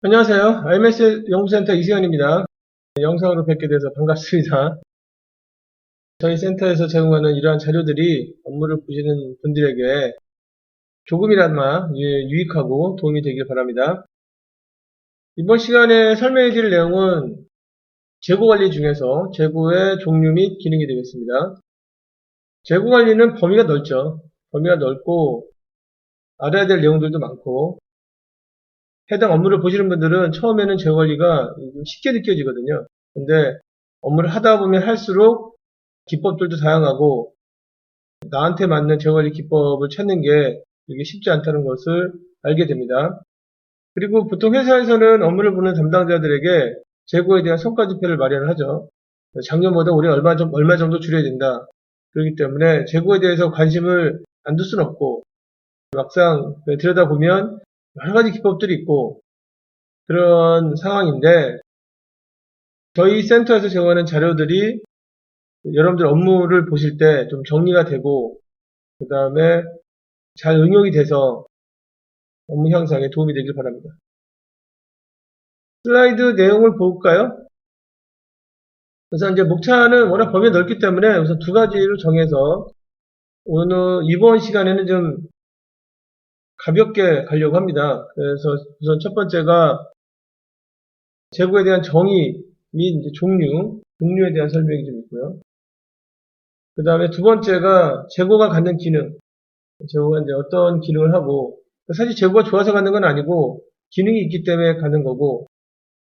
안녕하세요. IMS 연구센터 이수연입니다. 영상으로 뵙게 돼서 반갑습니다. 저희 센터에서 제공하는 이러한 자료들이 업무를 보시는 분들에게 조금이나마 유익하고 도움이 되길 바랍니다. 이번 시간에 설명해 드릴 내용은 재고 관리 중에서 재고의 종류 및 기능이 되겠습니다. 재고 관리는 범위가 넓죠. 범위가 넓고 알아야 될 내용들도 많고 해당 업무를 보시는 분들은 처음에는 재고 관리가 쉽게 느껴지거든요. 근데 업무를 하다 보면 할수록 기법들도 다양하고 나한테 맞는 재고 관리 기법을 찾는 게 이게 쉽지 않다는 것을 알게 됩니다. 그리고 보통 회사에서는 업무를 보는 담당자들에게 재고에 대한 성과지표를 마련을 하죠. 작년보다 올해 얼마 정도 줄여야 된다. 그렇기 때문에 재고에 대해서 관심을 안 둘 수는 없고 막상 들여다보면 여러 가지 기법들이 있고 그런 상황인데 저희 센터에서 제공하는 자료들이 여러분들 업무를 보실 때 좀 정리가 되고 그 다음에 잘 응용이 돼서 업무 향상에 도움이 되길 바랍니다. 슬라이드 내용을 볼까요? 그래서 이제 목차는 워낙 범위가 넓기 때문에 우선 두 가지로 정해서 오늘 이번 시간에는 좀 가볍게 가려고 합니다. 그래서 우선 첫 번째가 재고에 대한 정의 및 이제 종류에 대한 설명이 좀 있고요. 그 다음에 두 번째가 재고가 갖는 기능, 재고가 이제 어떤 기능을 하고 사실 재고가 좋아서 갖는 건 아니고 기능이 있기 때문에 갖는 거고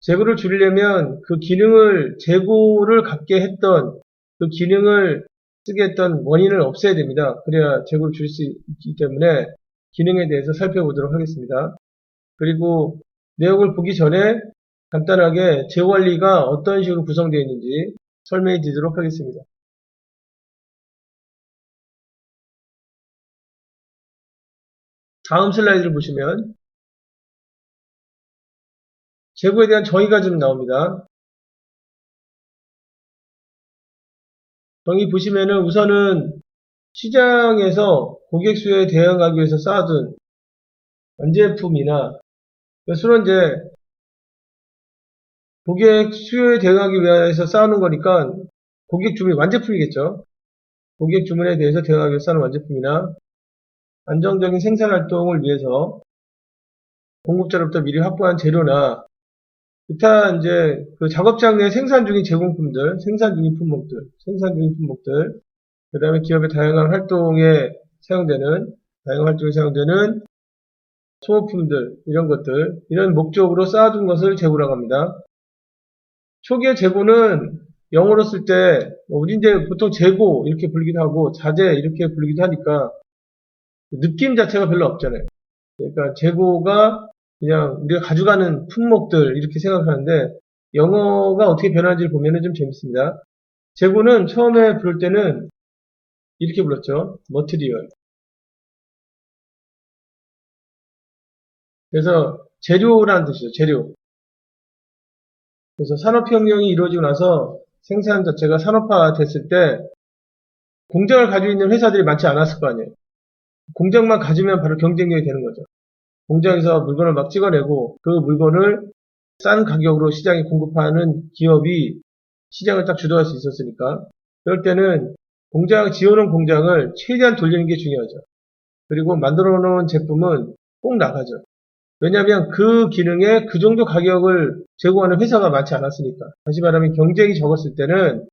재고를 줄이려면 그 기능을 재고를 갖게 했던 그 기능을 쓰게 했던 원인을 없애야 됩니다. 그래야 재고를 줄일 수 있기 때문에 기능에 대해서 살펴보도록 하겠습니다. 그리고 내용을 보기 전에 간단하게 재고 관리가 어떤 식으로 구성되어 있는지 설명해 드리도록 하겠습니다. 다음 슬라이드를 보시면 재고에 대한 정의가 좀 나옵니다. 정의 보시면은 우선은 시장에서 고객 수요에 대응하기 위해서 쌓아둔 완제품이나 수는 이제 고객 수요에 대응하기 위해서 쌓아놓은 거니까 고객 주문 완제품이겠죠. 고객 주문에 대해서 대응하기 위해서 쌓아놓은 완제품이나 안정적인 생산 활동을 위해서 공급자로부터 미리 확보한 재료나 기타 이제 그 작업장 내 생산 중인 제공품들, 생산 중인 품목들, 그 다음에 기업의 다양한 활동에 사용되는 소모품들, 이런 것들, 이런 목적으로 쌓아둔 것을 재고라고 합니다. 초기의 재고는 영어로 쓸 때, 우리 이제 보통 재고 이렇게 부르기도 하고, 자재 이렇게 부르기도 하니까, 느낌 자체가 별로 없잖아요. 그러니까 재고가 그냥 우리가 가져가는 품목들 이렇게 생각하는데, 영어가 어떻게 변하는지를 보면은 좀 재밌습니다. 재고는 처음에 부를 때는 이렇게 불렀죠. 머티리얼. 그래서 재료라는 뜻이죠. 재료. 그래서 산업혁명이 이루어지고 나서 생산 자체가 산업화 됐을 때 공장을 가지고 있는 회사들이 많지 않았을 거 아니에요. 공장만 가지면 바로 경쟁력이 되는 거죠. 공장에서 물건을 막 찍어내고 그 물건을 싼 가격으로 시장에 공급하는 기업이 시장을 딱 주도할 수 있었으니까 그럴 때는 지어놓은 공장을 최대한 돌리는 게 중요하죠. 그리고 만들어 놓은 제품은 꼭 나가죠. 왜냐하면 그 기능에 그 정도 가격을 제공하는 회사가 많지 않았으니까. 다시 말하면 경쟁이 적었을 때는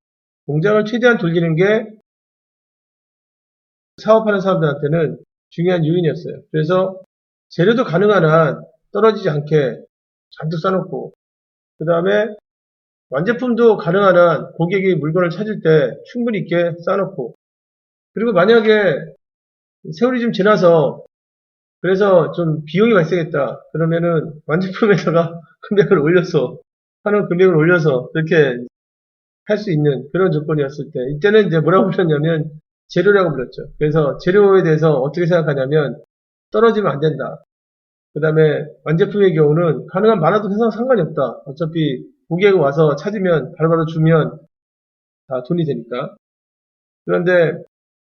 공장을 최대한 돌리는 게 사업하는 사람들한테는 중요한 요인이었어요. 그래서 재료도 가능한 한 떨어지지 않게 잔뜩 싸놓고 그 다음에 완제품도 가능한 한 고객이 물건을 찾을 때 충분히 있게 싸놓고 그리고 만약에 세월이 좀 지나서 그래서 좀 비용이 발생했다. 그러면은 완제품에다가 금액을 올려서 하는 금액을 올려서 그렇게 할 수 있는 그런 조건이었을 때 이때는 이제 뭐라고 불렀냐면 재료라고 불렀죠. 그래서 재료에 대해서 어떻게 생각하냐면 떨어지면 안 된다. 그 다음에 완제품의 경우는 가능한 많아도 세상 상관이 없다. 어차피 고객이 와서 찾으면 바로바로 주면 다 돈이 되니까. 그런데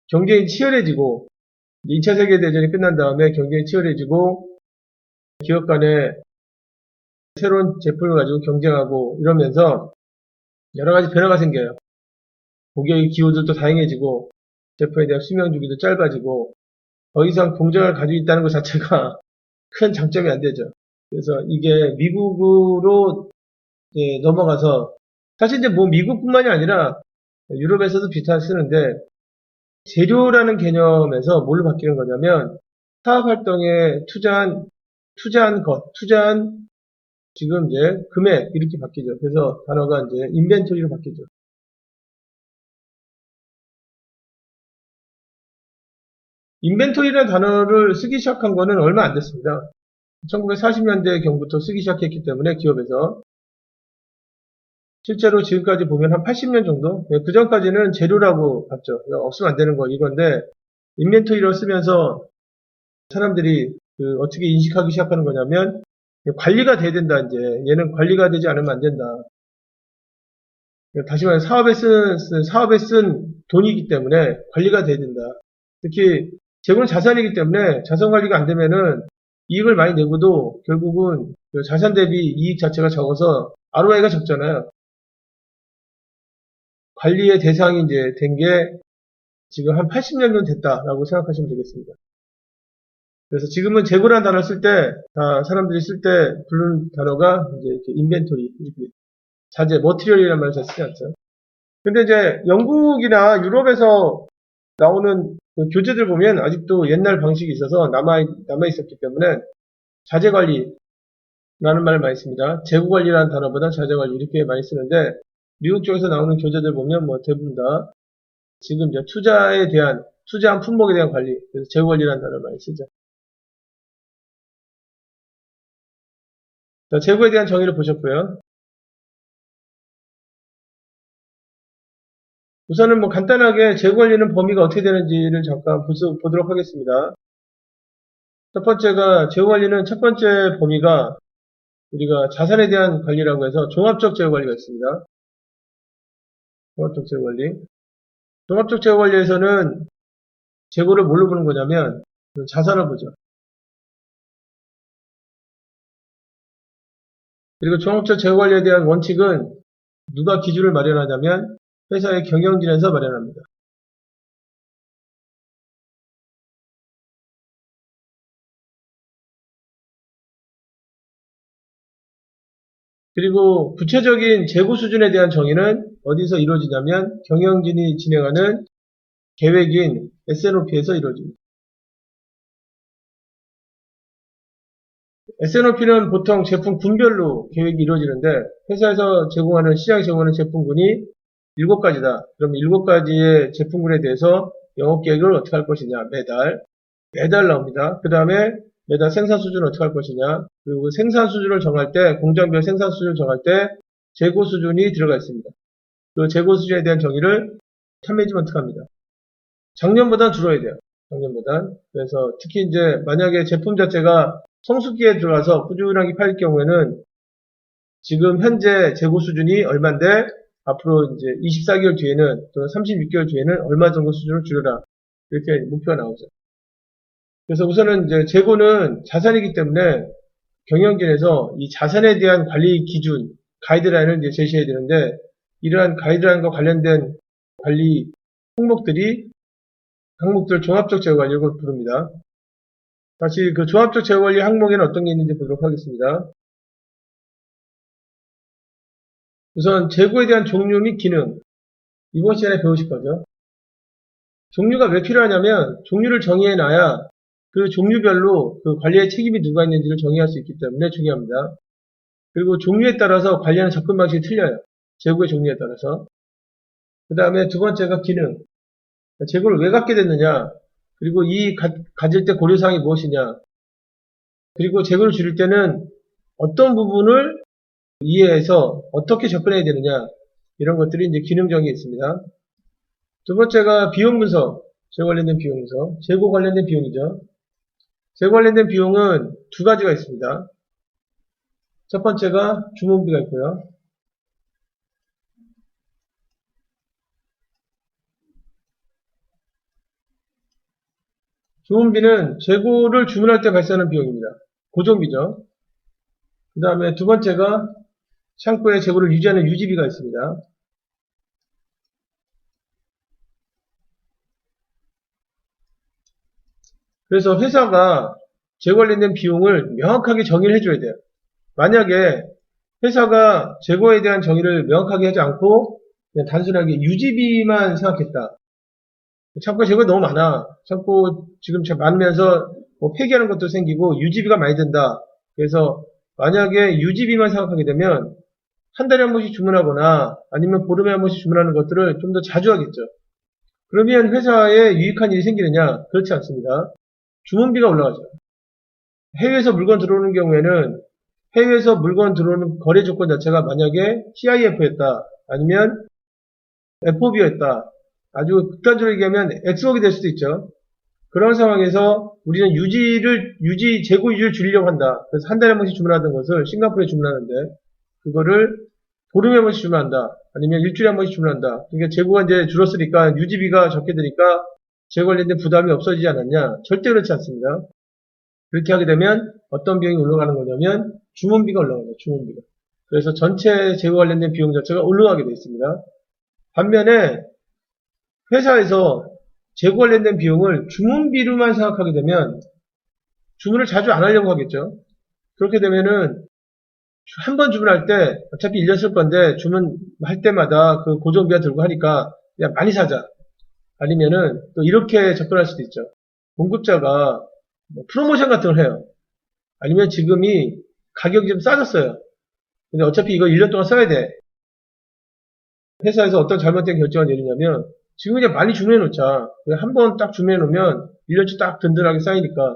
경쟁이 치열해지고 2차 세계대전이 끝난 다음에 경쟁이 치열해지고 기업 간의 새로운 제품을 가지고 경쟁하고 이러면서 여러 가지 변화가 생겨요. 고객의 기호들도 다양해지고 제품에 대한 수명 주기도 짧아지고 더 이상 공정을 가지고 있다는 것 자체가 큰 장점이 안 되죠. 그래서 이게 미국으로 넘어가서 사실 이제 뭐 미국뿐만이 아니라 유럽에서도 비슷하게 쓰는데 재료라는 개념에서 뭘로 바뀌는 거냐면 사업 활동에 투자한 지금 이제 금액 이렇게 바뀌죠. 그래서 단어가 이제 인벤토리로 바뀌죠. 인벤토리라는 단어를 쓰기 시작한 거는 얼마 안 됐습니다. 1940년대 경부터 쓰기 시작했기 때문에 기업에서 실제로 지금까지 보면 한 80년 정도? 그 전까지는 재료라고 봤죠. 없으면 안 되는 거 이건데 인벤토리로 쓰면서 사람들이 어떻게 인식하기 시작하는 거냐면 관리가 돼야 된다 이제 얘는 관리가 되지 않으면 안 된다. 다시 말해 사업에 쓴 돈이기 때문에 관리가 돼야 된다. 특히 재고는 자산이기 때문에 자산 관리가 안 되면은 이익을 많이 내고도 결국은 자산 대비 이익 자체가 적어서 ROI가 적잖아요. 관리의 대상이 이제 된 게 지금 한 80년 정도 됐다라고 생각하시면 되겠습니다. 그래서 지금은 재고라는 단어를 쓸 때, 사람들이 쓸 때 부르는 단어가 이제 이렇게 인벤토리, 자재, 머티리얼이라는 말을 잘 쓰지 않죠. 근데 이제 영국이나 유럽에서 나오는 그 교재들 보면 아직도 옛날 방식이 있어서 남아 있었기 때문에 자재 관리라는 말을 많이 씁니다. 재고 관리라는 단어보다 자재 관리 이렇게 많이 쓰는데 미국 쪽에서 나오는 교재들 보면 뭐 대부분 다 지금 이제 투자한 품목에 대한 관리, 그래서 재고 관리라는 단어를 많이 쓰죠. 자, 재고에 대한 정의를 보셨고요. 우선은 뭐 간단하게 재고 관리는 범위가 어떻게 되는지를 잠깐 보도록 하겠습니다. 첫 번째가 재고 관리는 첫 번째 범위가 우리가 자산에 대한 관리라고 해서 종합적 재고 관리가 있습니다. 종합적 재고 관리. 종합적 재고 관리에서는 재고를 뭘로 보는 거냐면 자산을 보죠. 그리고 종합적 재고 관리에 대한 원칙은 누가 기준을 마련하냐면 회사의 경영진에서 마련합니다. 그리고 구체적인 재고 수준에 대한 정의는 어디서 이루어지냐면 경영진이 진행하는 계획인 S&OP에서 이루어집니다. S&OP는 보통 제품 군별로 계획이 이루어지는데 회사에서 시장에 제공하는 제품군이 7가지다. 그럼 7가지의 제품군에 대해서 영업계획을 어떻게 할 것이냐 매달 나옵니다. 그 다음에 매달 생산 수준을 어떻게 할 것이냐 그리고 생산 수준을 정할 때 공장별 생산 수준을 정할 때 재고 수준이 들어가 있습니다. 그 재고 수준에 대한 정의를 탑매니지먼트가 합니다. 작년보다 줄어야 돼요. 작년보단. 그래서 특히 이제 만약에 제품 자체가 성수기에 들어가서 꾸준하게 팔릴 경우에는 지금 현재 재고 수준이 얼마인데 앞으로 이제 24개월 뒤에는 또는 36개월 뒤에는 얼마 정도 수준을 줄여라. 이렇게 목표가 나오죠. 그래서 우선은 이제 재고는 자산이기 때문에 경영진에서 이 자산에 대한 관리 기준, 가이드라인을 이제 제시해야 되는데 이러한 가이드라인과 관련된 관리 항목들 종합적 재고 관리라고 부릅니다. 다시 그 종합적 재고 관리 항목에는 어떤 게 있는지 보도록 하겠습니다. 우선 재고에 대한 종류 및 기능. 이번 시간에 배우실 거죠. 종류가 왜 필요하냐면 종류를 정의해놔야 그 종류별로 그 관리의 책임이 누가 있는지를 정의할 수 있기 때문에 중요합니다. 그리고 종류에 따라서 관리하는 접근 방식이 틀려요. 재고의 종류에 따라서. 그 다음에 두 번째가 기능. 재고를 왜 갖게 됐느냐. 그리고 가질 때 고려사항이 무엇이냐. 그리고 재고를 줄일 때는 어떤 부분을 이해해서 어떻게 접근해야 되느냐. 이런 것들이 이제 기능 정의에 있습니다. 두 번째가 비용 분석. 재고 관련된 비용 분석. 재고 관련된 비용이죠. 재고 관련된 비용은 두 가지가 있습니다. 첫 번째가 주문비가 있고요. 주문비는 재고를 주문할 때 발생하는 비용입니다. 고정비죠. 그 다음에 두 번째가 창고의 재고를 유지하는 유지비가 있습니다. 그래서 회사가 재고 관련된 비용을 명확하게 정의를 해줘야 돼요. 만약에 회사가 재고에 대한 정의를 명확하게 하지 않고 그냥 단순하게 유지비만 생각했다. 창고 재고가 너무 많아. 창고 지금 많으면서 뭐 폐기하는 것도 생기고 유지비가 많이 든다. 그래서 만약에 유지비만 생각하게 되면 한 달에 한 번씩 주문하거나 아니면 보름에 한 번씩 주문하는 것들을 좀 더 자주 하겠죠. 그러면 회사에 유익한 일이 생기느냐? 그렇지 않습니다. 주문비가 올라가죠. 해외에서 물건 들어오는 경우에는 해외에서 물건 들어오는 거래 조건 자체가 만약에 CIF였다. 아니면 FOB였다. 아주 극단적으로 얘기하면 X옥이 될 수도 있죠. 그런 상황에서 우리는 재고 유지를 줄이려고 한다. 그래서 한 달에 한 번씩 주문하던 것을 싱가포르에 주문하는데, 그거를 보름에 한 번씩 주문한다. 아니면 일주일에 한 번씩 주문한다. 그러니까 재고가 이제 줄었으니까 유지비가 적게 되니까 재고 관련된 부담이 없어지지 않았냐? 절대 그렇지 않습니다. 그렇게 하게 되면 어떤 비용이 올라가는 거냐면 주문비가 올라가요. 주문비가. 그래서 전체 재고 관련된 비용 자체가 올라가게 되어 있습니다. 반면에 회사에서 재고 관련된 비용을 주문비로만 생각하게 되면 주문을 자주 안 하려고 하겠죠. 그렇게 되면은 한 번 주문할 때 어차피 1년 쓸 건데 주문할 때마다 그 고정비가 들고 하니까 그냥 많이 사자. 아니면은 또 이렇게 접근할 수도 있죠. 공급자가 뭐 프로모션 같은 걸 해요. 아니면 지금이 가격이 좀 싸졌어요. 근데 어차피 이거 1년 동안 써야 돼. 회사에서 어떤 잘못된 결정을 내리냐면 지금 그냥 많이 주문해 놓자. 한 번 딱 주문해 놓으면 1년치 딱 든든하게 쌓이니까.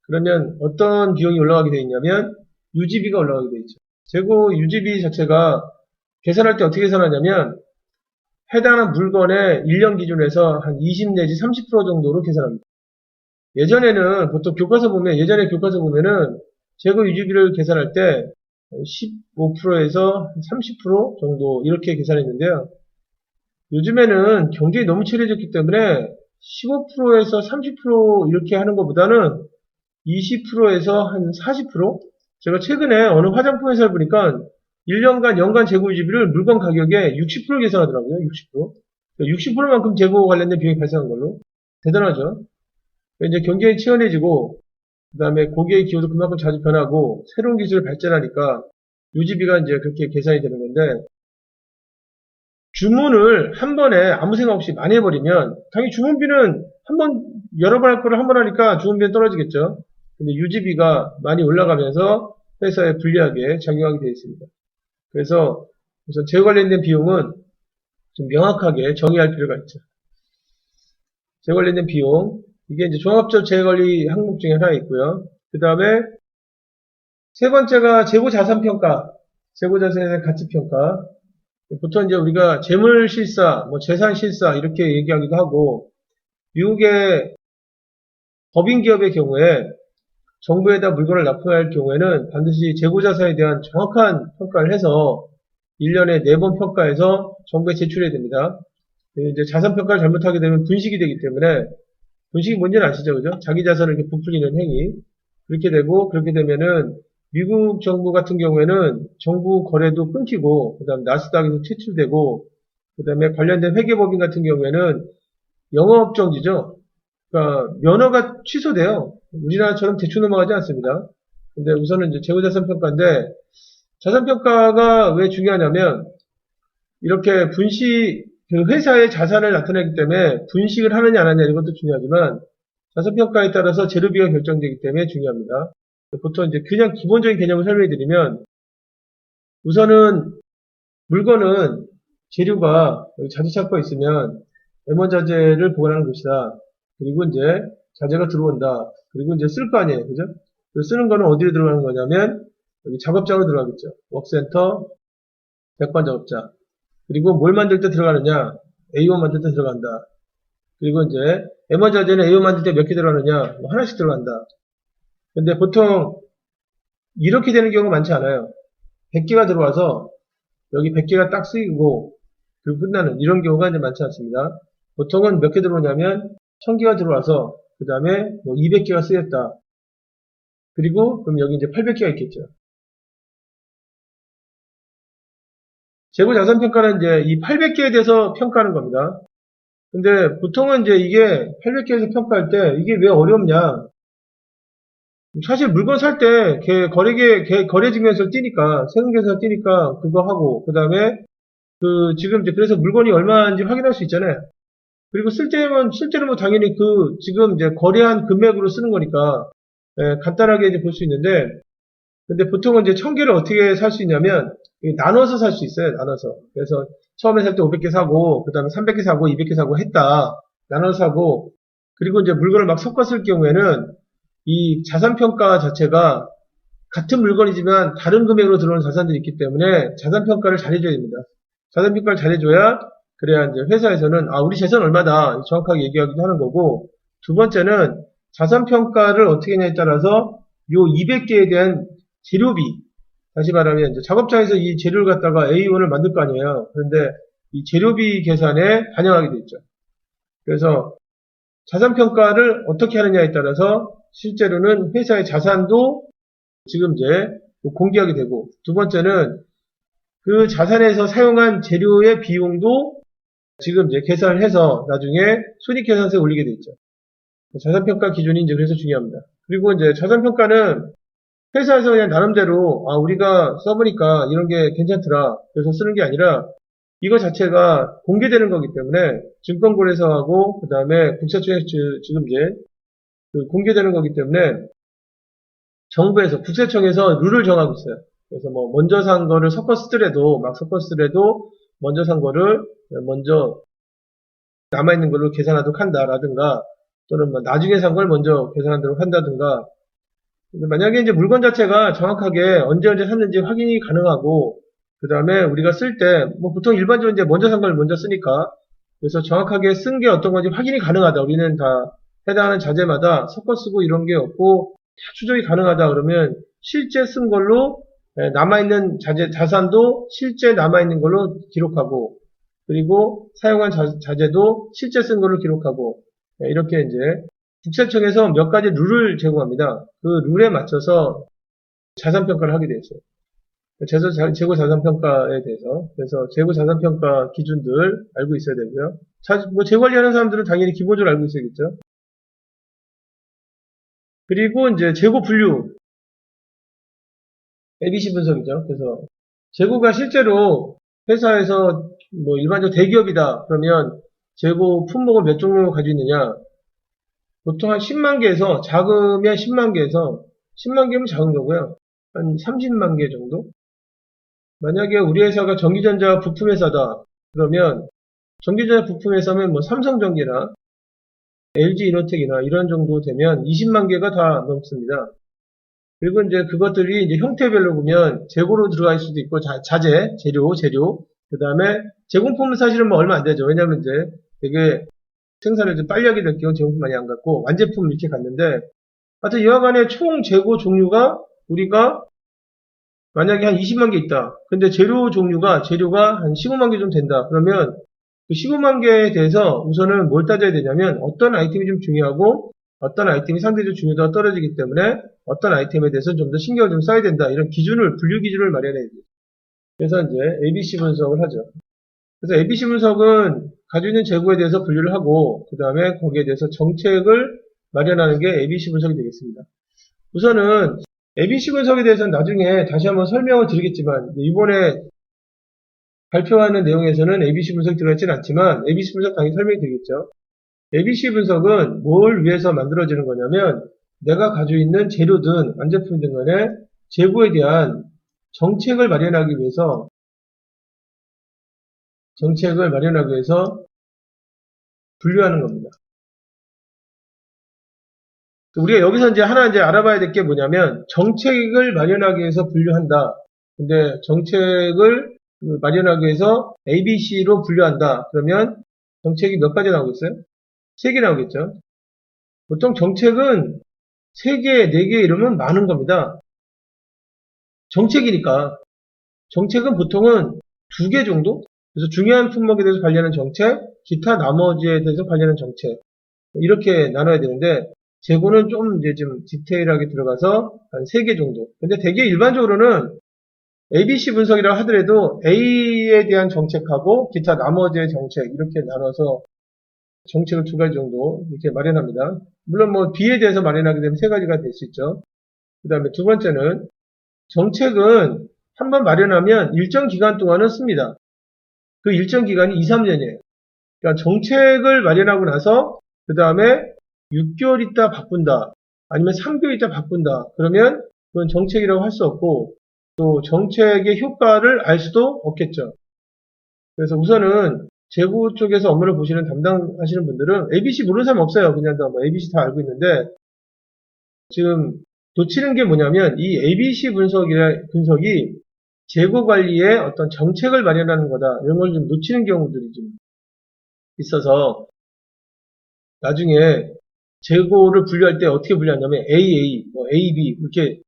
그러면 어떤 비용이 올라가게 돼 있냐면 유지비가 올라가게 돼 있죠. 재고 유지비 자체가 계산할 때 어떻게 계산하냐면 해당하는 물건의 1년 기준에서 한 20 내지 30% 정도로 계산합니다. 예전에 교과서 보면은 재고 유지비를 계산할 때 15%에서 30% 정도 이렇게 계산했는데요. 요즘에는 경쟁이 너무 치열해졌기 때문에 15%에서 30% 이렇게 하는 것보다는 20%에서 한 40%? 제가 최근에 어느 화장품 회사를 보니까 1년간 연간 재고 유지비를 물건 가격에 60% 계산하더라고요. 60%. 60%만큼 재고 관련된 비용이 발생한 걸로. 대단하죠. 이제 경쟁이 치열해지고 그 다음에 고객의 기호도 그만큼 자주 변하고 새로운 기술을 발전하니까 유지비가 이제 그렇게 계산이 되는 건데 주문을 한 번에 아무 생각 없이 많이 해버리면 당연히 주문비는 여러 번 할 거를 한 번 하니까 주문비는 떨어지겠죠. 근데 유지비가 많이 올라가면서 회사에 불리하게 작용하게 되어 있습니다. 그래서 우선 재고 관련된 비용은 좀 명확하게 정의할 필요가 있죠. 재고 관련된 비용, 이게 이제 종합적 재고관리 항목 중에 하나 있고요. 그 다음에 세 번째가 재고자산평가, 재고자산에 대한 가치평가. 보통 이제 우리가 재물실사, 재산실사 이렇게 얘기하기도 하고 미국의 법인기업의 경우에 정부에다 물건을 납품할 경우에는 반드시 재고자산에 대한 정확한 평가를 해서 1년에 4번 평가해서 정부에 제출해야 됩니다. 이제 자산평가를 잘못하게 되면 분식이 되기 때문에 분식이 뭔지는 아시죠? 그죠? 자기 자산을 이렇게 부풀리는 행위. 그렇게 되면은 미국 정부 같은 경우에는 정부 거래도 끊기고 그다음 나스닥에서 퇴출되고 그다음에 관련된 회계법인 같은 경우에는 영업정지죠. 그러니까 면허가 취소돼요. 우리나라처럼 대충 넘어가지 않습니다. 근데 우선은 이제 재고자산평가인데 자산평가가 왜 중요하냐면 이렇게 그 회사의 자산을 나타내기 때문에 분식을 하느냐 안 하느냐 이것도 중요하지만 자산평가에 따라서 재료비가 결정되기 때문에 중요합니다. 보통 이제 그냥 기본적인 개념을 설명해 드리면 우선은 물건은 재료가 자재창고에 있으면 M1자재를 보관하는 곳이다. 그리고 이제 자재가 들어온다. 그리고 이제 쓸 거 아니에요. 그죠? 쓰는 거는 어디로 들어가는 거냐면 여기 작업장으로 들어가겠죠. 워크센터, 백반 작업장. 그리고 뭘 만들 때 들어가느냐? A1 만들 때 들어간다. 그리고 이제 M1 자재는 A1 만들 때 몇 개 들어가느냐? 하나씩 들어간다. 근데 보통 이렇게 되는 경우가 많지 않아요. 100개가 들어와서 여기 100개가 딱 쓰이고 그리고 끝나는 이런 경우가 이제 많지 않습니다. 보통은 몇 개 들어오냐면 1000개가 들어와서 그 다음에 200개가 쓰였다. 그리고 그럼 여기 이제 800개가 있겠죠. 재고 자산 평가는 이제 이 800개에 대해서 평가하는 겁니다. 근데 보통은 이제 이게 800개에서 평가할 때 이게 왜 어렵냐? 사실 물건 살 때 거래 증명서를 띄니까 세금 계산서 띄니까 그거 하고 그다음에 지금 이제 그래서 물건이 얼마인지 확인할 수 있잖아요. 그리고 실제로 뭐 당연히 지금 이제 거래한 금액으로 쓰는 거니까 간단하게 이제 볼 수 있는데 근데 보통은 이제 1000개를 어떻게 살 수 있냐면 나눠서 살 수 있어요. 나눠서. 그래서 처음에 살 때 500개 사고 그다음에 300개 사고 200개 사고 했다. 나눠서 사고 그리고 이제 물건을 막 섞어 쓸 경우에는 이 자산평가 자체가 같은 물건이지만 다른 금액으로 들어오는 자산들이 있기 때문에 자산평가를 잘 해줘야 됩니다. 자산평가를 잘 해줘야 그래야 이제 회사에서는 우리 재산 얼마다 정확하게 얘기하기도 하는 거고 두 번째는 자산평가를 어떻게 하냐에 따라서 요 200개에 대한 재료비 다시 말하면 이제 작업장에서 이 재료를 갖다가 A1을 만들 거 아니에요. 그런데 이 재료비 계산에 반영하게 돼 있죠. 그래서 자산평가를 어떻게 하느냐에 따라서 실제로는 회사의 자산도 지금 이제 공개하게 되고 두 번째는 그 자산에서 사용한 재료의 비용도 지금 이제 계산을 해서 나중에 손익계산서에 올리게 돼 있죠. 자산평가 기준이 이제 그래서 중요합니다. 그리고 이제 자산평가는 회사에서 그냥 나름대로 우리가 써보니까 이런 게 괜찮더라 그래서 쓰는 게 아니라 이거 자체가 공개되는 거기 때문에 증권거래소하고 그 다음에 국세청에서 지금 이제 공개되는 거기 때문에 정부에서 국세청에서 룰을 정하고 있어요. 그래서 뭐 먼저 산 거를 섞어 쓰더라도 먼저 산 거를 먼저 남아있는 걸로 계산하도록 한다라든가 또는 뭐 나중에 산 걸 먼저 계산하도록 한다든가 만약에 이제 물건 자체가 정확하게 언제 샀는지 확인이 가능하고 그 다음에 우리가 쓸 때 뭐 보통 일반적으로 이제 먼저 산 걸 먼저 쓰니까 그래서 정확하게 쓴 게 어떤 건지 확인이 가능하다. 우리는 다 해당하는 자재마다 섞어 쓰고 이런 게 없고 다 추적이 가능하다 그러면 실제 쓴 걸로 남아있는 자산도 실제 남아있는 걸로 기록하고 그리고 사용한 자재도 실제 쓴 걸로 기록하고 이렇게 이제 국세청에서 몇 가지 룰을 제공합니다. 그 룰에 맞춰서 자산평가를 하게 돼 있어요. 재고 자산평가에 대해서. 그래서 재고 자산평가 기준들 알고 있어야 되고요. 뭐 재관리하는 사람들은 당연히 기본적으로 알고 있어야겠죠. 그리고 이제 재고 분류. ABC 분석이죠. 그래서 재고가 실제로 회사에서 뭐 일반적 대기업이다. 그러면 재고 품목을 몇 종류 가지고 있느냐. 보통 한 10만 개에서 작으면 10만 개에서 10만 개면 작은 거고요. 한 30만 개 정도? 만약에 우리 회사가 전기전자 부품회사다. 그러면 전기전자 부품회사면 뭐 삼성전기나 LG이노텍이나 이런 정도 되면 20만 개가 다 넘습니다. 그리고 이제 그것들이 이제 형태별로 보면 재고로 들어갈 수도 있고 자재, 재료, 그 다음에 제공품은 사실은 뭐 얼마 안 되죠. 왜냐면 이제 되게 생산을 좀 빨리 하게 될 경우 제공품 많이 안 갖고 완제품 이렇게 갔는데 하여튼 이와 간에 총 재고 종류가 우리가 만약에 한 20만 개 있다. 근데 재료가 한 15만 개 좀 된다. 그러면 그 15만 개에 대해서 우선은 뭘 따져야 되냐면 어떤 아이템이 좀 중요하고 어떤 아이템이 상대적으로 중요도가 떨어지기 때문에 어떤 아이템에 대해서 좀 더 신경을 좀 써야 된다. 이런 분류 기준을 마련해야 돼요. 그래서 이제 ABC 분석을 하죠. 그래서 ABC 분석은 가지고 있는 재고에 대해서 분류를 하고 그 다음에 거기에 대해서 정책을 마련하는 게 ABC 분석이 되겠습니다. 우선은 ABC 분석에 대해서는 나중에 다시 한번 설명을 드리겠지만 이번에 발표하는 내용에서는 ABC 분석이 들어있지는 않지만 ABC 분석 당연히 설명이 되겠죠. ABC 분석은 뭘 위해서 만들어지는 거냐면 내가 가지고 있는 재료든 완제품이든 간에 재고에 대한 정책을 마련하기 위해서 분류하는 겁니다. 우리가 여기서 이제 하나 알아봐야 될 게 뭐냐면 정책을 마련하기 위해서 분류한다. 근데 정책을 마련하기 위해서 ABC로 분류한다. 그러면 정책이 몇 가지 나오겠어요? 3개 나오겠죠. 보통 정책은 3개, 4개 이러면 많은 겁니다. 정책이니까. 정책은 보통은 2개 정도? 그래서 중요한 품목에 대해서 관리하는 정책, 기타 나머지에 대해서 관리하는 정책. 이렇게 나눠야 되는데, 재고는 좀 이제 좀 디테일하게 들어가서 한 3개 정도. 근데 되게 일반적으로는 ABC 분석이라고 하더라도 A에 대한 정책하고 기타 나머지의 정책 이렇게 나눠서 정책을 두 가지 정도 이렇게 마련합니다. 물론 뭐 B에 대해서 마련하게 되면 세 가지가 될 수 있죠. 그 다음에 두 번째는 정책은 한번 마련하면 일정 기간 동안은 씁니다. 그 일정 기간이 2, 3년이에요. 그러니까 정책을 마련하고 나서 그 다음에 6개월 있다 바꾼다. 아니면 3개월 있다 바꾼다. 그러면 그건 정책이라고 할 수 없고 또 정책의 효과를 알 수도 없겠죠. 그래서 우선은 재고 쪽에서 업무를 보시는 담당하시는 분들은 ABC 모르는 사람 없어요. 그냥 다 뭐 ABC 다 알고 있는데 지금 놓치는 게 뭐냐면 이 ABC 분석이 재고 관리에 어떤 정책을 마련하는 거다. 이런 걸 좀 놓치는 경우들이 좀 있어서 나중에 재고를 분류할 때 어떻게 분류하냐면 AA, 뭐 AB 이렇게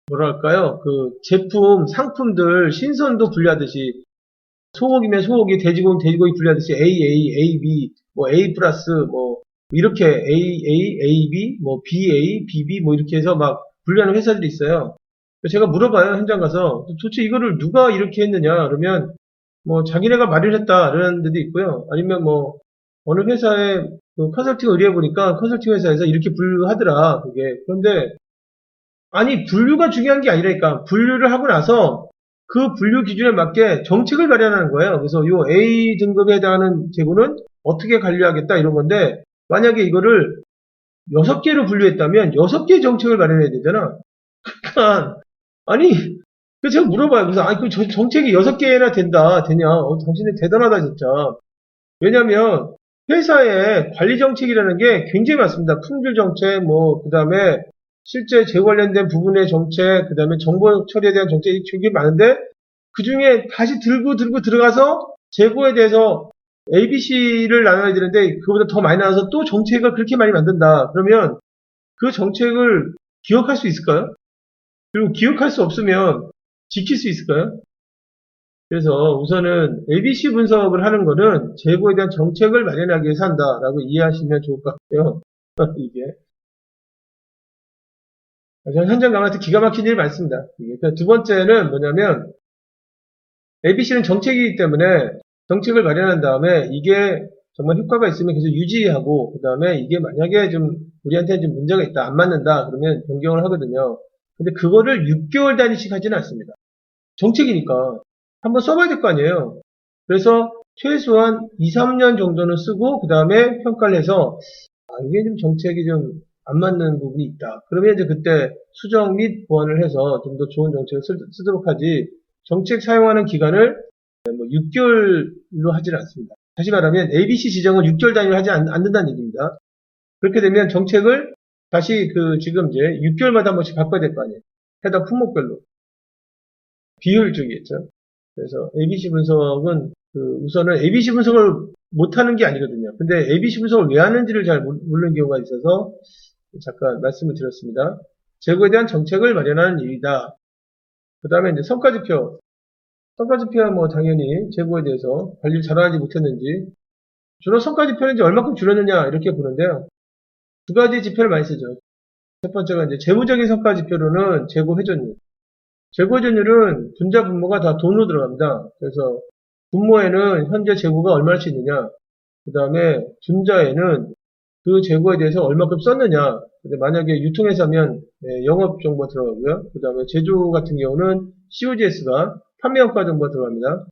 뭐랄까요? 그 제품, 상품들 신선도 분류하듯이 소고기면 소고기, 돼지고기면 돼지고기 분류하듯이 AA, AB, 뭐 A 플러스, 뭐 이렇게 AA, AB, 뭐 BA, BB 뭐 이렇게 해서 막 분류하는 회사들이 있어요. 제가 물어봐요, 현장 가서. 도대체 이거를 누가 이렇게 했느냐? 그러면 뭐 자기네가 마련했다 이런 데도 있고요. 아니면 뭐 어느 회사에 그 컨설팅 의뢰해 보니까 컨설팅 회사에서 이렇게 분류하더라. 그게. 그런데 아니 분류가 중요한 게 아니라니까. 분류를 하고 나서 그 분류 기준에 맞게 정책을 마련하는 거예요. 그래서 요 A 등급에 해당하는 재고는 어떻게 관리하겠다 이런 건데 만약에 이거를 6개로 분류했다면 6개의 정책을 마련해야 되잖아. 그러니까 아니 그 제가 물어봐요. 그래서 아니 그 정책이 6개나 되냐? 당신은 대단하다 진짜. 왜냐면 회사의 관리 정책이라는 게 굉장히 많습니다. 품질 정책, 뭐 그다음에 실제 재고 관련된 부분의 정책, 그다음에 정보 처리에 대한 정책이 굉장히 많은데 그 중에 다시 들고 들어가서 재고에 대해서 ABC를 나눠야 되는데 그거보다 더 많이 나눠서 또 정책을 그렇게 많이 만든다. 그러면 그 정책을 기억할 수 있을까요? 그리고 기억할 수 없으면 지킬 수 있을까요? 그래서 우선은 ABC 분석을 하는 거는 재고에 대한 정책을 마련하기 위해서 한다라고 이해하시면 좋을 것 같고요. 이게. 저는 현장 가면서 기가 막힌 일이 많습니다. 두 번째는 뭐냐면 ABC는 정책이기 때문에 정책을 마련한 다음에 이게 정말 효과가 있으면 계속 유지하고 그 다음에 이게 만약에 좀 우리한테 좀 문제가 있다, 안 맞는다 그러면 변경을 하거든요. 근데 그거를 6개월 단위씩 하지는 않습니다. 정책이니까 한번 써봐야 될 거 아니에요. 그래서 최소한 2, 3년 정도는 쓰고 그 다음에 평가를 해서 이게 좀 정책이 좀 안 맞는 부분이 있다. 그러면 이제 그때 수정 및 보완을 해서 좀 더 좋은 정책을 쓰도록 하지 정책 사용하는 기간을 뭐 6개월로 하지는 않습니다. 다시 말하면 ABC 지정을 6개월 단위로 하지 않는다는 얘기입니다. 그렇게 되면 정책을 다시 지금 이제 6개월마다 한 번씩 바꿔야 될 거 아니에요. 해당 품목별로. 비효율적이겠죠. 그래서 ABC 분석은 우선은 ABC 분석을 못하는 게 아니거든요. 근데 ABC 분석을 왜 하는지를 잘 모르는 경우가 있어서 잠깐 말씀을 드렸습니다. 재고에 대한 정책을 마련하는 일이다. 그 다음에 이제 성과지표. 성과지표야 뭐 당연히 재고에 대해서 관리를 잘하는지 못했는지 주로 성과지표는 이제 얼마큼 줄었느냐 이렇게 보는데요. 두 가지 지표를 많이 쓰죠. 첫 번째가 이제 재무적인 성과지표로는 재고 회전율. 재고 회전율은 분자 분모가 다 돈으로 들어갑니다. 그래서 분모에는 현재 재고가 얼마씩 있느냐, 그 다음에 분자에는 그 재고에 대해서 얼마큼 썼느냐. 근데 만약에 유통회사면 영업 정보 들어가고요. 그 다음에 제조 같은 경우는 COGS가 판매 원가 정보가 들어갑니다.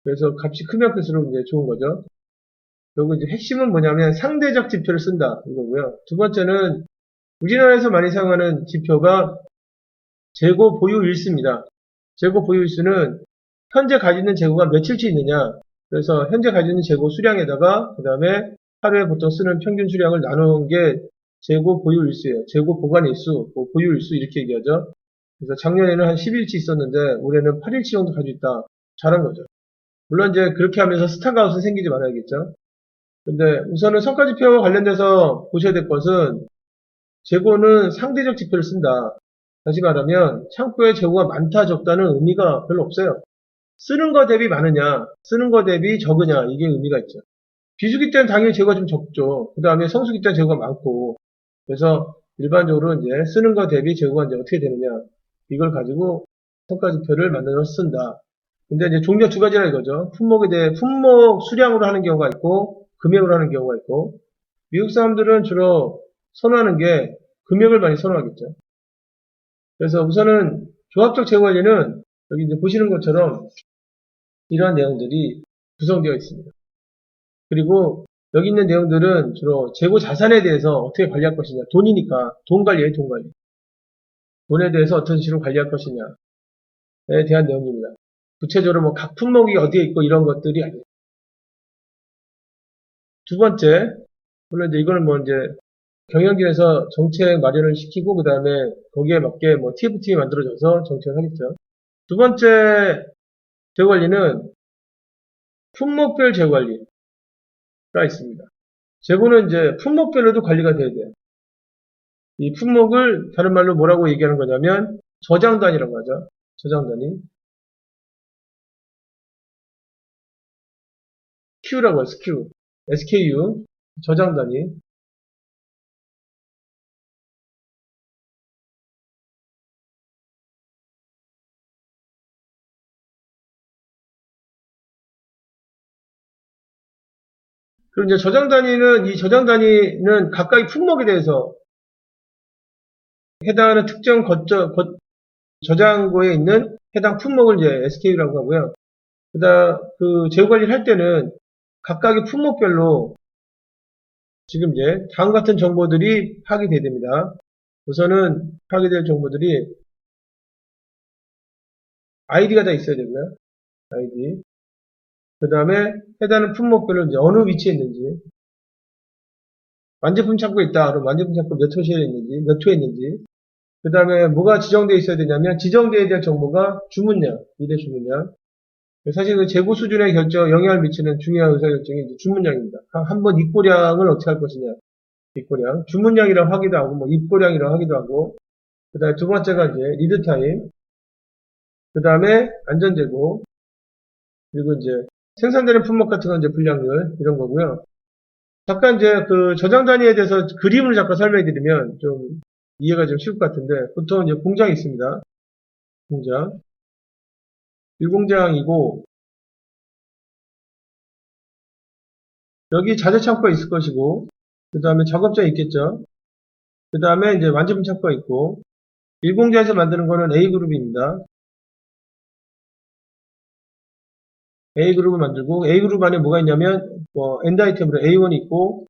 그래서 값이 크면 클수록 이제 좋은 거죠. 그리고 이제 핵심은 뭐냐면 상대적 지표를 쓴다 이거고요. 두 번째는 우리나라에서 많이 사용하는 지표가 재고 보유 일수입니다. 재고 보유 일수는 현재 가지고 있는 재고가 며칠치 있느냐. 그래서 현재 가지고 있는 재고 수량에다가 그 다음에 하루에 보통 쓰는 평균 수량을 나누는 게 재고 보유 일수예요. 재고 보관 일수, 뭐 보유 일수 이렇게 얘기하죠. 그래서 작년에는 한 10일치 있었는데 올해는 8일치 정도 가지고 있다. 잘한 거죠. 물론 이제 그렇게 하면서 스타가웃은 생기지 말아야겠죠. 근데 우선은 성과지표와 관련돼서 보셔야 될 것은 재고는 상대적 지표를 쓴다. 다시 말하면 창고에 재고가 많다 적다는 의미가 별로 없어요. 쓰는 거 대비 많으냐, 쓰는 거 대비 적으냐 이게 의미가 있죠. 비수기 때는 당연히 재고가 좀 적죠. 그 다음에 성수기 때는 재고가 많고 그래서 일반적으로 이제 쓰는 거 대비 재고가 이제 어떻게 되느냐 이걸 가지고 성과지표를 만들어서 쓴다. 근데 이제 종류가 두 가지라 이거죠. 품목에 대해 품목 수량으로 하는 경우가 있고 금액으로 하는 경우가 있고 미국 사람들은 주로 선호하는 게 금액을 많이 선호하겠죠. 그래서 우선은 조합적 재고관리는 여기 이제 보시는 것처럼 이러한 내용들이 구성되어 있습니다. 그리고 여기 있는 내용들은 주로 재고 자산에 대해서 어떻게 관리할 것이냐. 돈이니까 돈 관리예요, 돈 관리. 돈에 대해서 어떤 식으로 관리할 것이냐에 대한 내용입니다. 구체적으로 뭐 각 품목이 어디에 있고 이런 것들이 아니에요. 두 번째, 물론 이제 이거는 뭐 이제 경영진에서 정책 마련을 시키고 그 다음에 거기에 맞게 뭐 TF팀이 만들어져서 정책을 하겠죠. 두 번째 재고 관리는 품목별 재고 관리가 있습니다. 재고는 이제 품목별로도 관리가 돼야 돼요. 이 품목을 다른 말로 뭐라고 얘기하는 거냐면 저장단위라고 하죠. 저장단위. SKU라고 해요. SKU. SKU. 저장단위. 그리고 이제 이 저장 단위는 각각의 품목에 대해서 해당하는 특정 저장고에 있는 해당 품목을 이제 SKU라고 하고요. 그 재고 관리를 할 때는 각각의 품목별로 지금 이제 다음 같은 정보들이 파악이 돼야 됩니다. 우선은 파악이 될 정보들이 아이디가 다 있어야 되고요. 아이디. 그 다음에 해당하는 품목별로 이제 어느 위치에 있는지, 완제품 창고에 있다. 그럼 완제품 창고 몇 호실에 있는지, 몇 호에 있는지, 그 다음에 뭐가 지정되어 있어야 되냐면 지정되어야 될 정보가 주문량, 미래 주문량. 사실 그 재고 수준에 영향을 미치는 중요한 의사결정이 주문량입니다. 한번 입고량을 어떻게 할 것이냐. 입고량. 주문량이라고 하기도 하고, 뭐 입고량이라고 하기도 하고, 그 다음에 두 번째가 이제 리드타임, 그 다음에 안전재고, 그리고 이제 생산되는 품목 같은 건 이제 분량률, 이런 거고요. 잠깐 이제 그 저장 단위에 대해서 그림을 잠깐 설명해 드리면 좀 이해가 좀 쉬울 것 같은데, 보통 이제 공장이 있습니다. 공장. 1공장이고, 여기 자재 창고가 있을 것이고, 그 다음에 작업장이 있겠죠. 그 다음에 이제 완제품 창고가 있고, 1공장에서 만드는 거는 A그룹입니다. A그룹을 만들고, A그룹 안에 뭐가 있냐면, 뭐, 엔드 아이템으로 A1이 있고,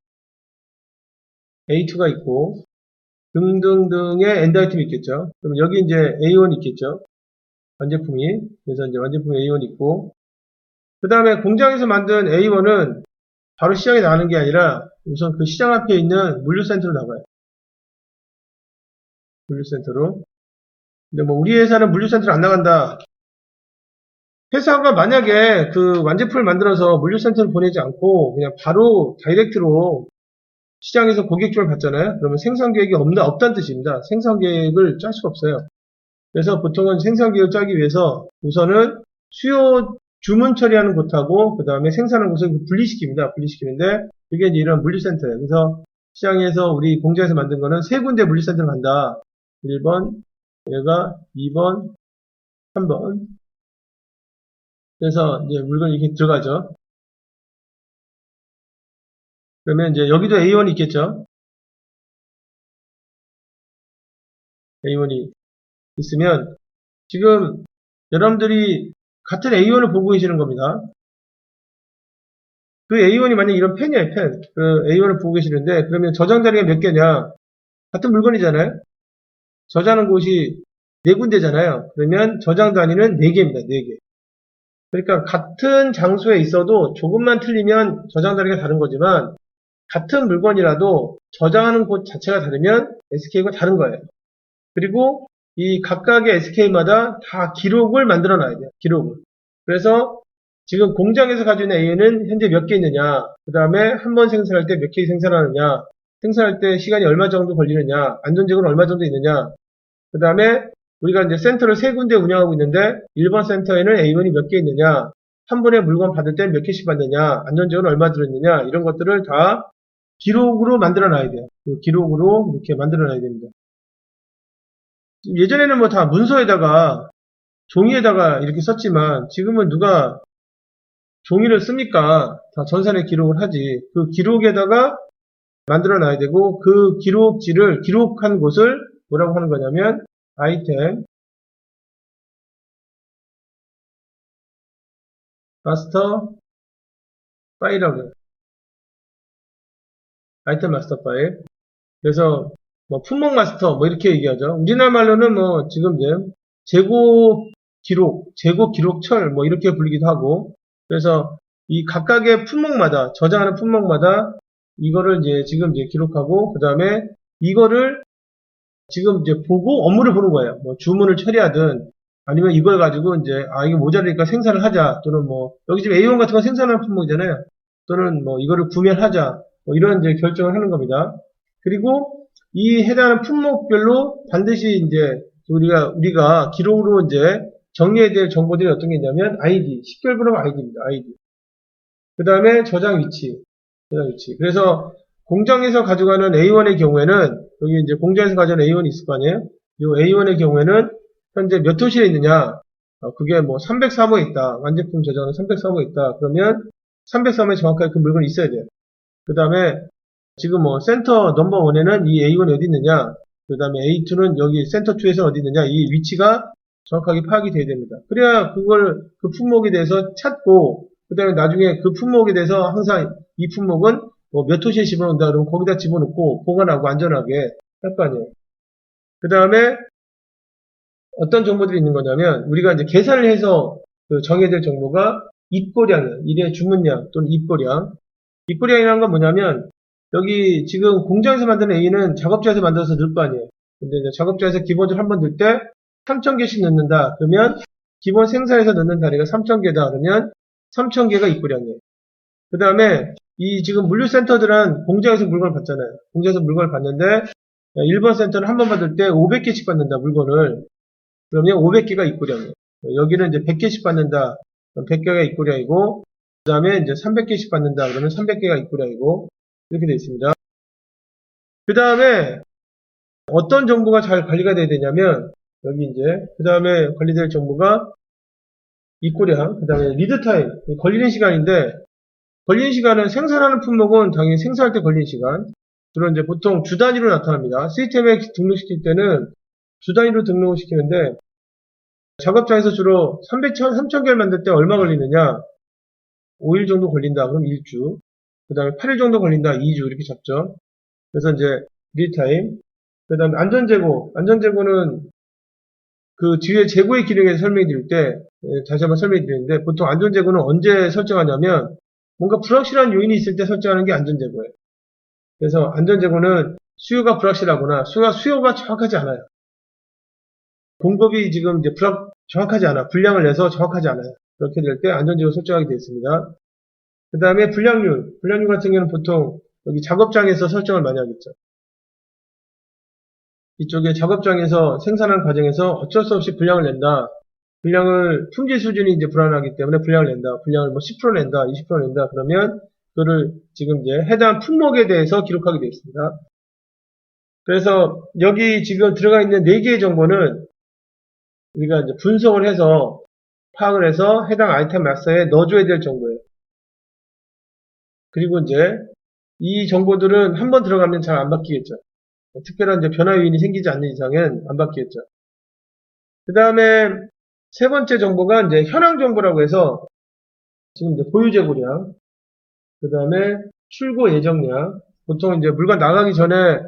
A2가 있고, 등등등의 엔드 아이템이 있겠죠. 그럼 여기 이제 A1이 있겠죠. 완제품이. 그래서 이제 완제품 A1이 있고, 그 다음에 공장에서 만든 A1은 바로 시장에 나가는 게 아니라 우선 그 시장 앞에 있는 물류센터로 나가요. 물류센터로. 근데 뭐 우리 회사는 물류센터로 안 나간다. 회사가 만약에 그 완제품을 만들어서 물류센터로 보내지 않고 그냥 바로 다이렉트로 시장에서 고객주를 받잖아요. 그러면 생산 계획이 없다는 뜻입니다. 생산 계획을 짤 수가 없어요. 그래서 보통은 생산 계획을 짜기 위해서 우선은 수요 주문 처리하는 곳하고 그 다음에 생산하는 곳을 분리시킵니다. 분리시키는데 그게 이제 이런 물류센터예요. 그래서 시장에서 우리 공장에서 만든 거는 세 군데 물류센터를 간다. 1번, 얘가 2번, 3번. 그래서 이제 물건이 이렇게 들어가죠. 그러면 이제 여기도 A1이 있겠죠. A1이 있으면 지금 여러분들이 같은 A1을 보고 계시는 겁니다. 그 A1이 만약 이런 펜이에요, 펜. 그 A1을 보고 계시는데 그러면 저장 자리가 몇 개냐? 같은 물건이잖아요. 저장하는 곳이 네 군데잖아요. 그러면 저장 단위는 4개입니다. 4개. 그러니까 같은 장소에 있어도 조금만 틀리면 저장 단위가 다른 거지만 같은 물건이라도 저장하는 곳 자체가 다르면 SK가 다른 거예요. 그리고 이 각각의 SK마다 다 기록을 만들어 놔야 돼요. 기록을. 그래서 지금 공장에서 가지고 있는 A는 현재 몇 개 있느냐, 그 다음에 한 번 생산할 때 몇 개 생산하느냐, 생산할 때 시간이 얼마 정도 걸리느냐, 안전적으로 얼마 정도 있느냐, 그 다음에 우리가 이제 센터를 세 군데 운영하고 있는데 1번 센터에는 A1이 몇 개 있느냐, 한 번에 물건 받을 때는 몇 개씩 받느냐, 안전적으로 얼마 들었느냐, 이런 것들을 다 기록으로 만들어 놔야 돼요. 그 기록으로 이렇게 만들어 놔야 됩니다. 예전에는 뭐 다 문서에다가 종이에다가 이렇게 썼지만 지금은 누가 종이를 씁니까? 다 전산에 기록을 하지. 그 기록에다가 만들어 놔야 되고 그 기록지를 기록한 곳을 뭐라고 하는 거냐면 아이템 마스터 파일이라고 해요. 아이템 마스터 파일. 그래서 뭐 품목 마스터 뭐 이렇게 얘기하죠. 우리나라 말로는 뭐 지금 이제 재고 기록, 재고 기록철 뭐 이렇게 불리기도 하고 그래서 이 각각의 품목마다 저장하는 품목마다 이거를 이제 지금 이제 기록하고 그 다음에 이거를 지금 이제 보고 업무를 보는 거예요. 뭐 주문을 처리하든 아니면 이걸 가지고 이제 이게 모자라니까 생산을 하자 또는 뭐 여기 지금 A1 같은 건 생산하는 품목이잖아요. 또는 뭐 이거를 구매를 하자 뭐 이런 이제 결정을 하는 겁니다. 그리고 이 해당하는 품목별로 반드시 이제 우리가 기록으로 이제 정리해야 될 정보들이 어떤 게 있냐면 ID, 식별번호 아이디입니다. 아이디. 그 다음에 저장 위치. 그래서 공장에서 가져가는 A1의 경우에는 여기 이제 공장에서 가져가는 A1이 있을 거 아니에요? 이 A1의 경우에는 현재 몇 호실에 있느냐? 그게 뭐 303호에 있다. 완제품 저장은 303호에 있다. 그러면 303호에 정확하게 그 물건이 있어야 돼요. 그 다음에 지금 뭐 센터 넘버 1에는 이 A1이 어디 있느냐? 그 다음에 A2는 여기 센터 2에서 어디 있느냐? 이 위치가 정확하게 파악이 돼야 됩니다. 그래야 그걸 그 품목에 대해서 찾고 그 다음에 나중에 그 품목에 대해서 항상 이 품목은 뭐 몇 호시에 집어넣는다 그러면 거기다 집어넣고 보관하고 안전하게 할 거 아니에요. 그 다음에 어떤 정보들이 있는 거냐면 우리가 이제 계산을 해서 그 정해야 될 정보가 입고량이에요. 일의 주문량 또는 입고량. 입고량이라는 건 뭐냐면 여기 지금 공장에서 만드는 A는 작업자에서 만들어서 넣을 거 아니에요. 근데 이제 작업자에서 기본적으로 한 번 넣을 때 3,000개씩 넣는다. 그러면 기본 생산에서 넣는 단위가 3,000개다. 그러면 3,000개가 입고량이에요. 그 다음에 이 지금 물류센터들은 공장에서 물건을 받잖아요. 공장에서 물건을 받는데 1번 센터는 한 번 받을 때 500개씩 받는다. 물건을. 그러면 500개가 입고량이에요. 여기는 이제 100개씩 받는다. 그럼 100개가 입고량이고 그 다음에 이제 300개씩 받는다. 그러면 300개가 입고량이고 이렇게 되어 있습니다. 그 다음에 어떤 정보가 잘 관리가 돼야 되냐면 여기 이제 그 다음에 관리될 정보가 입고량, 그 다음에 리드타임, 걸리는 시간인데 걸리는 시간은 생산하는 품목은 당연히 생산할 때 걸리는 시간. 주로 이제 보통 주 단위로 나타납니다. 시스템에 등록시킬 때는 주 단위로 등록을 시키는데 작업장에서 주로 3,000개를 만들 때 얼마 걸리느냐? 5일 정도 걸린다. 그럼 1주. 그 다음에 8일 정도 걸린다. 2주. 이렇게 잡죠. 그래서 이제 리타임. 그 다음에 안전재고. 안전재고는 그 뒤에 재고의 기능에서 설명해 드릴 때, 다시 한번 설명해 드리는데, 보통 안전재고는 언제 설정하냐면, 뭔가 불확실한 요인이 있을 때 설정하는 게 안전재고예요. 그래서 안전재고는 수요가 불확실하거나, 수요가 정확하지 않아요. 공급이 지금 이제 정확하지 않아. 분량을 내서 정확하지 않아요. 그렇게 될 때 안전재고 설정하게 되어 있습니다. 그 다음에 불량률. 불량률 같은 경우는 보통 여기 작업장에서 설정을 많이 하겠죠. 이쪽에 작업장에서 생산하는 과정에서 어쩔 수 없이 분량을 낸다. 분량을 품질 수준이 이제 불안하기 때문에 분량을 낸다. 분량을 뭐 10% 낸다, 20% 낸다. 그러면 그거를 지금 이제 해당 품목에 대해서 기록하게 되어 있습니다. 그래서 여기 지금 들어가 있는 4개의 정보는 우리가 이제 분석을 해서 파악을 해서 해당 아이템 마스터에 넣어줘야 될 정보예요. 그리고 이제 이 정보들은 한번 들어가면 잘 안 바뀌겠죠. 특별한 이제 변화 요인이 생기지 않는 이상은 안 바뀌겠죠. 그 다음에 세 번째 정보가 이제 현황 정보라고 해서 지금 이제 보유 재고량, 그 다음에 출고 예정량. 보통 이제 물건 나가기 전에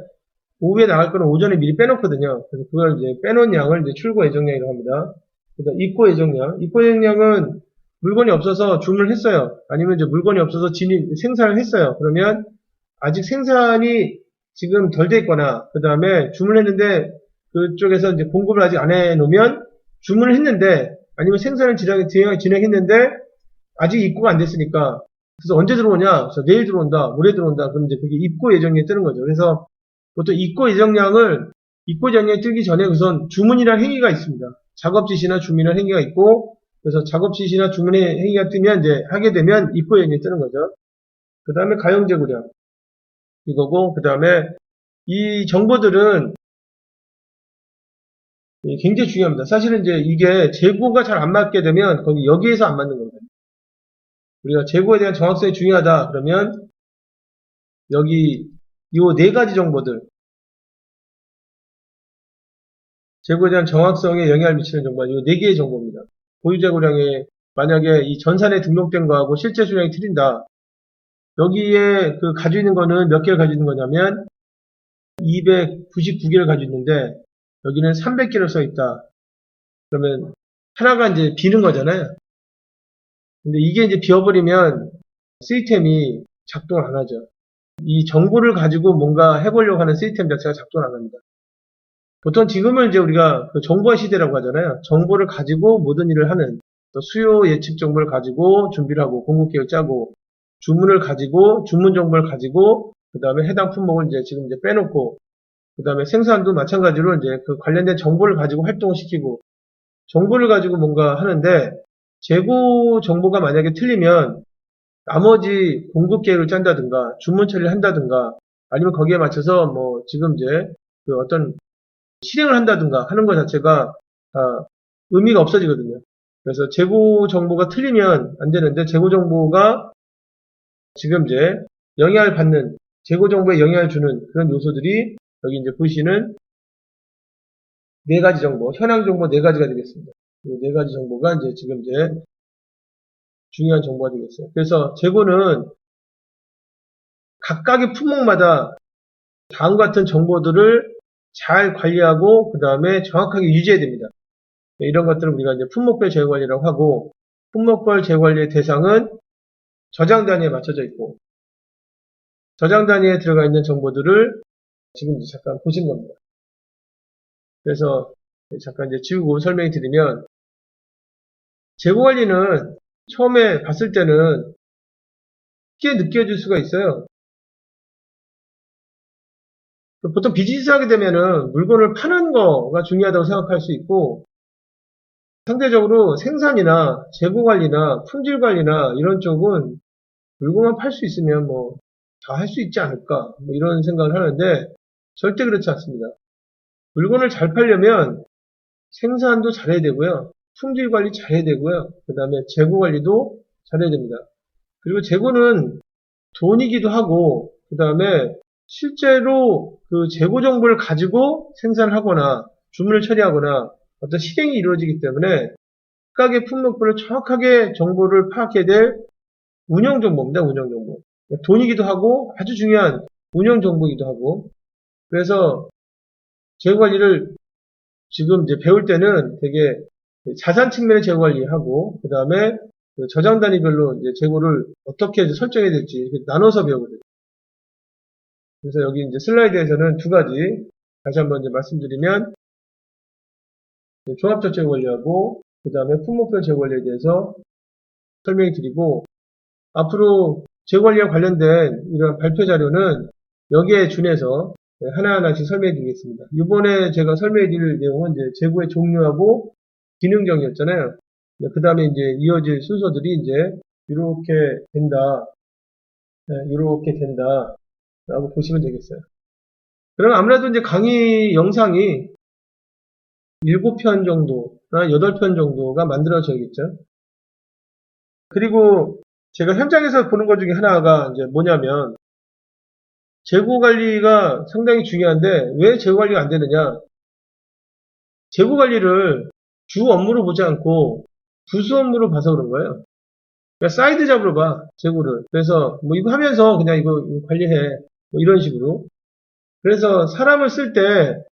오후에 나갈 거는 오전에 미리 빼놓거든요. 그래서 그걸 이제 빼놓은 양을 이제 출고 예정량이라고 합니다. 그러니까 입고 예정량. 입고 예정량은 물건이 없어서 주문을 했어요. 아니면 이제 물건이 없어서 생산을 했어요. 그러면 아직 생산이 지금 덜 돼 있거나, 그 다음에 주문했는데 그쪽에서 이제 공급을 아직 안 해놓으면 주문을 했는데, 아니면 생산을 진행했는데 아직 입고가 안 됐으니까, 그래서 언제 들어오냐? 그래서 내일 들어온다, 모레 들어온다. 그럼 이제 그게 입고 예정량이 뜨는 거죠. 그래서 보통 입고 예정량이 뜨기 전에 우선 주문이라는 행위가 있습니다. 작업 지시나 주문이라는 행위가 있고, 그래서 작업 지시나 주문의 행위가 뜨면 이제 하게 되면 입고 예정량이 뜨는 거죠. 그 다음에 가용 재고량. 이거고, 그 다음에 이 정보들은 굉장히 중요합니다. 사실은 이제 이게 재고가 잘 안 맞게 되면 거기 여기에서 안 맞는 거거든요. 우리가 재고에 대한 정확성이 중요하다 그러면 여기 요 네 가지 정보들, 재고에 대한 정확성에 영향을 미치는 정보는 요 네 개의 정보입니다. 보유 재고량에 만약에 이 전산에 등록된 거하고 실제 수량이 틀린다. 여기에 그 가지고 있는 거는 몇 개를 가지고 있는 거냐면 299개를 가지고 있는데 여기는 300개를 써 있다. 그러면 하나가 이제 비는 거잖아요. 근데 이게 이제 비어버리면 시스템이 작동을 안 하죠. 이 정보를 가지고 뭔가 해보려고 하는 시스템 자체가 작동을 안 합니다. 보통 지금은 이제 우리가 그 정보화 시대라고 하잖아요. 정보를 가지고 모든 일을 하는, 또 수요 예측 정보를 가지고 준비를 하고 공급 계획 짜고, 주문을 가지고 주문 정보를 가지고 그 다음에 해당 품목을 이제 지금 이제 빼놓고, 그 다음에 생산도 마찬가지로 이제 그 관련된 정보를 가지고 활동을 시키고, 정보를 가지고 뭔가 하는데, 재고 정보가 만약에 틀리면 나머지 공급 계획을 짠다든가 주문 처리를 한다든가 아니면 거기에 맞춰서 뭐 지금 이제 그 어떤 실행을 한다든가 하는 것 자체가 의미가 없어지거든요. 그래서 재고 정보가 틀리면 안 되는데, 재고 정보가 지금 이제 영향을 받는, 재고 정보에 영향을 주는 그런 요소들이 여기 이제 보시는 네 가지 정보, 현황 정보 네 가지가 되겠습니다. 이 네 가지 정보가 이제 지금 이제 중요한 정보가 되겠어요. 그래서 재고는 각각의 품목마다 다음 같은 정보들을 잘 관리하고 그 다음에 정확하게 유지해야 됩니다. 이런 것들을 우리가 이제 품목별 재고 관리라고 하고, 품목별 재고 관리의 대상은 저장 단위에 맞춰져 있고, 저장 단위에 들어가 있는 정보들을 지금 이제 잠깐 보신 겁니다. 그래서 잠깐 이제 지우고 설명해 드리면, 재고 관리는 처음에 봤을 때는 쉽게 느껴질 수가 있어요. 보통 비즈니스 하게 되면은 물건을 파는 거가 중요하다고 생각할 수 있고, 상대적으로 생산이나 재고 관리나 품질 관리나 이런 쪽은 물건만 팔 수 있으면 뭐 다 할 수 있지 않을까, 뭐 이런 생각을 하는데 절대 그렇지 않습니다. 물건을 잘 팔려면 생산도 잘해야 되고요, 품질 관리 잘해야 되고요, 그 다음에 재고 관리도 잘해야 됩니다. 그리고 재고는 돈이기도 하고, 그 다음에 실제로 그 재고 정보를 가지고 생산을 하거나 주문을 처리하거나 어떤 실행이 이루어지기 때문에 각각의 품목별로 정확하게 정보를 파악해야 될 운영 정보입니다. 운영 정보. 돈이기도 하고 아주 중요한 운영 정보이기도 하고, 그래서 재고 관리를 지금 이제 배울 때는 되게 자산 측면의 재고 관리하고 그 다음에 저장 단위별로 이제 재고를 어떻게 이제 설정해야 될지 이렇게 나눠서 배우거든요. 그래서 여기 이제 슬라이드에서는 두 가지 다시 한번 이제 말씀드리면, 종합적 재고 관리하고 그 다음에 품목별 재고 관리에 대해서 설명해 드리고, 앞으로 재고 관리와 관련된 이런 발표 자료는 여기에 준해서 하나하나씩 설명해 드리겠습니다. 이번에 제가 설명해 드릴 내용은 이제 재고의 종류하고 기능정이었잖아요. 그 다음에 이제 이어질 순서들이 이제 이렇게 된다, 이렇게 된다 라고 보시면 되겠어요. 그럼 아무래도 이제 강의 영상이 7편 정도나 8편 정도가 만들어져야겠죠. 그리고 제가 현장에서 보는 것 중에 하나가 이제 뭐냐면, 재고 관리가 상당히 중요한데 왜 재고 관리가 안 되느냐? 재고 관리를 주 업무로 보지 않고 부수 업무로 봐서 그런 거예요. 그러니까 사이드 잡으러 봐, 재고를. 그래서 뭐 이거 하면서 그냥 이거 관리해, 뭐 이런 식으로. 그래서 사람을 쓸 때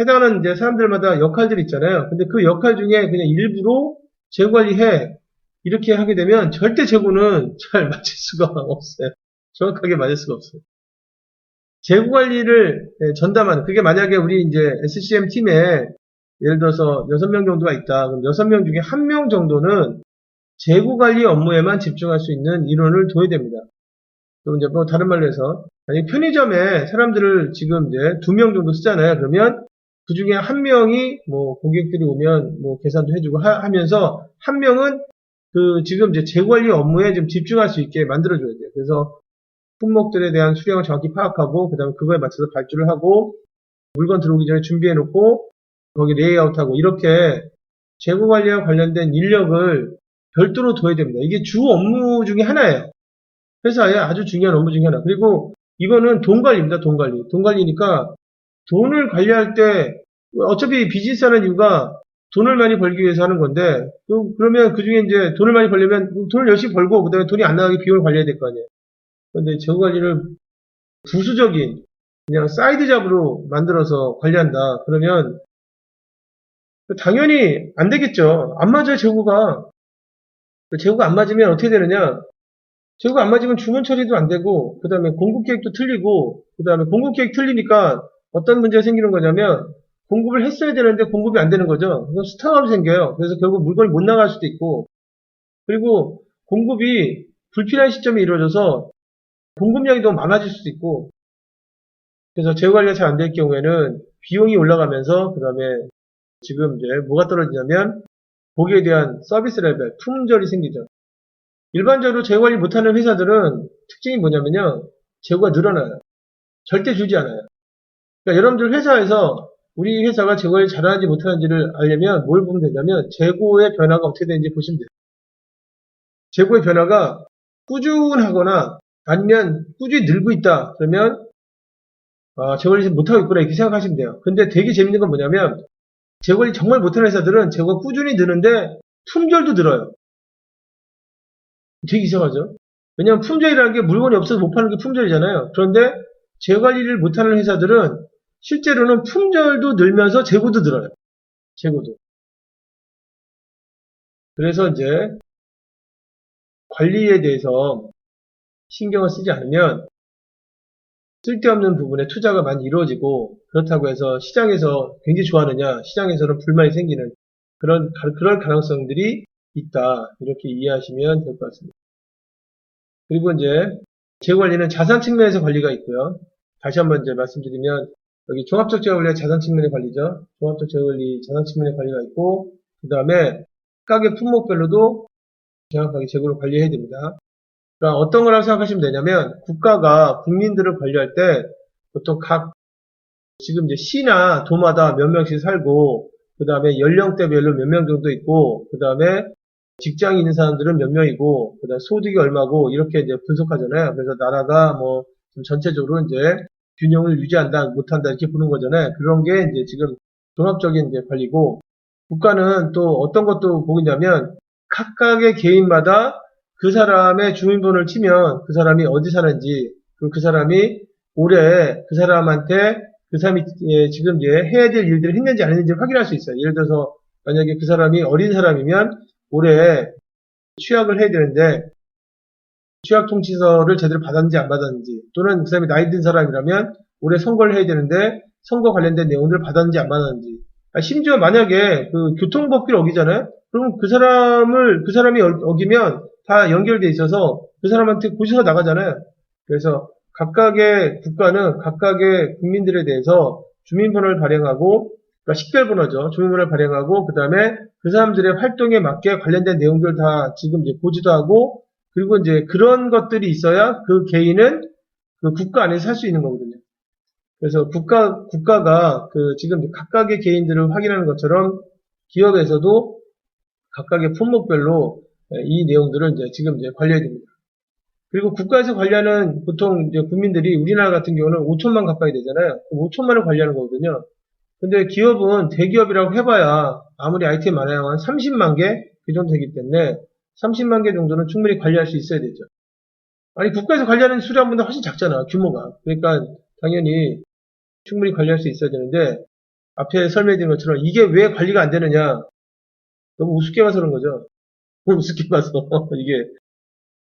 해당하는 이제 사람들마다 역할들이 있잖아요. 근데 그 역할 중에 그냥 일부로 재고 관리해, 이렇게 하게 되면 절대 재고는 잘 맞을 수가 없어요. 정확하게 맞을 수가 없어요. 재고 관리를 전담하는, 그게 만약에 우리 이제 SCM 팀에 예를 들어서 6명 정도가 있다. 그럼 6명 중에 1명 정도는 재고 관리 업무에만 집중할 수 있는 인원을 둬야 됩니다. 그럼 이제 뭐 다른 말로 해서, 만약 편의점에 사람들을 지금 이제 2명 정도 쓰잖아요. 그러면 그 중에 1명이 뭐 고객들이 오면 뭐 계산도 해주고 하면서 1명은 그 지금 이제 재고 관리 업무에 좀 집중할 수 있게 만들어줘야 돼요. 그래서 품목들에 대한 수량을 정확히 파악하고 그 다음에 그거에 맞춰서 발주를 하고 물건 들어오기 전에 준비해 놓고 거기 레이아웃하고 이렇게 재고 관리와 관련된 인력을 별도로 둬야 됩니다. 이게 주 업무 중에 하나예요. 회사의 아주 중요한 업무 중에 하나. 그리고 이거는 돈 관리입니다. 돈 관리. 돈 관리니까 돈을 관리할 때 어차피 비즈니스 하는 이유가 돈을 많이 벌기 위해서 하는 건데 그러면 그중에 이제 돈을 많이 벌려면 돈을 열심히 벌고 그다음에 돈이 안 나가게 비용을 관리해야 될 거 아니에요. 그런데 재고 관리를 부수적인 그냥 사이드 잡으로 만들어서 관리한다. 그러면 당연히 안 되겠죠. 안 맞아요, 재고가. 재고가 안 맞으면 어떻게 되느냐? 재고가 안 맞으면 주문 처리도 안 되고, 그 다음에 공급 계획도 틀리고, 그 다음에 공급 계획 틀리니까 어떤 문제가 생기는 거냐면, 공급을 했어야 되는데 공급이 안 되는 거죠. 그건 스탑이 생겨요. 그래서 결국 물건이 못 나갈 수도 있고, 그리고 공급이 불필요한 시점에 이루어져서 공급량이 너무 많아질 수도 있고, 그래서 재고 관리가 잘 안 될 경우에는 비용이 올라가면서, 그 다음에 지금 이제 뭐가 떨어지냐면, 거기에 대한 서비스 레벨, 품절이 생기죠. 일반적으로 재고 관리 못하는 회사들은 특징이 뭐냐면요. 재고가 늘어나요. 절대 줄지 않아요. 그러니까 여러분들 회사에서 우리 회사가 재고 관리 잘하는지 못하는지를 알려면 뭘 보면 되냐면 재고의 변화가 어떻게 되는지 보시면 돼요. 재고의 변화가 꾸준하거나 아니면 꾸준히 늘고 있다. 그러면 재고 관리 못하고 있구나 이렇게 생각하시면 돼요. 근데 되게 재밌는 건 뭐냐면 재고 관리 정말 못하는 회사들은 재고가 꾸준히 느는데 품절도 늘어요. 되게 이상하죠? 왜냐하면 품절이라는 게 물건이 없어서 못 파는 게 품절이잖아요. 그런데 재관리를 못하는 회사들은 실제로는 품절도 늘면서 재고도 늘어요. 재고도. 그래서 이제 관리에 대해서 신경을 쓰지 않으면 쓸데없는 부분에 투자가 많이 이루어지고 그렇다고 해서 시장에서 굉장히 좋아하느냐 시장에서는 불만이 생기는 그럴 가능성들이 있다. 이렇게 이해하시면 될 것 같습니다. 그리고 이제 재고 관리는 자산 측면에서 관리가 있고요. 다시 한번 이제 말씀드리면 여기 종합적 재고 관리가 자산 측면의 관리죠. 종합적 재고 관리 자산 측면의 관리가 있고 그 다음에 각각의 품목별로도 정확하게 재고를 관리해야 됩니다. 그러니까 어떤 거라고 생각하시면 되냐면 국가가 국민들을 관리할 때 보통 지금 이제 시나 도마다 몇 명씩 살고 그 다음에 연령대별로 몇 명 정도 있고 그 다음에 직장에 있는 사람들은 몇 명이고, 그 다음 소득이 얼마고, 이렇게 이제 분석하잖아요. 그래서 나라가 뭐, 전체적으로 이제 균형을 유지한다, 못한다, 이렇게 보는 거잖아요. 그런 게 이제 지금 종합적인 이제 관리고, 국가는 또 어떤 것도 보겠냐면, 각각의 개인마다 그 사람의 주민번호를 치면 그 사람이 어디 사는지, 그 사람이 올해 그 사람한테 그 사람이 지금 이제 해야 될 일들을 했는지 안 했는지 확인할 수 있어요. 예를 들어서 만약에 그 사람이 어린 사람이면 올해 취약을 해야 되는데 취약 통지서를 제대로 받았는지 안 받았는지 또는 그 사람이 나이 든 사람이라면 올해 선거를 해야 되는데 선거 관련된 내용들을 받았는지 안 받았는지 심지어 만약에 그 교통법규를 어기잖아요. 그럼 그 사람이 어기면 다 연결돼 있어서 그 사람한테 고지서 나가잖아요. 그래서 각각의 국가는 각각의 국민들에 대해서 주민번호를 발행하고 그러니까 식별번호죠. 주민번호를 발행하고 그 다음에 그 사람들의 활동에 맞게 관련된 내용들 다 지금 이제 보지도 하고 그리고 이제 그런 것들이 있어야 그 개인은 그 국가 안에서 살 수 있는 거거든요. 그래서 국가가 그 지금 각각의 개인들을 확인하는 것처럼 기업에서도 각각의 품목별로 이 내용들을 이제 지금 이제 관리해야 됩니다. 그리고 국가에서 관리하는 보통 이제 국민들이 우리나라 같은 경우는 5천만 가까이 되잖아요. 5천만을 관리하는 거거든요. 근데 기업은 대기업이라고 해봐야 아무리 아이템 많아야 한 30만 개? 그 정도 되기 때문에 30만 개 정도는 충분히 관리할 수 있어야 되죠. 아니 국가에서 관리하는 수량보다 훨씬 작잖아 규모가. 그러니까 당연히 충분히 관리할 수 있어야 되는데 앞에 설명드린 것처럼 이게 왜 관리가 안 되느냐 너무 우습게 봐서 그런 거죠. 너무 우습게 봐서 이게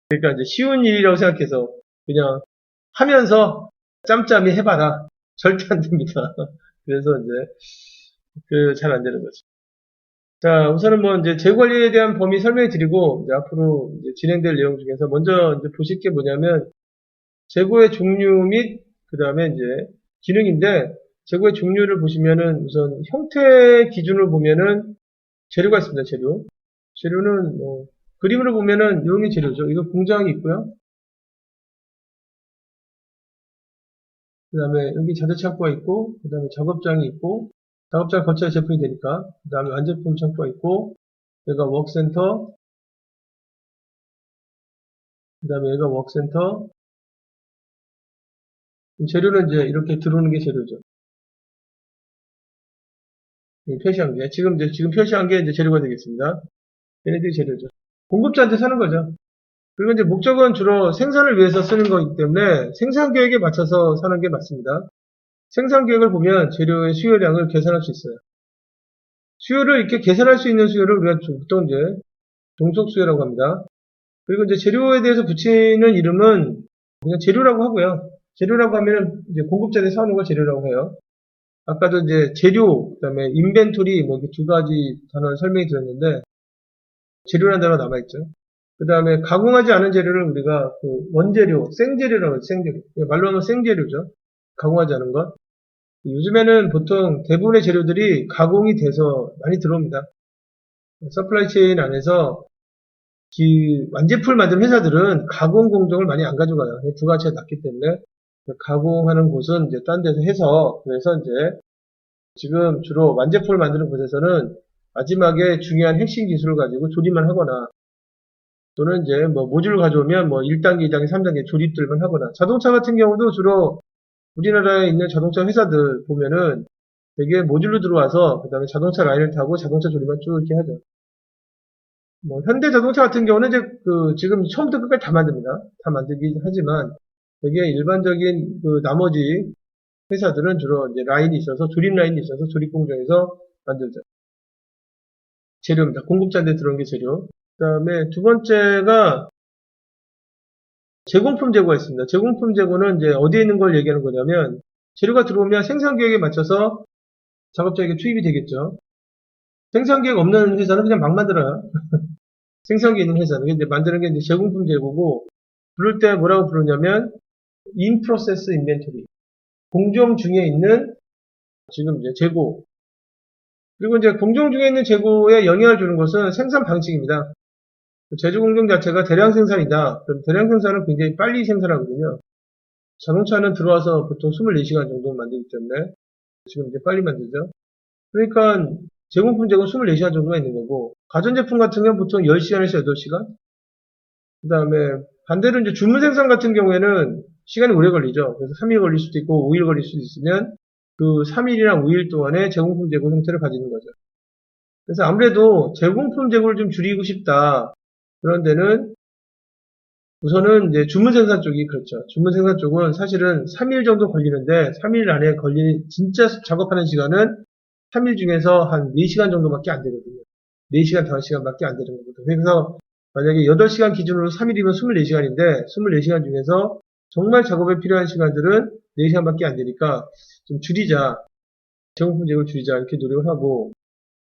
그러니까 이제 쉬운 일이라고 생각해서 그냥 하면서 짬짬이 해봐라. 절대 안 됩니다. 그래서 이제 잘 안 되는 거죠. 자, 우선은 뭐 이제 재고 관리에 대한 범위 설명해 드리고 이제 앞으로 이제 진행될 내용 중에서 먼저 이제 보실 게 뭐냐면 재고의 종류 및 그다음에 이제 기능인데 재고의 종류를 보시면은 우선 형태 기준으로 보면은 재료가 있습니다. 재료는 뭐 그림으로 보면은 이런 게 재료죠. 이거 공장이 있고요. 그 다음에 여기 자재창고가 있고, 그 다음에 작업장이 있고, 작업장 거쳐야 제품이 되니까. 그 다음에 완제품 창고가 있고, 여기가 워크센터, 그 다음에 여기가 워크센터. 재료는 이제 이렇게 들어오는 게 재료죠. 표시한 게. 지금 표시한 게 이제 재료가 되겠습니다. 얘네들이 재료죠. 공급자한테 사는 거죠. 그리고 이제 목적은 주로 생산을 위해서 쓰는 거기 때문에 생산 계획에 맞춰서 사는 게 맞습니다. 생산 계획을 보면 재료의 수요량을 계산할 수 있어요. 수요를 이렇게 계산할 수 있는 수요를 우리가 보통 이제 종속 수요라고 합니다. 그리고 이제 재료에 대해서 붙이는 이름은 그냥 재료라고 하고요. 재료라고 하면은 이제 공급자들이 사오는 걸 재료라고 해요. 아까도 이제 재료, 그다음에 인벤토리 뭐 이렇게 두 가지 단어를 설명해 드렸는데 재료라는 단어가 남아있죠. 그 다음에 가공하지 않은 재료를 우리가 그 원재료, 생재료라고 해요. 생재료. 말로 하면 생재료죠. 가공하지 않은 것. 요즘에는 보통 대부분의 재료들이 가공이 돼서 많이 들어옵니다. 서플라이 체인 안에서 완제품을 만드는 회사들은 가공 공정을 많이 안 가져가요. 부가가치가 낮기 때문에 가공하는 곳은 이제 딴 데서 해서 그래서 이제 지금 주로 완제품을 만드는 곳에서는 마지막에 중요한 핵심 기술을 가지고 조립만 하거나 또는 이제 뭐 모듈을 가져오면 뭐 1단계, 2단계, 3단계 조립들만 하거나 자동차 같은 경우도 주로 우리나라에 있는 자동차 회사들 보면은 되게 모듈로 들어와서 그 다음에 자동차 라인을 타고 자동차 조립만 쭉 이렇게 하죠. 뭐 현대 자동차 같은 경우는 이제 그 지금 처음부터 끝까지 다 만듭니다. 다 만들긴 하지만 되게 일반적인 그 나머지 회사들은 주로 이제 라인이 있어서 조립 라인이 있어서 조립 공정에서 만들죠. 재료입니다. 공급자한테 들어온 게 재료. 그 다음에 두 번째가 제공품 제고가 있습니다. 제공품 제고는 이제 어디에 있는 걸 얘기하는 거냐면 재료가 들어오면 생산 계획에 맞춰서 작업자에게 투입이 되겠죠. 생산 계획 없는 회사는 그냥 막 만들어요. 생산 계획 있는 회사는 근데 만드는 게 이제 제공품 제고고 부를 때 뭐라고 부르냐면 in process inventory 공정 중에 있는 지금 이제 재고 그리고 이제 공정 중에 있는 재고에 영향을 주는 것은 생산 방식입니다. 제조 공정 자체가 대량 생산이다. 그럼 대량 생산은 굉장히 빨리 생산하거든요. 자동차는 들어와서 보통 24시간 정도 만들기 때문에 지금 이제 빨리 만들죠. 그러니까 제공품 제공 24시간 정도가 있는 거고 가전제품 같은 경우는 보통 10시간에서 8시간 그 다음에 반대로 이제 주문 생산 같은 경우에는 시간이 오래 걸리죠. 그래서 3일 걸릴 수도 있고 5일 걸릴 수도 있으면 그 3일이랑 5일 동안에 제공품 제공 형태를 가지는 거죠. 그래서 아무래도 제공품 제공을 좀 줄이고 싶다. 그런 데는 우선은 이제 주문 생산 쪽이 그렇죠. 주문 생산 쪽은 사실은 3일 정도 걸리는데 3일 안에 진짜 작업하는 시간은 3일 중에서 한 4시간 정도밖에 안 되거든요. 4시간, 5시간밖에 안 되는 거거든요. 그래서 만약에 8시간 기준으로 3일이면 24시간인데 24시간 중에서 정말 작업에 필요한 시간들은 4시간밖에 안 되니까 좀 줄이자. 제공품 제공을 줄이자 이렇게 노력을 하고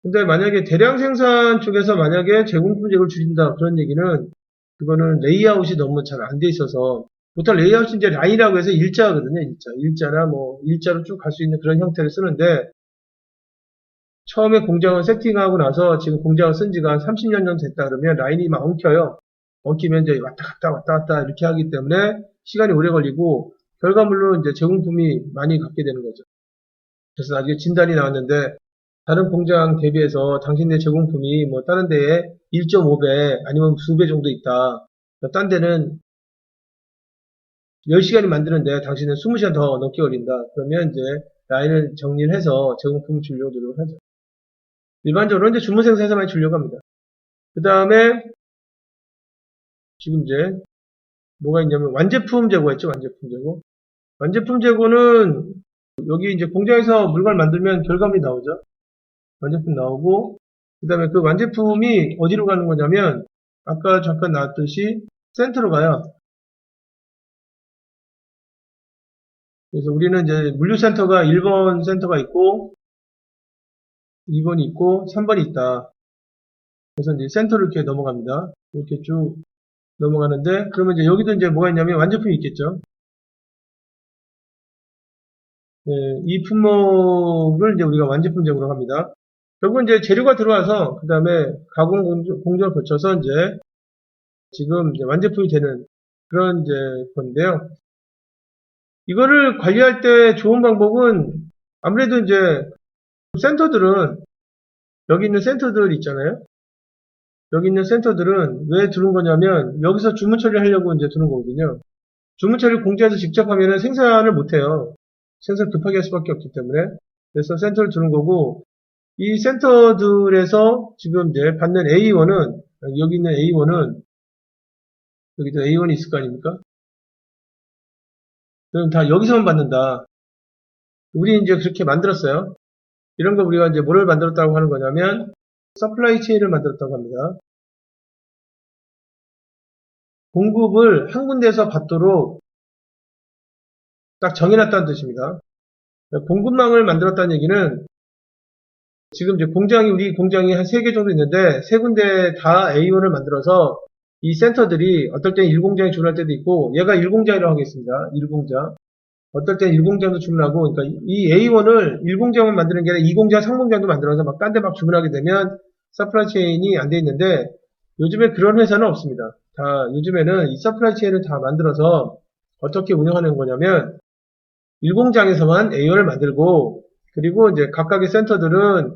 근데 만약에 대량 생산 쪽에서 만약에 제공품 제공을 줄인다 그런 얘기는 그거는 레이아웃이 너무 잘 안 돼 있어서 보통 레이아웃이 이제 라인이라고 해서 일자거든요. 일자나 뭐 일자로 쭉 갈 수 있는 그런 형태를 쓰는데 처음에 공장을 세팅하고 나서 지금 공장을 쓴 지가 한 30년 정도 됐다 그러면 라인이 막 엉켜요. 엉키면 이제 왔다 갔다 이렇게 하기 때문에 시간이 오래 걸리고 결과물로 이제 제공품이 많이 갖게 되는 거죠. 그래서 나중에 진단이 나왔는데 다른 공장 대비해서 당신네 제공품이 뭐 다른 데에 1.5배 아니면 수배 정도 있다. 딴 데는 10시간이 만드는데 당신은 20시간 더 넘게 걸린다. 그러면 이제 라인을 정리를 해서 제공품을 주려고 노력을 하죠. 일반적으로 이제 주문 생산에서 많이 주려고 합니다. 그 다음에 지금 이제 뭐가 있냐면 완제품 제고가 있죠. 완제품 제고. 완제품 제고는 여기 이제 공장에서 물건을 만들면 결과물이 나오죠. 완제품 나오고 그 다음에 그 완제품이 어디로 가는 거냐면 아까 잠깐 나왔듯이 센터로 가요. 그래서 우리는 이제 물류센터가 1번 센터가 있고 2번이 있고 3번이 있다. 그래서 이제 센터로 이렇게 넘어갑니다. 이렇게 쭉 넘어가는데 그러면 이제 여기도 이제 뭐가 있냐면 완제품이 있겠죠. 네, 이 품목을 이제 우리가 완제품 제공을 합니다. 결국은 이제 재료가 들어와서 그 다음에 가공 공정을 거쳐서 이제 지금 이제 완제품이 되는 그런 이제 건데요. 이거를 관리할 때 좋은 방법은 아무래도 이제 센터들은, 여기 있는 센터들 있잖아요. 여기 있는 센터들은 왜 두는 거냐면, 여기서 주문 처리하려고 이제 두는 거거든요. 주문 처리 공지해서 직접 하면은 생산을 못 해요. 생산 급하게 할 수밖에 없기 때문에. 그래서 센터를 두는 거고, 이 센터들에서 지금 이제 받는 A1은, 여기 있는 A1은, 여기도 A1이 있을 거 아닙니까? 그럼 다 여기서만 받는다. 우리 이제 그렇게 만들었어요. 이런 거 우리가 이제 뭐를 만들었다고 하는 거냐면, 서플라이 체인을 만들었다고 합니다. 공급을 한 군데에서 받도록 딱 정해놨다는 뜻입니다. 공급망을 만들었다는 얘기는 지금 이제 우리 공장이 한 3개 정도 있는데 3군데 다 A1을 만들어서 이 센터들이 어떨 땐 1공장에 주문할 때도 있고 얘가 1공장이라고 하겠습니다. 1공장. 어떨 땐 1공장도 주문하고 그러니까 이 A1을 1공장만 만드는 게 아니라 2공장, 3공장도 만들어서 막 딴 데 막 주문하게 되면 서플라이 체인이 안 돼 있는데 요즘에 그런 회사는 없습니다. 다 요즘에는 이 서플라이 체인을 다 만들어서 어떻게 운영하는 거냐면 1공장에서만 A1을 만들고 그리고 이제 각각의 센터들은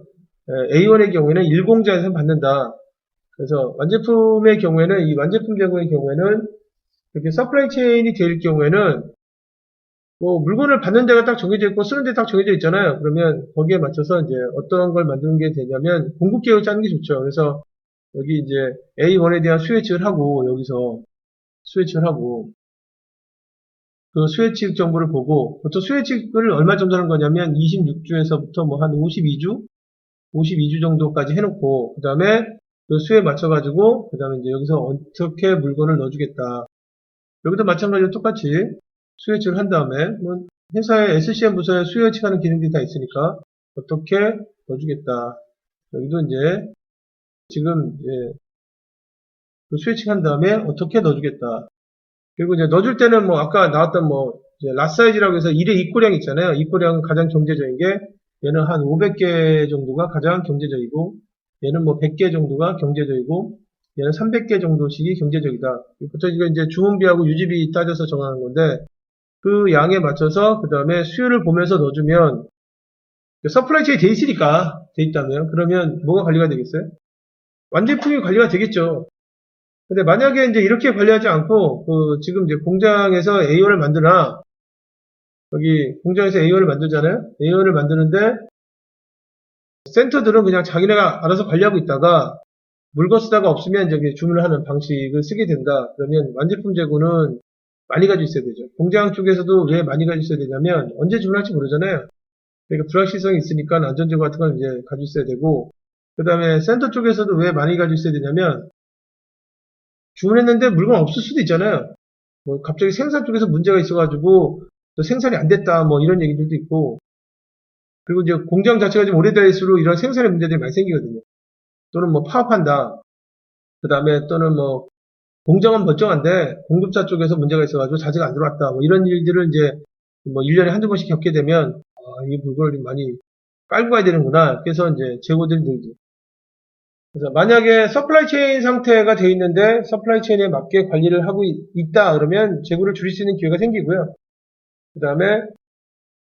A1의 경우에는 1공장에서 받는다. 그래서 완제품의 경우에는 이 완제품 제공의 경우에는 이렇게 서플라이 체인이 될 경우에는 뭐 물건을 받는 데가 딱 정해져 있고 쓰는 데 딱 정해져 있잖아요. 그러면 거기에 맞춰서 이제 어떤 걸 만드는 게 되냐면 공급 계획을 짜는 게 좋죠. 그래서 여기 이제 A1에 대한 수요 예측을 하고 여기서 수요 예측을 하고 그 수요 예측 정보를 보고 보통 수요 예측을 얼마 정도 하는 거냐면 26주에서부터 뭐 한 52주 정도까지 해놓고 그 다음에 그 수요에 맞춰가지고 그 다음에 이제 여기서 어떻게 물건을 넣어주겠다. 여기도 마찬가지로 똑같이 수요 예측을 한 다음에 뭐 회사의 SCM 부서에 수요 예측하는 기능들이 다 있으니까 어떻게 넣어주겠다. 여기도 이제 지금 이제 그 수요 예측한 다음에 어떻게 넣어주겠다. 그리고 이제 넣어줄 때는 뭐 아까 나왔던 뭐 이제 랏사이즈라고 해서 1의 입고량 있잖아요. 입고량은 가장 경제적인 게 얘는 한 500개 정도가 가장 경제적이고 얘는 뭐 100개 정도가 경제적이고 얘는 300개 정도씩이 경제적이다. 보통 이거 이제 주문비하고 유지비 따져서 정하는 건데 그 양에 맞춰서 그 다음에 수요를 보면서 넣어주면 서플라이 체인이 돼 있으니까 돼 있다면 그러면 뭐가 관리가 되겠어요? 완제품이 관리가 되겠죠. 근데 만약에 이제 이렇게 관리하지 않고 그 지금 이제 공장에서 A1을 만드나 여기 공장에서 A1을 만들잖아요. A1을 만드는데 센터들은 그냥 자기네가 알아서 관리하고 있다가 물건 쓰다가 없으면 저기 주문을 하는 방식을 쓰게 된다. 그러면 완제품 재고는 많이 가지고 있어야 되죠. 공장 쪽에서도 왜 많이 가지고 있어야 되냐면 언제 주문할지 모르잖아요. 그러니까 불확실성이 있으니까 안전재고 같은 걸 이제 가지고 있어야 되고 그 다음에 센터 쪽에서도 왜 많이 가지고 있어야 되냐면 주문했는데 물건 없을 수도 있잖아요. 뭐 갑자기 생산 쪽에서 문제가 있어가지고 생산이 안 됐다 뭐 이런 얘기들도 있고 그리고 이제 공장 자체가 좀 오래될수록 이런 생산의 문제들이 많이 생기거든요. 또는 뭐 파업한다. 그 다음에 또는 뭐 공장은 멀쩡한데 공급자 쪽에서 문제가 있어가지고 자재가 안 들어왔다. 뭐 이런 일들을 이제 뭐 1년에 한두 번씩 겪게 되면 이 물건을 많이 깔고 가야 되는구나. 그래서 이제 재고들이 늘죠. 그래서 만약에 서플라이 체인 상태가 돼 있는데 서플라이 체인에 맞게 관리를 하고 있다 그러면 재고를 줄일 수 있는 기회가 생기고요. 그 다음에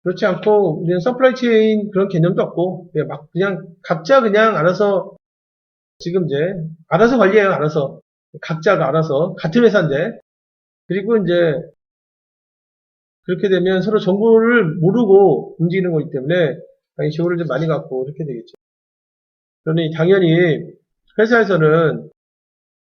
그렇지 않고 우리는 서플라이 체인 그런 개념도 없고 그냥 각자 그냥 알아서 지금 이제 알아서 관리해요. 알아서 각자가 알아서 같은 회사인데 그리고 이제 그렇게 되면 서로 정보를 모르고 움직이는 거기 때문에 당연히 재고를 좀 많이 갖고 이렇게 되겠죠. 그러니 당연히 회사에서는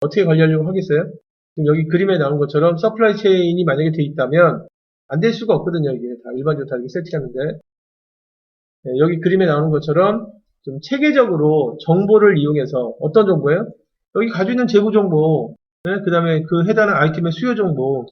어떻게 관리하려고 하겠어요? 지금 여기 그림에 나온 것처럼 서플라이 체인이 만약에 돼 있다면 안 될 수가 없거든요. 이게 다 일반적으로 다 이렇게 세팅하는데 여기 그림에 나오는 것처럼 좀 체계적으로 정보를 이용해서 어떤 정보예요? 여기 가지고 있는 재고 정보, 그 다음에 그 해당하는 아이템의 수요 정보,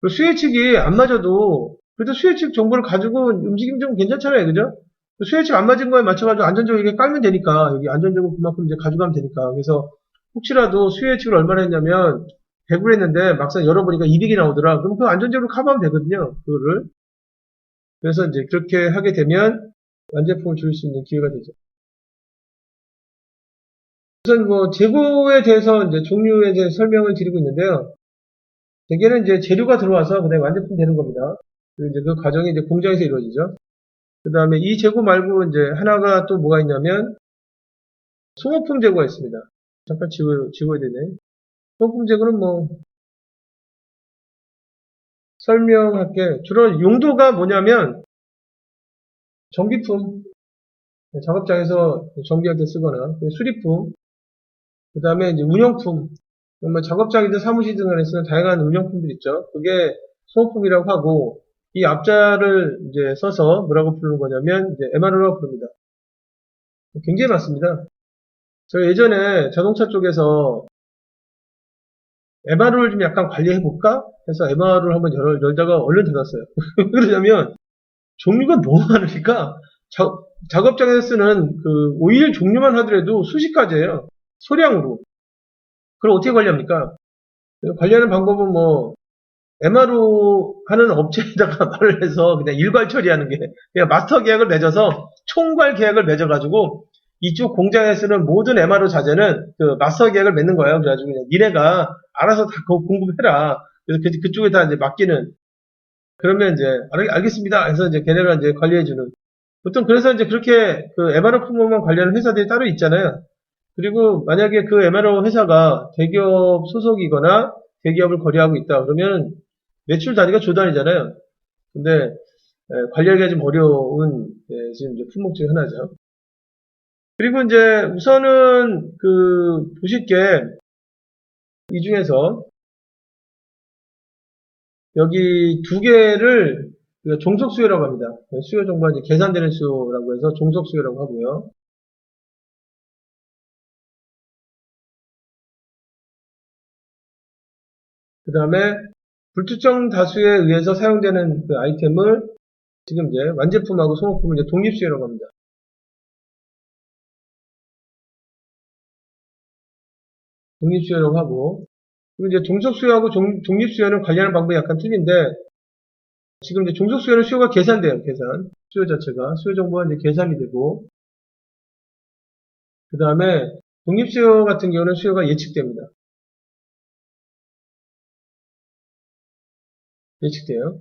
수요 예측이 안 맞아도 그래도 수요 예측 정보를 가지고 움직이면 좀 괜찮잖아요, 그죠? 수요 예측 안 맞은 거에 맞춰가지고 안전적으로 이렇게 깔면 되니까 여기 안전적으로 그만큼 이제 가져가면 되니까 그래서 혹시라도 수요 예측을 얼마나 했냐면 100을 했는데 막상 열어보니까 200이 나오더라. 그럼 그 안전적으로 커버하면 되거든요, 그거를. 그래서 이제 그렇게 하게 되면 완제품을 줄일 수 있는 기회가 되죠. 우선 뭐 재고에 대해서 이제 종류에 대해 설명을 드리고 있는데요. 대개는 이제 재료가 들어와서 그다음에 완제품 되는 겁니다. 그리고 이제 그 과정이 이제 공장에서 이루어지죠. 그 다음에 이 재고 말고 이제 하나가 또 뭐가 있냐면 소모품 재고가 있습니다. 잠깐 지워야 되네. 소모품 재고는 뭐 설명할게. 주로 용도가 뭐냐면 전기품, 작업장에서 전기할 때 쓰거나 수리품, 그 다음에 이제 운영품, 뭐 작업장이든 사무실이든 간에 쓰는 다양한 운영품들 있죠. 그게 소모품이라고 하고 이 앞자를 이제 써서 뭐라고 부르는 거냐면 이제 MRO라고 부릅니다. 굉장히 많습니다. 저 예전에 자동차 쪽에서 MRO를 좀 약간 관리해볼까? 해서 MRO를 한번 열다가 얼른 닫았어요. 그러냐면 종류가 너무 많으니까 작업장에서 쓰는 그 오일 종류만 하더라도 수십 가지예요. 소량으로. 그걸 어떻게 관리합니까? 관리하는 방법은 뭐 MRO 하는 업체에다가 말을 해서 그냥 일괄 처리하는 게 그냥 마스터 계약을 맺어서 총괄 계약을 맺어가지고 이쪽 공장에 쓰는 모든 MRO 자재는 그 마스터 계약을 맺는 거예요. 그래가지고 그냥 니네가 알아서 다 공급해라. 그래서 그쪽에 다 이제 맡기는. 그러면 이제 알겠습니다. 해서 이제 걔네가 이제 관리해주는. 보통 그래서 이제 그렇게 그 MRO 품목만 관리하는 회사들이 따로 있잖아요. 그리고 만약에 그 MRO 회사가 대기업 소속이거나 대기업을 거래하고 있다 그러면 매출 단위가 조 단위잖아요. 근데 관리하기가 좀 어려운 지금 이제 품목 중에 하나죠. 그리고 이제 우선은 그 보실 게 이 중에서 여기 두 개를 종속 수요라고 합니다. 수요 정보가 이제 계산되는 수요라고 해서 종속 수요라고 하고요. 그 다음에 불특정 다수에 의해서 사용되는 그 아이템을 지금 이제 완제품하고 소모품을 이제 독립수요라고 합니다. 독립수요라고 하고, 그리고 이제 종속수요하고 독립수요는 관리하는 방법이 약간 틀린데, 지금 이제 종속수요는 수요가 계산돼요, 계산. 수요 자체가. 수요 정보가 이제 계산이 되고, 그 다음에 독립수요 같은 경우는 수요가 예측됩니다. 예측돼요.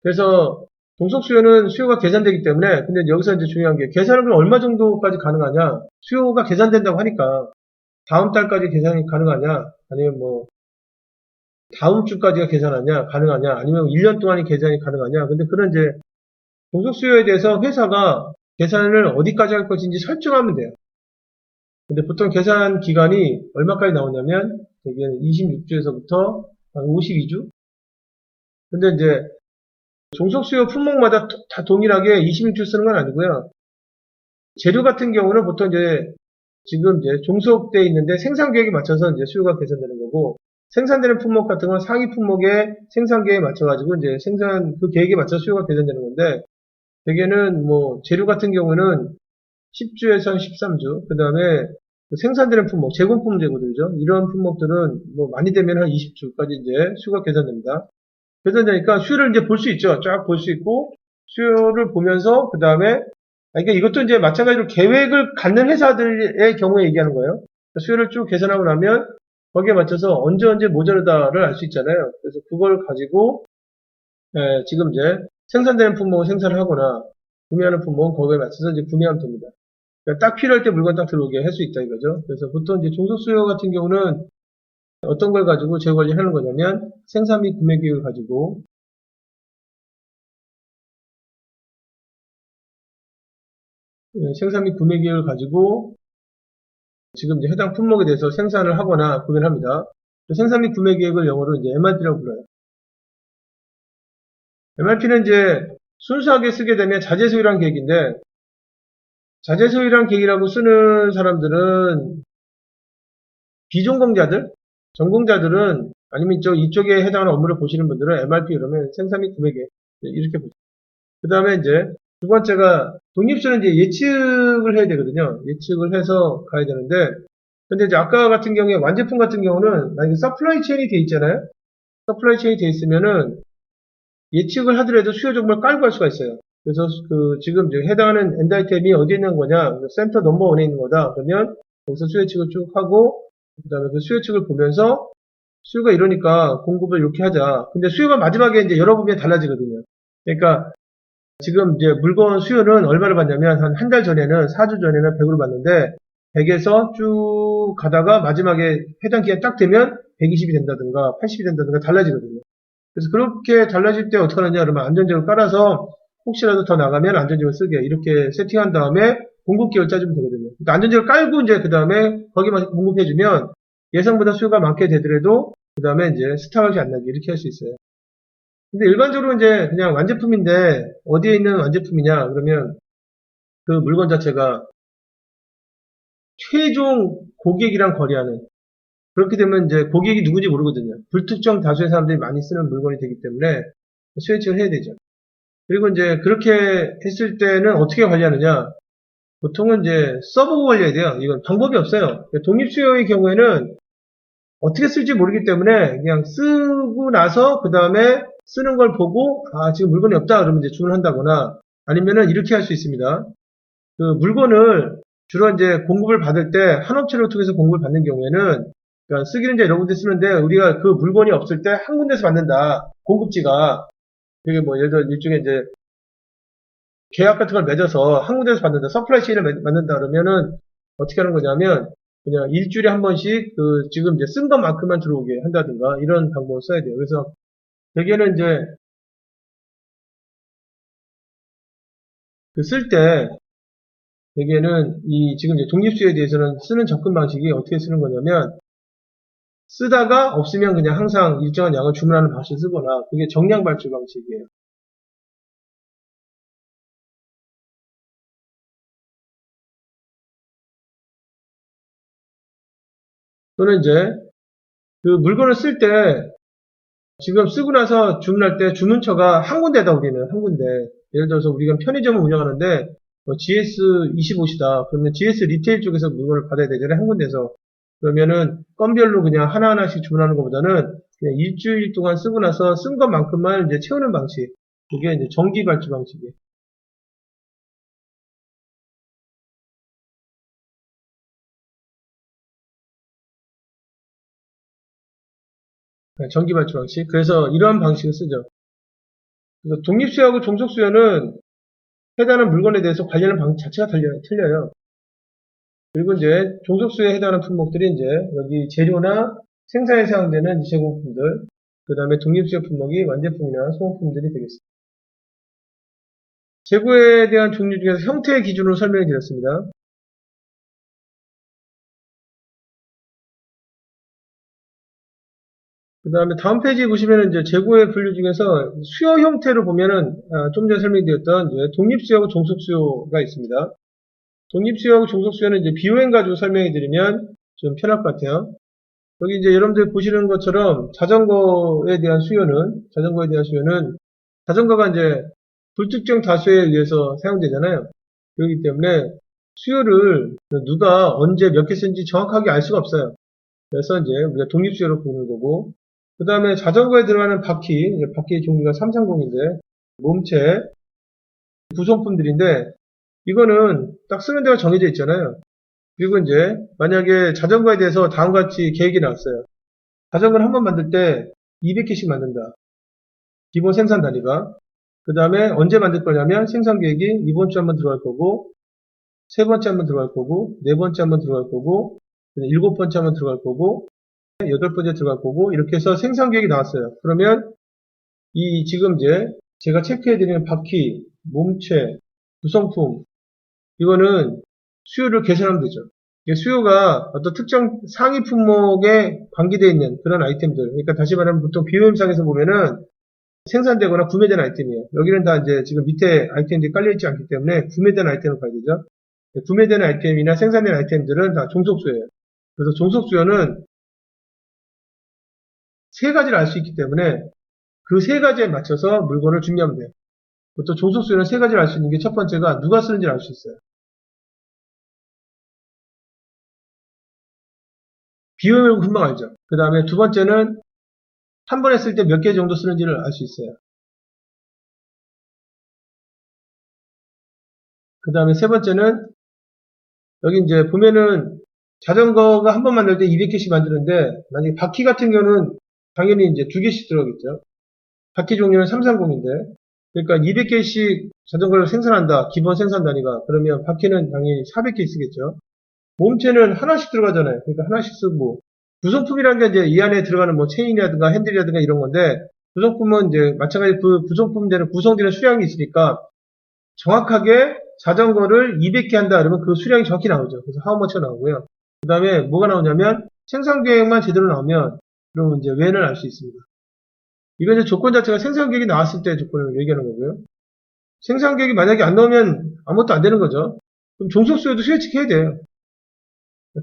그래서 종속수요는 수요가 계산되기 때문에, 근데 여기서 이제 중요한 게, 계산은 그럼 얼마 정도까지 가능하냐? 수요가 계산된다고 하니까, 다음 달까지 계산이 가능하냐? 아니면 뭐, 다음 주까지가 계산하냐? 가능하냐? 아니면 1년 동안이 계산이 가능하냐? 근데 그런 이제, 종속수요에 대해서 회사가 계산을 어디까지 할 것인지 설정하면 돼요. 근데 보통 계산 기간이 얼마까지 나오냐면, 되게 26주에서부터 한 52주? 근데 이제, 종속수요 품목마다 다 동일하게 26주 쓰는 건 아니고요. 재료 같은 경우는 보통 이제 지금 이제 종속되어 있는데 생산 계획에 맞춰서 이제 수요가 계산되는 거고 생산되는 품목 같은 건 상위 품목의 생산 계획에 맞춰가지고 이제 생산 그 계획에 맞춰 수요가 계산되는 건데 대개는 뭐 재료 같은 경우는 10주에서 13주 그 다음에 생산되는 품목 제공품 재고들이죠. 이런 품목들은 뭐 많이 되면 한 20주까지 이제 수요가 계산됩니다. 계산되니까 수요를 이제 볼 수 있죠. 쫙 볼 수 있고 수요를 보면서 그 다음에 그러니까 이것도 이제 마찬가지로 계획을 갖는 회사들의 경우에 얘기하는 거예요. 수요를 쭉 계산하고 나면 거기에 맞춰서 언제 모자르다를 알 수 있잖아요. 그래서 그걸 가지고 지금 이제 생산되는 품목을 생산을 하거나 구매하는 품목은 거기에 맞춰서 이제 구매하면 됩니다. 그러니까 딱 필요할 때 물건 딱 들어오게 할 수 있다 이거죠. 그래서 보통 이제 종속 수요 같은 경우는 어떤 걸 가지고 재고 관리하는 거냐면 생산 및 구매 계획을 가지고 생산 및 구매 계획을 가지고 지금 이제 해당 품목에 대해서 생산을 하거나 구매를 합니다. 생산 및 구매 계획을 영어로 이제 MRP라고 불러요. MRP는 이제 순수하게 쓰게 되면 자재소유량 계획인데 자재소유량 계획이라고 쓰는 사람들은 비전공자들, 전공자들은 아니면 이쪽에 해당하는 업무를 보시는 분들은 MRP 그러면 생산 및 구매 계획 이렇게 보죠. 그 다음에 이제 두 번째가 독립수는 이제 예측을 해야 되거든요. 예측을 해서 가야 되는데 근데 이제 아까 같은 경우에 완제품 같은 경우는 만약에 서플라이 체인이 돼 있잖아요. 서플라이 체인이 돼 있으면은 예측을 하더라도 수요 정보를 깔고 갈 수가 있어요. 그래서 그 지금 이제 해당하는 엔드 아이템이 어디에 있는 거냐? 센터 넘버 원에 있는 거다. 그러면 거기서 수요 예측을 쭉 하고 그다음에 그 수요 예측을 보면서 수요가 이러니까 공급을 이렇게 하자. 근데 수요가 마지막에 이제 열어보면 달라지거든요. 그러니까 지금 이제 물건 수요는 얼마를 받냐면 한 달 전에는 4주 전에는 100으로 받는데 100에서 쭉 가다가 마지막에 해당 기간 딱 되면 120이 된다든가 80이 된다든가 달라지거든요. 그래서 그렇게 달라질 때 어떻게 하느냐 그러면 안전지역을 깔아서 혹시라도 더 나가면 안전지역을 쓰게 이렇게 세팅한 다음에 공급기를 짜주면 되거든요. 그러니까 안전지역을 깔고 이제 그 다음에 거기만 공급해주면 예상보다 수요가 많게 되더라도 그 다음에 이제 스탑이 안 나게 이렇게 할 수 있어요. 근데 일반적으로 이제 그냥 완제품인데 어디에 있는 완제품이냐 그러면 그 물건 자체가 최종 고객이랑 거래하는 그렇게 되면 이제 고객이 누군지 모르거든요. 불특정 다수의 사람들이 많이 쓰는 물건이 되기 때문에 수혜칭을 해야 되죠. 그리고 이제 그렇게 했을 때는 어떻게 관리하느냐? 보통은 이제 써보고 관리해야 돼요. 이건 방법이 없어요. 독립수요의 경우에는 어떻게 쓸지 모르기 때문에 그냥 쓰고 나서 그 다음에 쓰는 걸 보고 아 지금 물건이 없다 그러면 이제 주문한다거나 아니면은 이렇게 할 수 있습니다. 그 물건을 주로 이제 공급을 받을 때 한 업체를 통해서 공급을 받는 경우에는 그러니까 쓰기는 이제 여러 군데 쓰는데 우리가 그 물건이 없을 때 한 군데서 받는다. 공급지가 이게 뭐 예를 들어 일종의 이제 계약 같은 걸 맺어서 한 군데서 받는다. 서플라이 체인을 만든다 그러면은 어떻게 하는 거냐면 그냥 일주일에 한 번씩 그 지금 이제 쓴 것만큼만 들어오게 한다든가 이런 방법을 써야 돼요. 그래서 대개는 이제 그 쓸 때 대개는 이 지금 이제 독립수요에 대해서는 쓰는 접근 방식이 어떻게 쓰는 거냐면 쓰다가 없으면 그냥 항상 일정한 양을 주문하는 방식을 쓰거나 그게 정량 발주 방식이에요. 또는 이제 그 물건을 쓸 때 지금 쓰고 나서 주문할 때 주문처가 한 군데다 우리는 한 군데 예를 들어서 우리가 편의점을 운영하는데 GS25시다 그러면 GS 리테일 쪽에서 물건을 받아야 되잖아요 한 군데서 그러면은 건별로 그냥 하나하나씩 주문하는 것보다는 그냥 일주일 동안 쓰고 나서 쓴 것만큼만 이제 채우는 방식 그게 이제 정기 발주 방식이에요. 정기 발주 방식 그래서 이러한 방식을 쓰죠. 그래서 독립수요하고 종속수요는 해당하는 물건에 대해서 관리하는 방식 자체가 틀려요. 그리고 이제 종속수요에 해당하는 품목들이 이제 여기 재료나 생산에 사용되는 제공품들, 그 다음에 독립수요 품목이 완제품이나 소모품들이 되겠습니다. 재고에 대한 종류 중에서 형태 기준으로 설명해 드렸습니다. 그 다음에 다음 페이지에 보시면은 이제 재고의 분류 중에서 수요 형태로 보면은 좀 전에 설명드렸던 이제 독립수요하고 종속수요가 있습니다. 독립수요하고 종속수요는 이제 비용행 가지고 설명해 드리면 좀 편할 것 같아요. 여기 이제 여러분들 보시는 것처럼 자전거에 대한 수요는 자전거가 이제 불특정 다수에 의해서 사용되잖아요. 그렇기 때문에 수요를 누가 언제 몇 개 쓴지 정확하게 알 수가 없어요. 그래서 이제 우리가 독립수요로 보는 거고 그 다음에 자전거에 들어가는 바퀴 종류가 330인데 몸체 구성품들인데 이거는 딱 쓰는 데가 정해져 있잖아요. 그리고 이제 만약에 자전거에 대해서 다음과 같이 계획이 나왔어요. 자전거를 한 번 만들 때 200개씩 만든다. 기본 생산 단위가. 그 다음에 언제 만들 거냐면 생산 계획이 이번 주 한번 들어갈 거고, 세 번째 한번 들어갈 거고, 네 번째 한번 들어갈 거고, 일곱 번째 한번 들어갈 거고, 여덟 번째 들어갈 거고, 이렇게 해서 생산 계획이 나왔어요. 그러면 이 지금 이제 제가 체크해드리는 바퀴, 몸체, 구성품, 이거는 수요를 계산하면 되죠. 수요가 어떤 특정 상위 품목에 관계되어 있는 그런 아이템들. 그러니까 다시 말하면 보통 비용임상에서 보면은 생산되거나 구매된 아이템이에요. 여기는 다 이제 지금 밑에 아이템들이 깔려있지 않기 때문에 구매된 아이템을 봐야 되죠. 구매된 아이템이나 생산된 아이템들은 다 종속수요예요. 그래서 종속수요는 세 가지를 알 수 있기 때문에 그 세 가지에 맞춰서 물건을 준비하면 돼요. 보통 종속수요는 세 가지를 알 수 있는 게 첫 번째가 누가 쓰는지를 알 수 있어요. 비용을 금방 알죠. 그 다음에 두 번째는 한 번에 쓸 때 몇 개 정도 쓰는지를 알 수 있어요. 그 다음에 세 번째는 여기 이제 보면은 자전거가 한 번 만들 때 200개씩 만드는데 만약에 바퀴 같은 경우는 당연히 이제 두 개씩 들어가겠죠. 바퀴 종류는 330인데 그러니까 200개씩 자전거를 생산한다. 기본 생산 단위가. 그러면 바퀴는 당연히 400개 쓰겠죠. 몸체는 하나씩 들어가잖아요. 그러니까 하나씩 쓰고. 부속품이라는 게 이제 이 안에 들어가는 뭐 체인이라든가 핸들이라든가 이런 건데, 부속품은 이제 마찬가지로 그 부속품들은 구성되는 수량이 있으니까 정확하게 자전거를 200개 한다 그러면 그 수량이 정확히 나오죠. 그래서 하우머치가 나오고요. 그 다음에 뭐가 나오냐면 생산 계획만 제대로 나오면 그러면 이제 웬을 알 수 있습니다. 이건 이제 조건 자체가 생산 계획이 나왔을 때 조건을 얘기하는 거고요. 생산 계획이 만약에 안 나오면 아무것도 안 되는 거죠. 그럼 종속 수요도 수요측해야 돼요.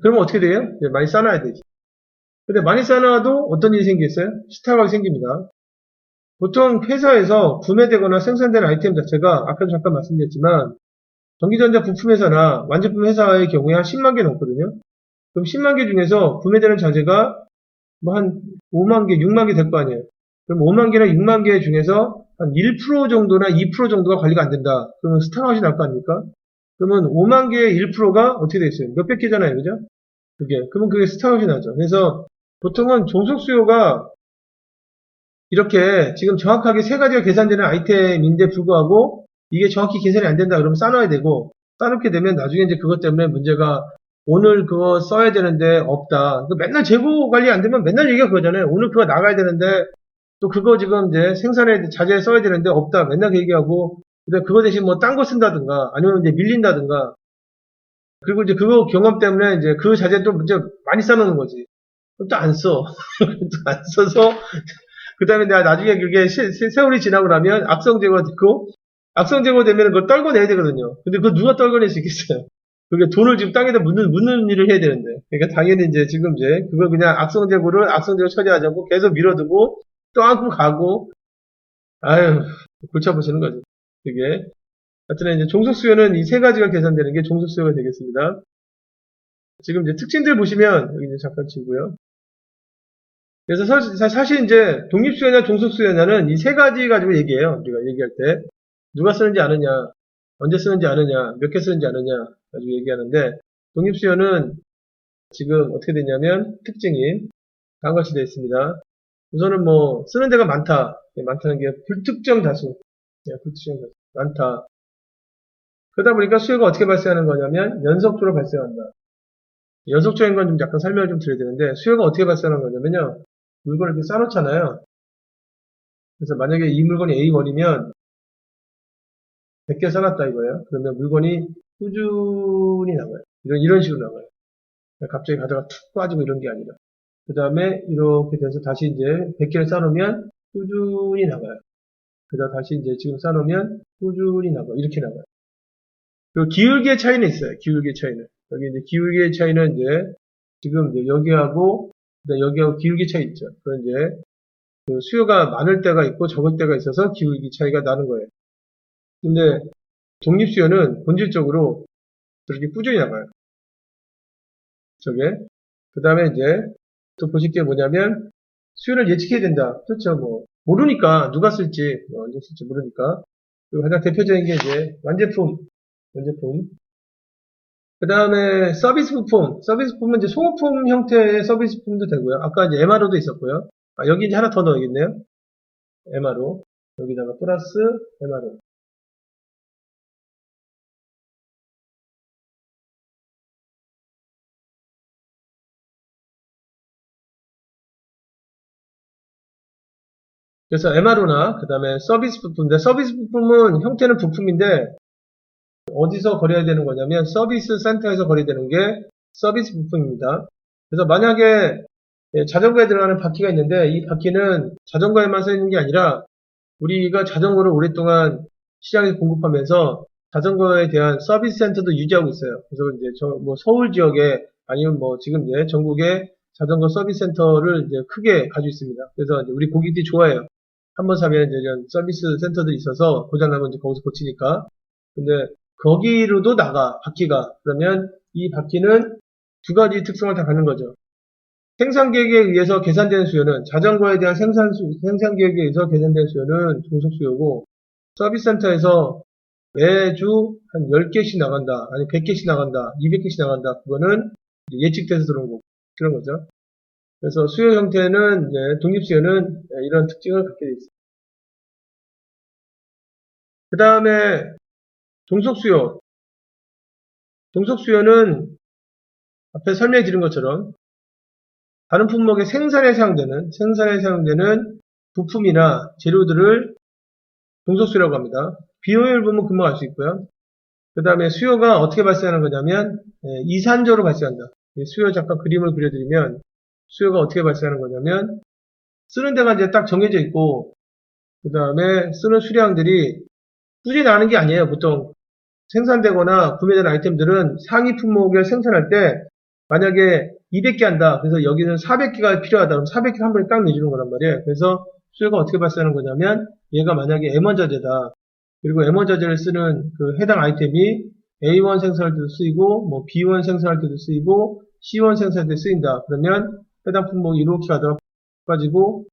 그러면 어떻게 돼요? 이제 많이 쌓아놔야 되지. 근데 많이 쌓아놔도 어떤 일이 생기겠어요? 스탁이 생깁니다. 보통 회사에서 구매되거나 생산되는 아이템 자체가 아까도 잠깐 말씀드렸지만 전기전자 부품회사나 완제품 회사의 경우에 한 10만 개 넘거든요. 그럼 10만 개 중에서 구매되는 자재가 뭐 한 5만 개, 6만 개 될 거 아니에요. 그럼 5만 개나 6만 개 중에서 한 1% 정도나 2% 정도가 관리가 안 된다. 그러면 스탁아웃이 날 거 아닙니까? 그러면 5만 개의 1%가 어떻게 돼 있어요? 몇백 개잖아요. 그죠? 그러면 그게 스탁아웃이 나죠. 그래서 보통은 종속 수요가 이렇게 지금 정확하게 세 가지가 계산되는 아이템인데 불구하고 이게 정확히 계산이 안 된다 그러면 싸놔야 되고 싸놓게 되면 나중에 이제 그것 때문에 문제가 오늘 그거 써야 되는데 없다. 맨날 재고 관리 안 되면 맨날 얘기가 그거잖아요. 오늘 그거 나가야 되는데 또 그거 지금 이제 생산에 자재에 써야 되는데 없다. 맨날 그 얘기하고 근데 그거 대신 뭐 딴 거 쓴다든가 아니면 이제 밀린다든가 그리고 이제 그거 경험 때문에 이제 그 자재 또 이제 많이 싸놓는 거지. 또 안 써. 또 안 써서 그 다음에 내가 나중에 그게 세월이 지나고 나면 악성 제거가 됐고, 악성 제거 되면 그거 떨궈내야 되거든요. 근데 그거 누가 떨궈낼 수 있겠어요? 그게 돈을 지금 땅에다 묻는 일을 해야 되는데. 그러니까 당연히 이제 지금 이제 그거 그냥 악성 제거를 악성 제거 처리하자고 계속 밀어두고 또 안고 가고, 아유, 골치 아프시는 거죠. 그게. 하여튼 이제 종속 수요는 이 세 가지가 계산되는 게 종속 수요가 되겠습니다. 지금 이제 특징들 보시면, 여기 이제 잠깐 치고요. 그래서 사실 이제 독립수요냐 종속수요냐는 이 세 가지 가지고 얘기해요. 우리가 얘기할 때. 누가 쓰는지 아느냐, 언제 쓰는지 아느냐, 몇 개 쓰는지 아느냐 가지고 얘기하는데 독립수요는 지금 어떻게 되냐면 특징이 다음과 같이 되어 있습니다. 우선은 뭐 쓰는 데가 많다. 많다는 게 불특정 다수. 불특정 다수. 많다. 그러다 보니까 수요가 어떻게 발생하는 거냐면 연속적으로 발생한다. 연속적인 건 좀 약간 설명을 좀 드려야 되는데 수요가 어떻게 발생하는 거냐면요. 물건을 이렇게 쌓아놓잖아요. 그래서 만약에 이 물건이 A1이면 100개 쌓아놨다 이거예요. 그러면 물건이 꾸준히 나가요. 이런 식으로 나가요. 갑자기 가다가 툭 빠지고 이런 게 아니라. 그 다음에 이렇게 돼서 다시 이제 100개를 쌓아놓으면 꾸준히 나가요. 그 다음 다시 이제 지금 쌓아놓으면 꾸준히 나가요. 이렇게 나가요. 그리고 기울기의 차이는 있어요. 기울기의 차이는. 여기 이제 기울기의 차이는 이제 지금 이제 여기하고 기울기 차이 있죠. 그건 이제 그 수요가 많을 때가 있고 적을 때가 있어서 기울기 차이가 나는 거예요. 근데 독립수요는 본질적으로 그렇게 꾸준히 나가요. 저게. 그 다음에 이제 또 보실 게 뭐냐면 수요를 예측해야 된다. 그렇죠. 뭐 모르니까 누가 쓸지 언제 쓸지 모르니까. 그리고 가장 대표적인 게 이제 완제품. 그 다음에 서비스 부품. 서비스 부품은 이제 소모품 형태의 서비스 부품도 되고요. 아까 이제 MRO도 있었고요. 여기 이제 하나 더 넣어야겠네요. MRO. 여기다가 플러스 MRO. 그래서 MRO나 그 다음에 서비스 부품인데 서비스 부품은 형태는 부품인데 어디서 거래해야 되는 거냐면 서비스 센터에서 거래되는 게 서비스 부품입니다. 그래서 만약에 자전거에 들어가는 바퀴가 있는데 이 바퀴는 자전거에만 써 있는 게 아니라 우리가 자전거를 오랫동안 시장에서 공급하면서 자전거에 대한 서비스 센터도 유지하고 있어요. 그래서 이제 뭐 서울 지역에 아니면 뭐 지금 이제 전국에 자전거 서비스 센터를 이제 크게 가지고 있습니다. 그래서 이제 우리 고객들이 좋아해요. 한번 사면 이제 이런 서비스 센터들이 있어서 고장나면 이제 거기서 고치니까. 근데 거기로도 나가 바퀴가. 그러면 이 바퀴는 두 가지 특성을 다 갖는 거죠. 생산 계획에 의해서 계산되는 수요는 자전거에 대한 생산 계획에 의해서 계산되는 수요는 종속 수요고 서비스 센터에서 매주 한 10개씩 나간다. 아니 100개씩 나간다. 200개씩 나간다. 그거는 예측돼서 들어온 거고 그런 거죠. 그래서 수요 형태는 이제 독립수요는 이런 특징을 갖게 돼 있습니다. 그 다음에 종속수요. 종속수요는 앞에 설명해 드린 것처럼 다른 품목의 생산에 사용되는 부품이나 재료들을 종속수요라고 합니다. 비효율 보면 금방 알 수 있고요. 그 다음에 수요가 어떻게 발생하는 거냐면 이산저로 발생한다. 수요 잠깐 그림을 그려드리면 수요가 어떻게 발생하는 거냐면 쓰는 데가 이제 딱 정해져 있고 그 다음에 쓰는 수량들이 꾸준히 나는 게 아니에요. 보통 생산되거나 구매되는 아이템들은 상위 품목을 생산할 때 만약에 200개 한다. 그래서 여기는 400개가 필요하다. 그럼 400개 한 번에 딱 내주는 거란 말이에요. 그래서 수요가 어떻게 발생하는 거냐면 얘가 만약에 M1 자재다. 그리고 M1 자재를 쓰는 그 해당 아이템이 A1 생산할 때도 쓰이고 뭐 B1 생산할 때도 쓰이고 C1 생산할 때 쓰인다. 그러면 해당 품목이 이렇게 가다가 빠지고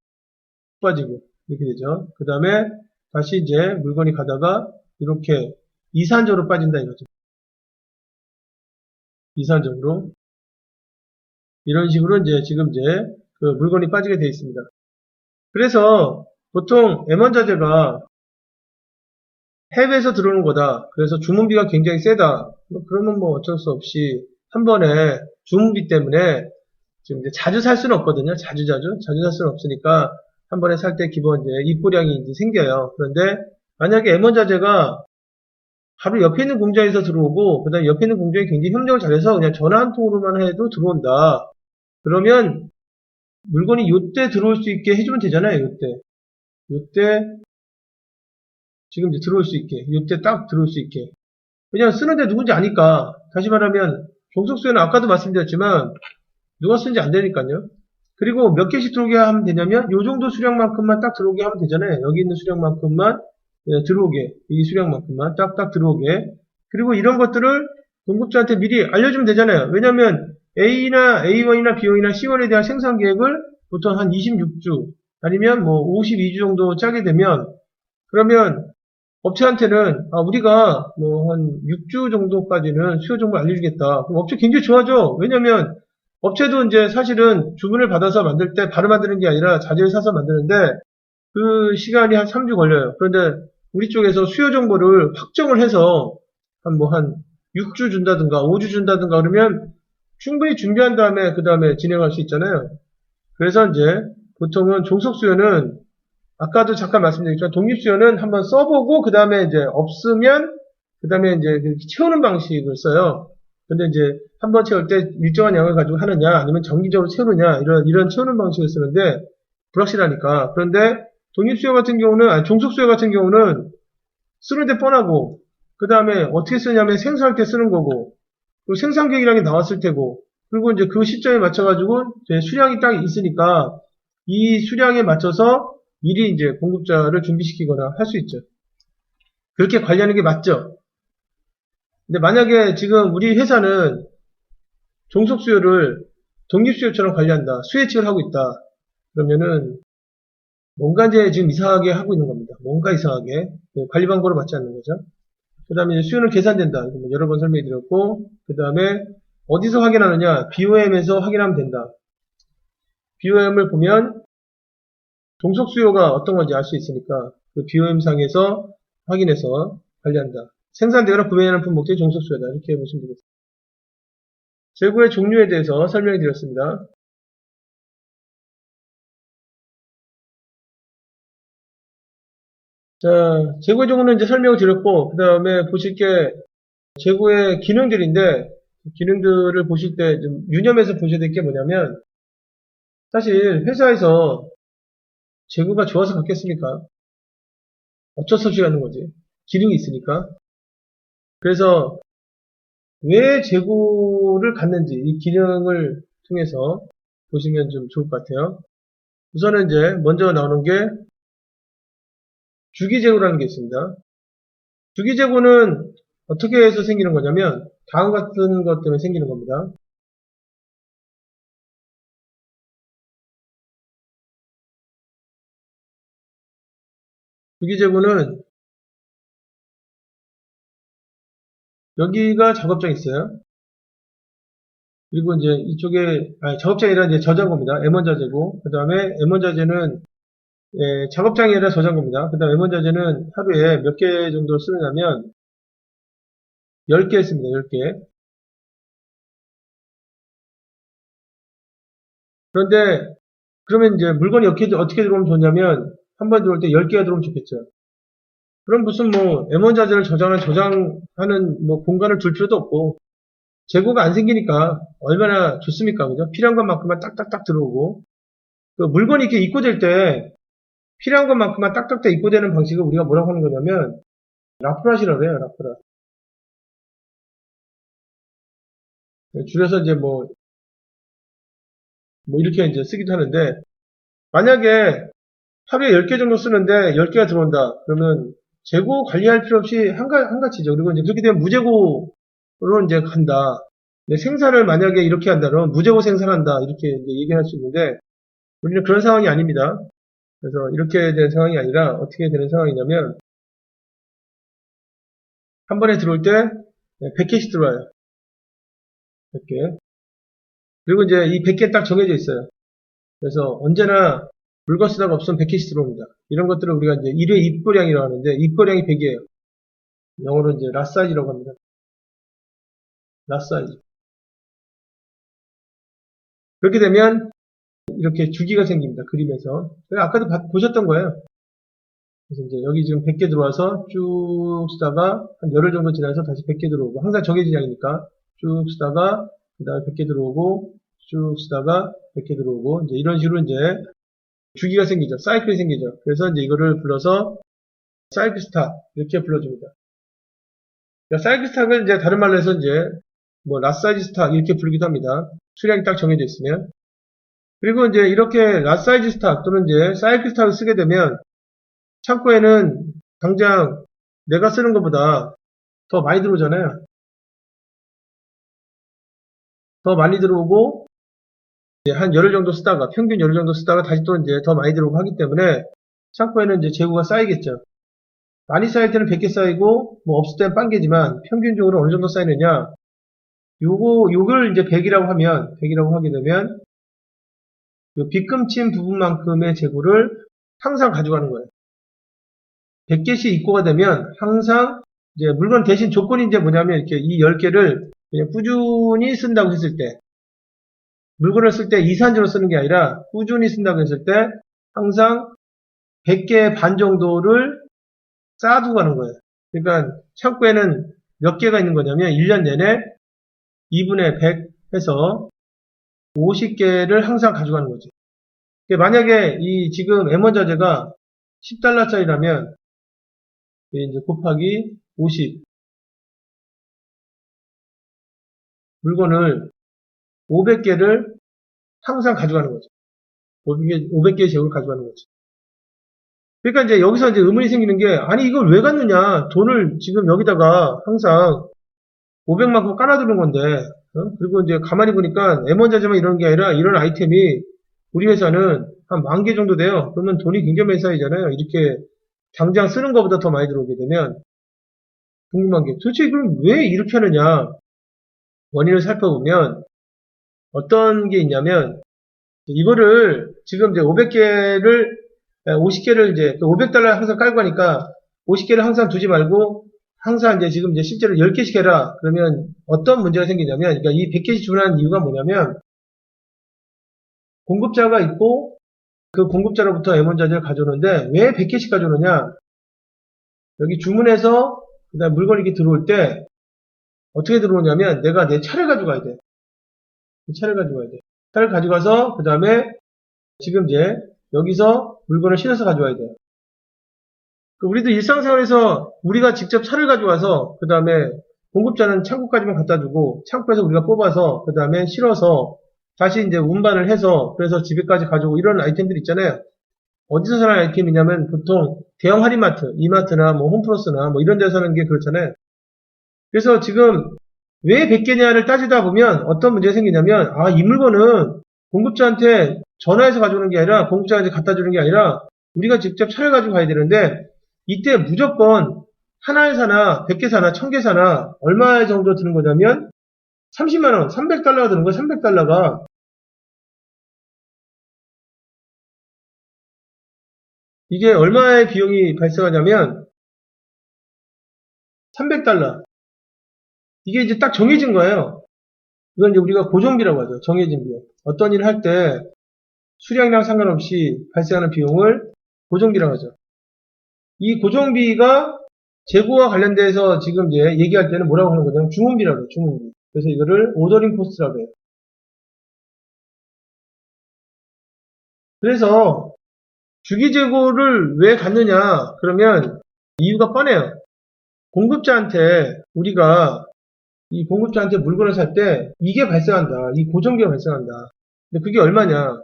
이렇게 되죠. 그 다음에 다시 이제 물건이 가다가 이렇게 이산적으로 빠진다 이거죠. 이산적으로 이런 식으로 이제 지금 이제 그 물건이 빠지게 되어 있습니다. 그래서 보통 M1 자재가 해외에서 들어오는 거다. 그래서 주문비가 굉장히 세다. 그러면 뭐 어쩔 수 없이 한 번에 주문비 때문에 지금 이제 자주 살 수는 없거든요. 자주 살 수는 없으니까 한 번에 살 때 기본 이제 입고량이 이제 생겨요. 그런데 만약에 M1 자재가 바로 옆에 있는 공장에서 들어오고 그다음에 옆에 있는 공장이 굉장히 협력을 잘해서 그냥 전화 한 통으로만 해도 들어온다. 그러면 물건이 요때 들어올 수 있게 해주면 되잖아요. 요때 지금 이제 들어올 수 있게 요때 딱 들어올 수 있게 왜냐면 쓰는데 누군지 아니까. 다시 말하면 종속수요는 아까도 말씀드렸지만 누가 쓰는지 안 되니까요. 그리고 몇 개씩 들어오게 하면 되냐면 요 정도 수량만큼만 딱 들어오게 하면 되잖아요. 여기 있는 수량만큼만 들어오게 이 수량만큼만 딱딱 들어오게. 그리고 이런 것들을 공급자한테 미리 알려주면 되잖아요. 왜냐면 A1이나 B1이나 C1에 대한 생산 계획을 보통 한 26주 아니면 뭐 52주 정도 짜게 되면 그러면 업체한테는 우리가 뭐 한 6주 정도까지는 수요 정보를 알려주겠다. 그럼 업체 굉장히 좋아져. 왜냐면 업체도 이제 사실은 주문을 받아서 만들 때 바로 만드는 게 아니라 자재를 사서 만드는데 그 시간이 한 3주 걸려요. 그런데 우리 쪽에서 수요 정보를 확정을 해서 한 6주 준다든가 5주 준다든가 그러면 충분히 준비한 다음에 그 다음에 진행할 수 있잖아요. 그래서 이제 보통은 종속 수요는 아까도 잠깐 말씀드렸지만 독립수요는 한번 써보고 그 다음에 이제 없으면 그 다음에 이제 채우는 방식을 써요. 근데 이제 한번 채울 때 일정한 양을 가지고 하느냐 아니면 정기적으로 채우느냐 이런 채우는 방식을 쓰는데 불확실하니까. 그런데 독립수요 같은 경우는 종속수요 같은 경우는 쓰는데 뻔하고 그 다음에 어떻게 쓰냐면 생산할 때 쓰는 거고 그리고 생산 계획이라는 게 나왔을 테고 그리고 이제 그 시점에 맞춰가지고 이제 수량이 딱 있으니까 이 수량에 맞춰서 미리 이제 공급자를 준비시키거나 할 수 있죠. 그렇게 관리하는 게 맞죠. 근데 만약에 지금 우리 회사는 종속수요를 독립수요처럼 관리한다. 수혜칙을 하고 있다. 그러면은 뭔가 이제 지금 이상하게 하고 있는 겁니다. 뭔가 이상하게 관리 방법을 맞지 않는 거죠. 그 다음에 수요는 계산된다. 여러 번 설명해 드렸고 그 다음에 어디서 확인하느냐. BOM에서 확인하면 된다. BOM을 보면 종속수요가 어떤 건지 알 수 있으니까 그 BOM상에서 확인해서 관리한다. 생산되거나 구매하는 품목들이 종속수요다. 이렇게 보시면 되겠습니다. 재고의 종류에 대해서 설명해 드렸습니다. 자, 재고의 종류는 이제 설명을 드렸고 그 다음에 보실 게 재고의 기능들인데 기능들을 보실 때 좀 유념해서 보셔야 될 게 뭐냐면 사실 회사에서 재고가 좋아서 갖겠습니까? 어쩔 수 없이 하는 거지. 기능이 있으니까. 그래서 왜 재고를 갖는지 이 기능을 통해서 보시면 좀 좋을 것 같아요. 우선은 이제 먼저 나오는 게 주기재고라는 게 있습니다. 주기재고는 어떻게 해서 생기는 거냐면 다음 같은 것 때문에 생기는 겁니다. 주기재고는 여기가 작업장 있어요. 그리고 이제 이쪽에 작업장이라 이제 저장고입니다. M1 자재고 그 다음에 M1 자재는 작업장이 아니라 저장고입니다. 그 다음 M1자재는 하루에 몇 개 정도 쓰느냐면 10개 씁니다. 10개. 그런데 그러면 이제 물건이 어떻게 들어오면 좋냐면 한 번 들어올 때 10개가 들어오면 좋겠죠. 그럼 무슨 뭐 M1자재를 저장하는 뭐 공간을 둘 필요도 없고 재고가 안 생기니까 얼마나 좋습니까? 그죠? 필요한 것만큼만 딱딱딱 들어오고 그 물건이 이렇게 입고될 때 필요한 것만큼만 딱딱딱 입고되는 방식을 우리가 뭐라고 하는 거냐면 라프라시라고 해요. 라프라. 줄여서 이제 뭐 이렇게 이제 쓰기도 하는데 만약에 하루에 10개 정도 쓰는데 10개가 들어온다. 그러면 재고 관리할 필요 없이 한가치죠. 그리고 이제 그렇게 되면 무재고로 이제 간다. 근데 생산을 만약에 이렇게 한다. 그러면 무재고 생산한다. 이렇게 이제 얘기할 수 있는데 우리는 그런 상황이 아닙니다. 그래서 이렇게 된 상황이 아니라 어떻게 되는 상황이냐면 한 번에 들어올 때 100개씩 들어와요. 100개. 그리고 이제 이 100개 딱 정해져 있어요. 그래서 언제나 물건 쓰다가 없으면 100개씩 들어옵니다. 이런 것들을 우리가 이제 1회 입고량이라고 하는데 입고량이 100이에요. 영어로 이제 랏사이즈라고 합니다. 랏사이즈. 그렇게 되면 이렇게 주기가 생깁니다. 그림에서. 아까도 보셨던 거예요. 그래서 이제 여기 지금 100개 들어와서 쭉 쓰다가 한 열흘 정도 지나서 다시 100개 들어오고 항상 정해진 양이니까 쭉 쓰다가 그 다음에 100개 들어오고 쭉 쓰다가 100개 들어오고 이제 이런 식으로 이제 주기가 생기죠. 사이클이 생기죠. 그래서 이제 이거를 불러서 사이클 스탁 이렇게 불러줍니다. 그러니까 사이클 스탁을 이제 다른 말로 해서 이제 뭐 랏사이즈 스탁 이렇게 부르기도 합니다. 수량이 딱 정해져 있으면. 그리고 이제 이렇게 랏사이즈 스탁 또는 이제 사이클 스탁을 쓰게 되면 창고에는 당장 내가 쓰는 것보다 더 많이 들어오잖아요. 더 많이 들어오고 이제 한 열흘 정도 쓰다가 평균 열흘 정도 쓰다가 다시 또 이제 더 많이 들어오고 하기 때문에 창고에는 이제 재고가 쌓이겠죠. 많이 쌓일 때는 100개 쌓이고 뭐 없을 때는 빵개지만 평균적으로 어느 정도 쌓이느냐 요걸 이제 100이라고 하게 되면 요 빗금친 부분만큼의 재고를 항상 가져가는 거예요. 100개씩 입고가 되면 항상 이제 물건 대신 조건이 이제 뭐냐면 이렇게 이 10개를 그냥 꾸준히 쓴다고 했을 때 물건을 쓸 때 이산적으로 쓰는 게 아니라 꾸준히 쓴다고 했을 때 항상 100개 반 정도를 쌓아두고 가는 거예요. 그러니까 창고에는 몇 개가 있는 거냐면 1년 내내 2분의 100 해서 50개를 항상 가져가는 거지. 만약에 이 지금 M1 자재가 10달러짜리라면 이제 곱하기 50 물건을 500개를 항상 가져가는 거죠. 500개의 재고를 가져가는 거죠. 그러니까 이제 여기서 이제 의문이 생기는 게 아니 이걸 왜 갖느냐 돈을 지금 여기다가 항상 500만큼 깔아두는 건데 그리고 이제 가만히 보니까 M1 자재만 이런 게 아니라 이런 아이템이 우리 회사는 한 10,000개 정도 돼요. 그러면 돈이 굉장히 많이 쌓이잖아요. 이렇게 당장 쓰는 것보다 더 많이 들어오게 되면 궁금한 게 도대체 그럼 왜 이렇게 하느냐 원인을 살펴보면 어떤 게 있냐면 이거를 지금 이제 50개를 이제 500달러 항상 깔고 하니까 50개를 항상 두지 말고 항상 이제 지금 이제 실제로 10개씩 해라. 그러면 어떤 문제가 생기냐면 그러니까 이 100개씩 주문하는 이유가 뭐냐면 공급자가 있고 그 공급자로부터 M1 자재를 가져오는데 왜 100개씩 가져오느냐? 여기 주문해서 그다음 물건이 이렇게 들어올 때 어떻게 들어오냐면 내가 내 차를 가져가야 돼. 차를 가져가야 돼. 차를 가져가서 그 다음에 지금 이제 여기서 물건을 실어서 가져와야 돼요. 우리도 일상생활에서 우리가 직접 차를 가져와서 그 다음에 공급자는 창고까지만 갖다 주고 창고에서 우리가 뽑아서 그 다음에 실어서 다시 이제 운반을 해서 그래서 집에까지 가져오고 이런 아이템들 있잖아요. 어디서 사는 아이템이냐면 보통 대형 할인마트, 이마트나 뭐 홈플러스나 뭐 이런 데서 사는 게 그렇잖아요. 그래서 지금 왜 100개냐를 따지다 보면 어떤 문제가 생기냐면 이 물건은 공급자한테 전화해서 가져오는 게 아니라 공급자한테 갖다 주는 게 아니라 우리가 직접 차를 가지고 가야 되는데 이때 무조건 하나에 사나 100개 사나 1000개 사나 얼마 정도 드는 거냐면 30만원, 300달러가 드는 거예요. 300달러가. 이게 얼마의 비용이 발생하냐면 300달러. 이게 이제 딱 정해진 거예요. 이건 이제 우리가 고정비라고 하죠. 정해진 비용. 어떤 일을 할 때 수량이랑 상관없이 발생하는 비용을 고정비라고 하죠. 이 고정비가 재고와 관련돼서 지금 이제 얘기할 때는 뭐라고 하는 거냐면 주문비라고 해요. 주문비. 그래서 이거를 오더링 코스트라고 해요. 그래서 주기재고를 왜 갖느냐? 그러면 이유가 뻔해요. 공급자한테 우리가 이 공급자한테 물건을 살 때 이게 발생한다. 이 고정비가 발생한다. 근데 그게 얼마냐?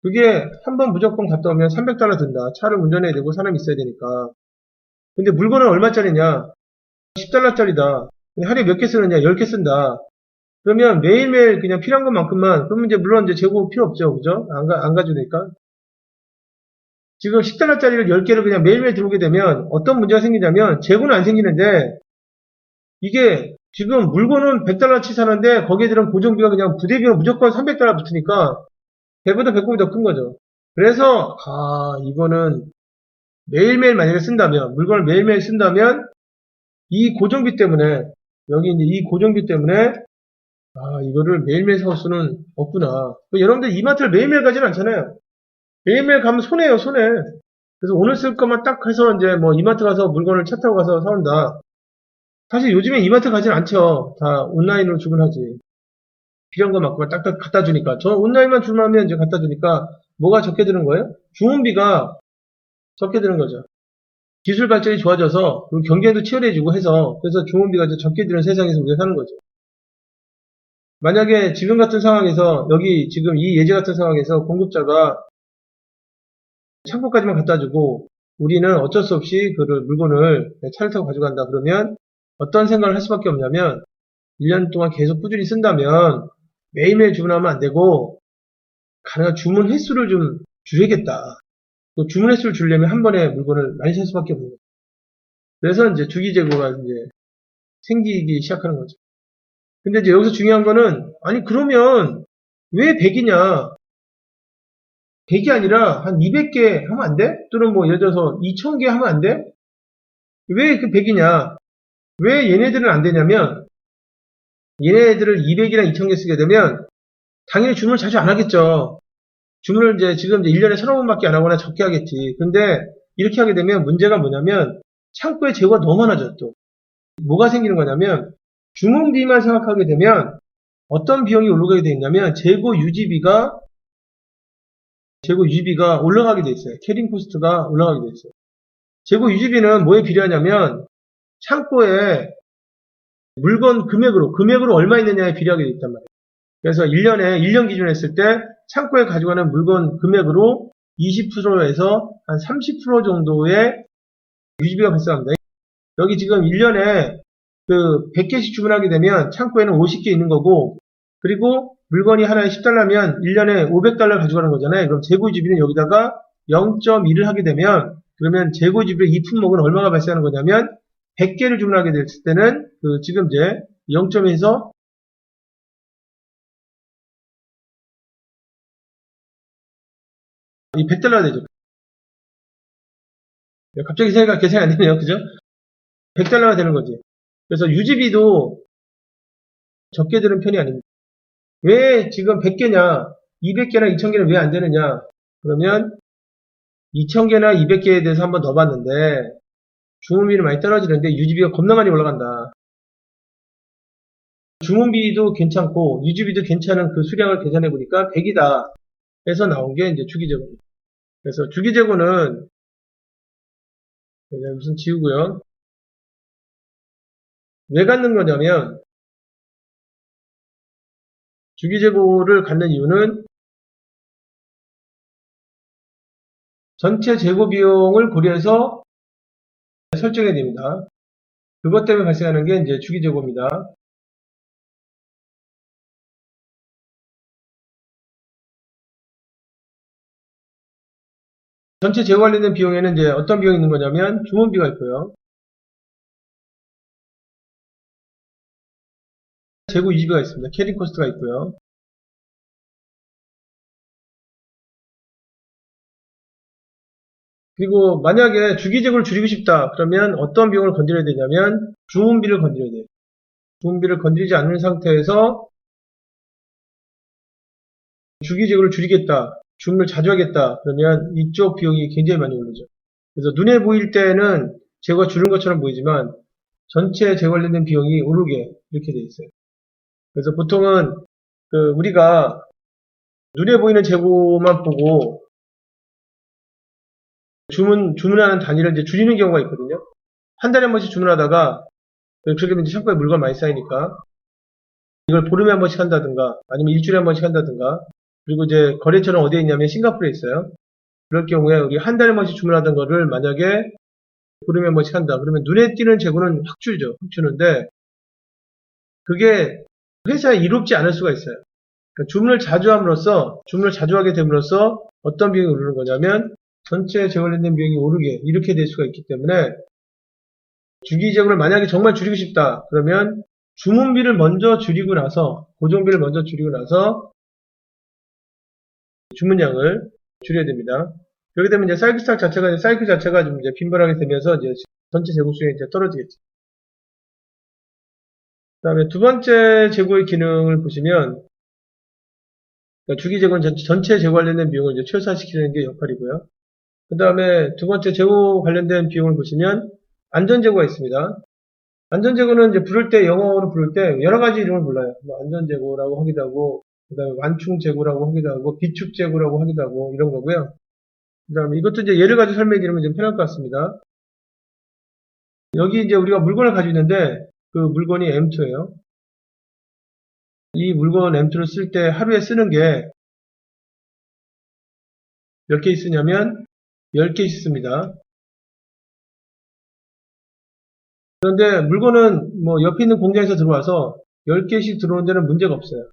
그게 한 번 무조건 갔다 오면 300달러 든다. 차를 운전해야 되고 사람이 있어야 되니까. 근데 물건은 얼마짜리냐? 10달러짜리다. 하루에 몇 개 쓰느냐? 10개 쓴다. 그러면 매일매일 그냥 필요한 것만큼만, 그러면 이제 물론 이제 재고 필요 없죠. 그죠? 안 가져오니까. 지금 10달러짜리를 10개를 그냥 매일매일 들어오게 되면 어떤 문제가 생기냐면 재고는 안 생기는데 이게 지금 물건은 100달러치 사는데 거기에 들은 고정비가 그냥 부대비가 무조건 300달러 붙으니까 배보다 배꼽이 더 큰 거죠. 그래서 이거는 매일매일 만약에 쓴다면 물건을 매일매일 쓴다면 이 고정비 때문에 여기 이제 이 고정비 때문에 이거를 매일매일 사올 수는 없구나. 여러분들 이마트를 매일매일 가지는 않잖아요. 매일매일 가면 손해예요, 손해. 그래서 오늘 쓸 것만 딱 해서 이제 뭐 이마트 가서 물건을 차 타고 가서 사온다. 사실 요즘에 이마트 가진 않죠. 다 온라인으로 주문하지. 필요한 것만큼만 딱딱 갖다 주니까. 저 온라인만 주문하면 이제 갖다 주니까 뭐가 적게 드는 거예요? 주문비가 적게 드는 거죠. 기술 발전이 좋아져서 그리고 경쟁도 치열해지고 해서 그래서 주문비가 이제 적게 드는 세상에서 우리가 사는 거죠. 만약에 지금 같은 상황에서 여기 지금 이 예제 같은 상황에서 공급자가 창고까지만 갖다 주고 우리는 어쩔 수 없이 그 물건을 차를 타고 가져간다 그러면 어떤 생각을 할 수밖에 없냐면 1년 동안 계속 꾸준히 쓴다면 매일매일 주문하면 안 되고 가능한 주문 횟수를 좀 줄여야겠다. 또 주문 횟수를 줄이려면 한 번에 물건을 많이 살 수밖에 없는 거죠. 그래서 이제 주기재고가 이제 생기기 시작하는 거죠. 근데 이제 여기서 중요한 거는 아니 그러면 왜 100이냐? 100이 아니라 한 200개 하면 안 돼? 또는 뭐 예를 들어서 2000개 하면 안 돼? 왜 그 100이냐? 왜 얘네들은 안 되냐면 얘네들을 200이나 2000개 쓰게 되면 당연히 주문을 자주 안 하겠죠. 주문을 이제 지금 이제 1년에 1000원밖에 안 하거나 적게 하겠지. 근데 이렇게 하게 되면 문제가 뭐냐면 창고에 재고가 너무 많아져 또. 뭐가 생기는 거냐면 주문비만 생각하게 되면 어떤 비용이 올라가게 되어 있냐면 재고 유지비가 올라가게 돼 있어요. 캐링 코스트가 올라가게 돼 있어요. 재고 유지비는 뭐에 비례하냐면 창고에 물건 금액으로 얼마 있느냐에 비례하게 돼 있단 말이에요. 그래서 1년 기준 했을 때 창고에 가져가는 물건 금액으로 20%에서 한 30% 정도의 유지비가 발생합니다. 여기 지금 1년에 그 100개씩 주문하게 되면 창고에는 50개 있는 거고 그리고 물건이 하나에 10달러면 1년에 500달러 가져가는 거잖아요. 그럼 재고 유지비는 여기다가 0.1을 하게 되면 그러면 재고 유지비의 이 품목은 얼마가 발생하는 거냐면 100개를 주문하게 됐을 때는 그 지금 이제 0.1에서 이 100달러가 되죠. 갑자기 계산이 안 되네요. 그죠? 100달러가 되는 거지. 그래서 유지비도 적게 드는 편이 아닙니다. 왜 지금 100개냐, 200개나 2000개는 왜 안 되느냐? 그러면 2000개나 200개에 대해서 한번 넣어봤는데 주문비는 많이 떨어지는데 유지비가 겁나 많이 올라간다. 주문비도 괜찮고 유지비도 괜찮은 그 수량을 계산해 보니까 100이다 해서 나온 게 이제 주기재고입니다. 그래서 주기재고는 무슨 지우고요. 왜 갖는 거냐면 주기재고를 갖는 이유는 전체 재고 비용을 고려해서 설정해야 됩니다. 그것 때문에 발생하는 게 이제 주기재고입니다. 전체 재고 관련된 비용에는 이제 어떤 비용이 있는 거냐면 주문비가 있고요. 재고 유지비가 있습니다. 캐링 코스트가 있고요. 그리고 만약에 주기적으로 줄이고 싶다. 그러면 어떤 비용을 건드려야 되냐면 주문비를 건드려야 돼요. 주문비를 건드리지 않는 상태에서 주기적으로 줄이겠다. 주문을 자주 하겠다. 그러면 이쪽 비용이 굉장히 많이 오르죠. 그래서 눈에 보일 때는 재고가 줄은 것처럼 보이지만 전체 재고 관련된 비용이 오르게 이렇게 돼 있어요. 그래서 보통은 우리가 눈에 보이는 재고만 보고 주문하는 단위를 이제 줄이는 경우가 있거든요. 한 달에 한 번씩 주문하다가 그렇게 되면 이제 창고에 물건 많이 쌓이니까 이걸 보름에 한 번씩 한다든가 아니면 일주일에 한 번씩 한다든가 그리고 이제 거래처는 어디에 있냐면 싱가포르에 있어요. 그럴 경우에 우리 한 달에 한 번씩 주문하던 거를 만약에 보름에 한 번씩 한다. 그러면 눈에 띄는 재고는 확 줄죠. 확 주는데 그게 회사에 이롭지 않을 수가 있어요. 그러니까 주문을 자주 하게 됨으로써 어떤 비용이 오르는 거냐면 전체 재고 관련된 비용이 오르게 이렇게 될 수가 있기 때문에 주기적으로 만약에 정말 줄이고 싶다. 그러면 주문비를 먼저 줄이고 나서 고정비를 먼저 줄이고 나서 주문량을 줄여야 됩니다. 그렇게 되면 이제 사이클 자체가 좀 이제 빈번하게 되면서 이제 전체 재고 수요가 이제 떨어지겠죠. 그 다음에 두 번째 재고의 기능을 보시면 그러니까 주기 재고는 전체 재고 관련된 비용을 이제 최소화시키는 게 역할이고요. 그 다음에 두 번째 재고 관련된 비용을 보시면 안전재고가 있습니다. 안전재고는 이제 부를 때, 영어로 부를 때 여러 가지 이름을 불러요. 뭐 안전재고라고 하기도 하고, 그 다음에 완충재고라고 하기도 하고, 비축재고라고 하기도 하고, 이런 거고요. 그 다음에 이것도 이제 예를 가지고 설명해 드리면 좀 편할 것 같습니다. 여기 이제 우리가 물건을 가지고 있는데, 그 물건이 M2예요. 이 물건 M2를 쓸 때 하루에 쓰는 게 몇 개 있으냐면 10개 있습니다. 그런데 물건은 뭐 옆에 있는 공장에서 들어와서 10개씩 들어오는 데는 문제가 없어요.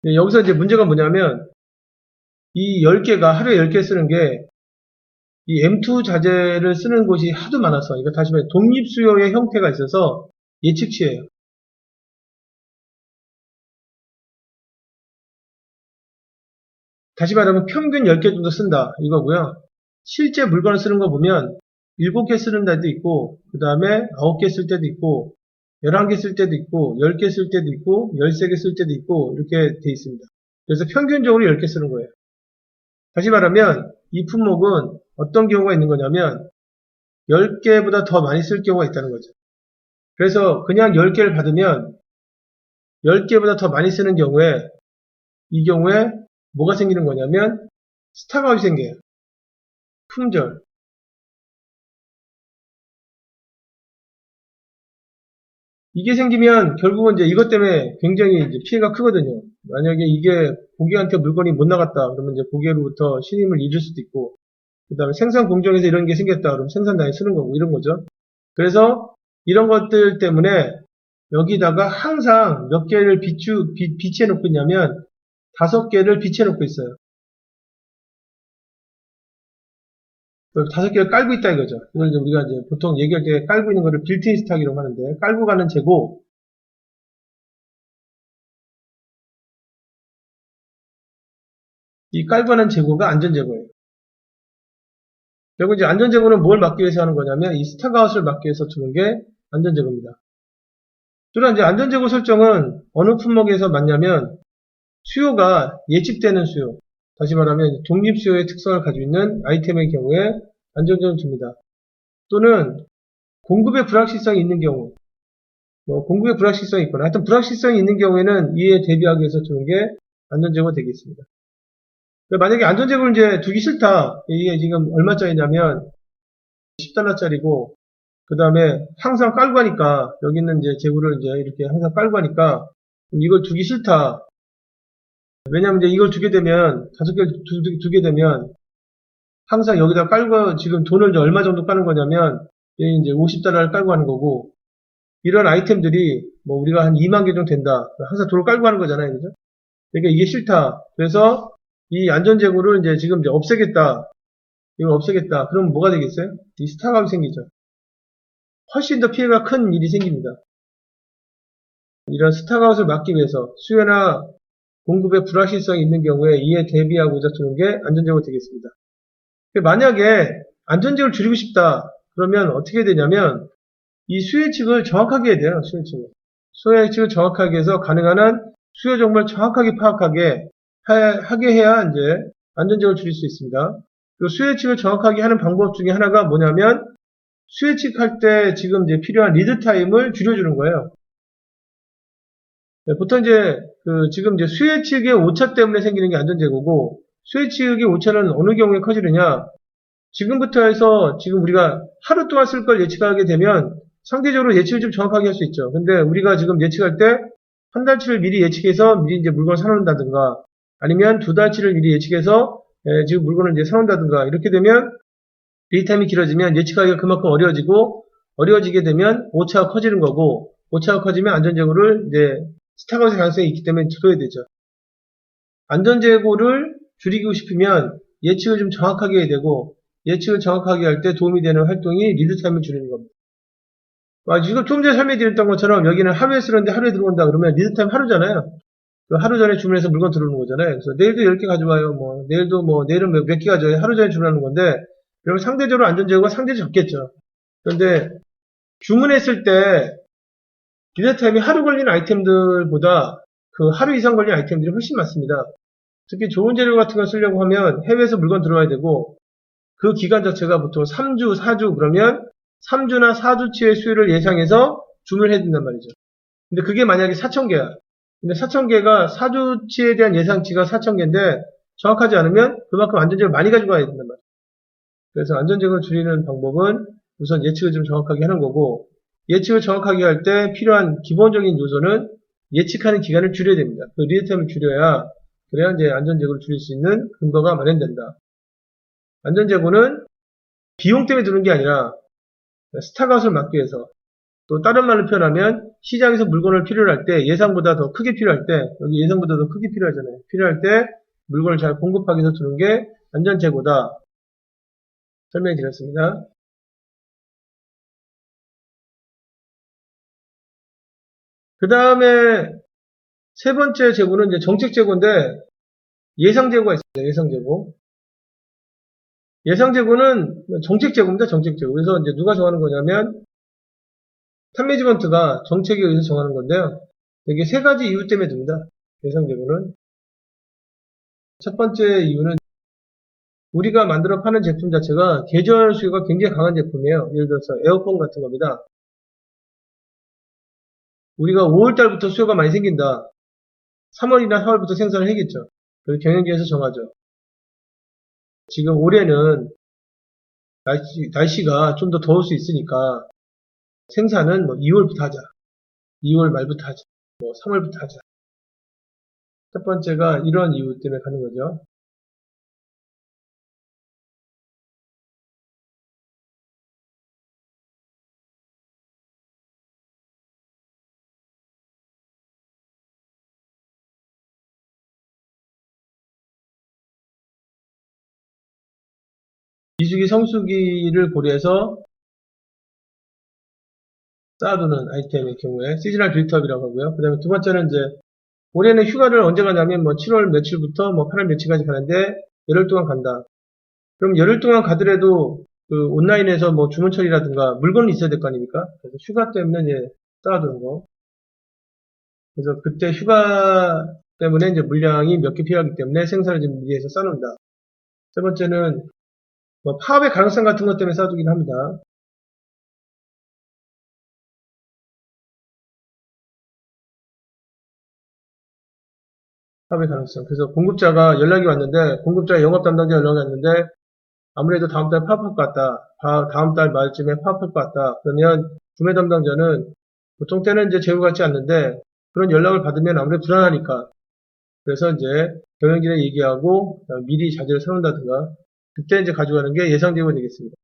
여기서 이제 문제가 뭐냐면 이 10개가 하루에 10개 쓰는 게 이 M2 자재를 쓰는 곳이 하도 많아서 이거 다시 말해 독립수요의 형태가 있어서 예측치예요. 다시 말하면 평균 10개 정도 쓴다 이거고요. 실제 물건을 쓰는 거 보면 7개 쓰는 데도 있고 그 다음에 9개 쓸 때도 있고 11개 쓸 때도 있고 10개 쓸 때도 있고 13개 쓸 때도 있고 이렇게 돼 있습니다. 그래서 평균적으로 10개 쓰는 거예요. 다시 말하면 이 품목은 어떤 경우가 있는 거냐면 10개보다 더 많이 쓸 경우가 있다는 거죠. 그래서 그냥 10개를 받으면 10개보다 더 많이 쓰는 경우에 이 경우에 뭐가 생기는 거냐면 스탁아웃이 생겨요. 품절. 이게 생기면 결국은 이제 이것 때문에 굉장히 이제 피해가 크거든요. 만약에 이게 고객한테 물건이 못 나갔다 그러면 이제 고객으로부터 신임을 잃을 수도 있고 그 다음에 생산 공정에서 이런 게 생겼다 그러면 생산단에 쓰는 거고 이런 거죠. 그래서 이런 것들 때문에 여기다가 항상 몇 개를 비치해 놓고 있냐면 5개를 비치해 놓고 있어요. 5개를 깔고 있다 이거죠. 이걸 이제 우리가 이제 보통 얘기할 때 깔고 있는 거를 빌트인 스탁이라고 하는데 깔고 가는 재고 이 깔고 가는 재고가 안전재고예요. 결국 이제 안전재고는 뭘 막기 위해서 하는 거냐면 이 스탁아웃을 막기 위해서 두는 게 안전재고입니다. 또한 이제 안전재고 설정은 어느 품목에서 맞냐면 수요가 예측되는 수요, 다시 말하면 독립수요의 특성을 가지고 있는 아이템의 경우에 안전재고를 줍니다. 또는 공급의 불확실성이 있는 경우, 뭐 공급의 불확실성이 있거나 하여튼 불확실성이 있는 경우에는 이에 대비하기 위해서 주는 게 안전재고가 되겠습니다. 만약에 안전재고를 이제 두기 싫다. 이게 지금 얼마짜리냐면 10달러짜리고 그 다음에 항상 깔고 하니까 여기 있는 이제 재고를 이제 이렇게 항상 깔고 하니까 이걸 두기 싫다. 왜냐면 이제 이걸 두게 되면 5개를 두게 되면 항상 여기다 깔고 지금 돈을 이제 얼마 정도 까는 거냐면 이제 50달러를 깔고 하는 거고 이런 아이템들이 뭐 우리가 한 2만 개 정도 된다. 항상 돈을 깔고 하는 거잖아요. 그죠? 그러니까 이게 싫다. 그래서 이 안전재고를 이제 지금 이제 없애겠다. 이걸 없애겠다. 그럼 뭐가 되겠어요? 이 스탁아웃이 생기죠. 훨씬 더 피해가 큰 일이 생깁니다. 이런 스탁아웃을 막기 위해서 수요나 공급에 불확실성이 있는 경우에 이에 대비하고자 두는 게 안전재고 되겠습니다. 만약에 안전재고를 줄이고 싶다. 그러면 어떻게 되냐면 이 수혜측을 정확하게 해야 돼요. 수혜측을 정확하게 해서 가능한 한 수요 정보를 정확하게 파악하게 하게 해야 이제 안전재고를 줄일 수 있습니다. 수혜측을 정확하게 하는 방법 중에 하나가 뭐냐면 수혜측 할 때 지금 이제 필요한 리드 타임을 줄여주는 거예요. 네, 보통 이제 지금 이제 수혜측의 오차 때문에 생기는 게 안전재고고 수혜측의 오차는 어느 경우에 커지느냐? 지금부터 해서 지금 우리가 하루 동안 쓸 걸 예측하게 되면 상대적으로 예측을 좀 정확하게 할 수 있죠. 근데 우리가 지금 예측할 때 한 달치를 미리 예측해서 미리 이제 물건을 사놓는다든가 아니면 두 달치를 미리 예측해서 지금 물건을 이제 사놓는다든가 이렇게 되면 리타임이 길어지면 예측하기가 그만큼 어려워지게 되면 오차가 커지는 거고 오차가 커지면 안전재고를 이제 스탁아웃의 가능성이 있기 때문에 줄여야 되죠. 안전재고를 줄이고 싶으면 예측을 좀 정확하게 해야 되고 예측을 정확하게 할 때 도움이 되는 활동이 리드타임을 줄이는 겁니다. 지금 좀 전에 설명드렸던 것처럼 여기는 하루에 쓰는데 하루에 들어온다 그러면 리드타임 하루잖아요. 하루 전에 주문해서 물건 들어오는 거잖아요. 그래서 내일도 10개 가져와요. 내일은 몇 개 가져와요. 하루 전에 주문하는 건데 그러면 상대적으로 안전재고가 상대적으로 적겠죠. 그런데 주문했을 때 리드타임이 하루 걸리는 아이템들보다 그 하루 이상 걸리는 아이템들이 훨씬 많습니다. 특히 좋은 재료 같은 걸 쓰려고 하면 해외에서 물건 들어와야 되고 그 기간 자체가 보통 3주, 4주 그러면 3주나 4주치의 수요를 예상해서 주문을 해야 된단 말이죠. 근데 그게 만약에 4,000개야. 근데 4,000개가 4주치에 대한 예상치가 4,000개인데 정확하지 않으면 그만큼 안전재고를 많이 가져가야 된단 말이에요. 그래서 안전재고를 줄이는 방법은 우선 예측을 좀 정확하게 하는 거고 예측을 정확하게 할 때 필요한 기본적인 요소는 예측하는 기간을 줄여야 됩니다. 그 리드타임을 줄여야 그래야 이제 안전재고를 줄일 수 있는 근거가 마련된다. 안전재고는 비용 때문에 드는 게 아니라 스탁아웃을 막기 위해서 또 다른 말로 표현하면 시장에서 물건을 필요로 할 때 예상보다 더 크게 필요할 때 여기 예상보다 더 크게 필요하잖아요. 필요할 때 물건을 잘 공급하기 위해서 두는 게 안전재고다. 설명해 드렸습니다. 그 다음에 세 번째 재고는 이제 정책재고인데 예상재고가 있습니다. 예상재고. 예상재고는 정책재고입니다. 정책재고. 그래서 이제 누가 정하는 거냐면 탑매니지먼트가 정책에 의해서 정하는 건데요. 이게 세 가지 이유 때문에 듭니다. 예상재고는. 첫 번째 이유는 우리가 만들어 파는 제품 자체가 계절 수요가 굉장히 강한 제품이에요. 예를 들어서 에어컨 같은 겁니다. 우리가 5월달부터 수요가 많이 생긴다. 3월이나 4월부터 생산을 해야겠죠. 그래서 경영진에서 정하죠. 지금 올해는 날씨가 좀 더 더울 수 있으니까 생산은 2월부터 하자. 2월 말부터 하자. 3월부터 하자. 첫 번째가 이런 이유 때문에 가는 거죠. 비수기, 성수기를 고려해서 쌓아두는 아이템의 경우에 시즈널 빌트업이라고 하고요. 그 다음에 두 번째는 이제 올해는 휴가를 언제 가냐면 7월 며칠부터 8월 며칠까지 가는데 열흘 동안 간다. 그럼 열흘 동안 가더라도 그 온라인에서 주문 처리라든가 물건이 있어야 될 거 아닙니까? 그래서 휴가 때문에 이제 쌓아두는 거. 그래서 그때 휴가 때문에 이제 물량이 몇 개 필요하기 때문에 생산을 좀 미리해서 쌓아놓는다. 세 번째는 파업의 가능성 같은 것 때문에 쌓아두긴 합니다. 파업의 가능성. 그래서 공급자가 연락이 왔는데, 공급자 영업 담당자 연락이 왔는데, 아무래도 다음 달 파업할 것 같다. 다음 달 말쯤에 파업할 것 같다. 그러면 구매 담당자는 보통 때는 이제 재고 같지 않는데, 그런 연락을 받으면 아무래도 불안하니까. 그래서 이제 경영진에 얘기하고, 미리 자재를 사놓는다든가, 그때 이제 가져가는 게 예상재고가 되겠습니다.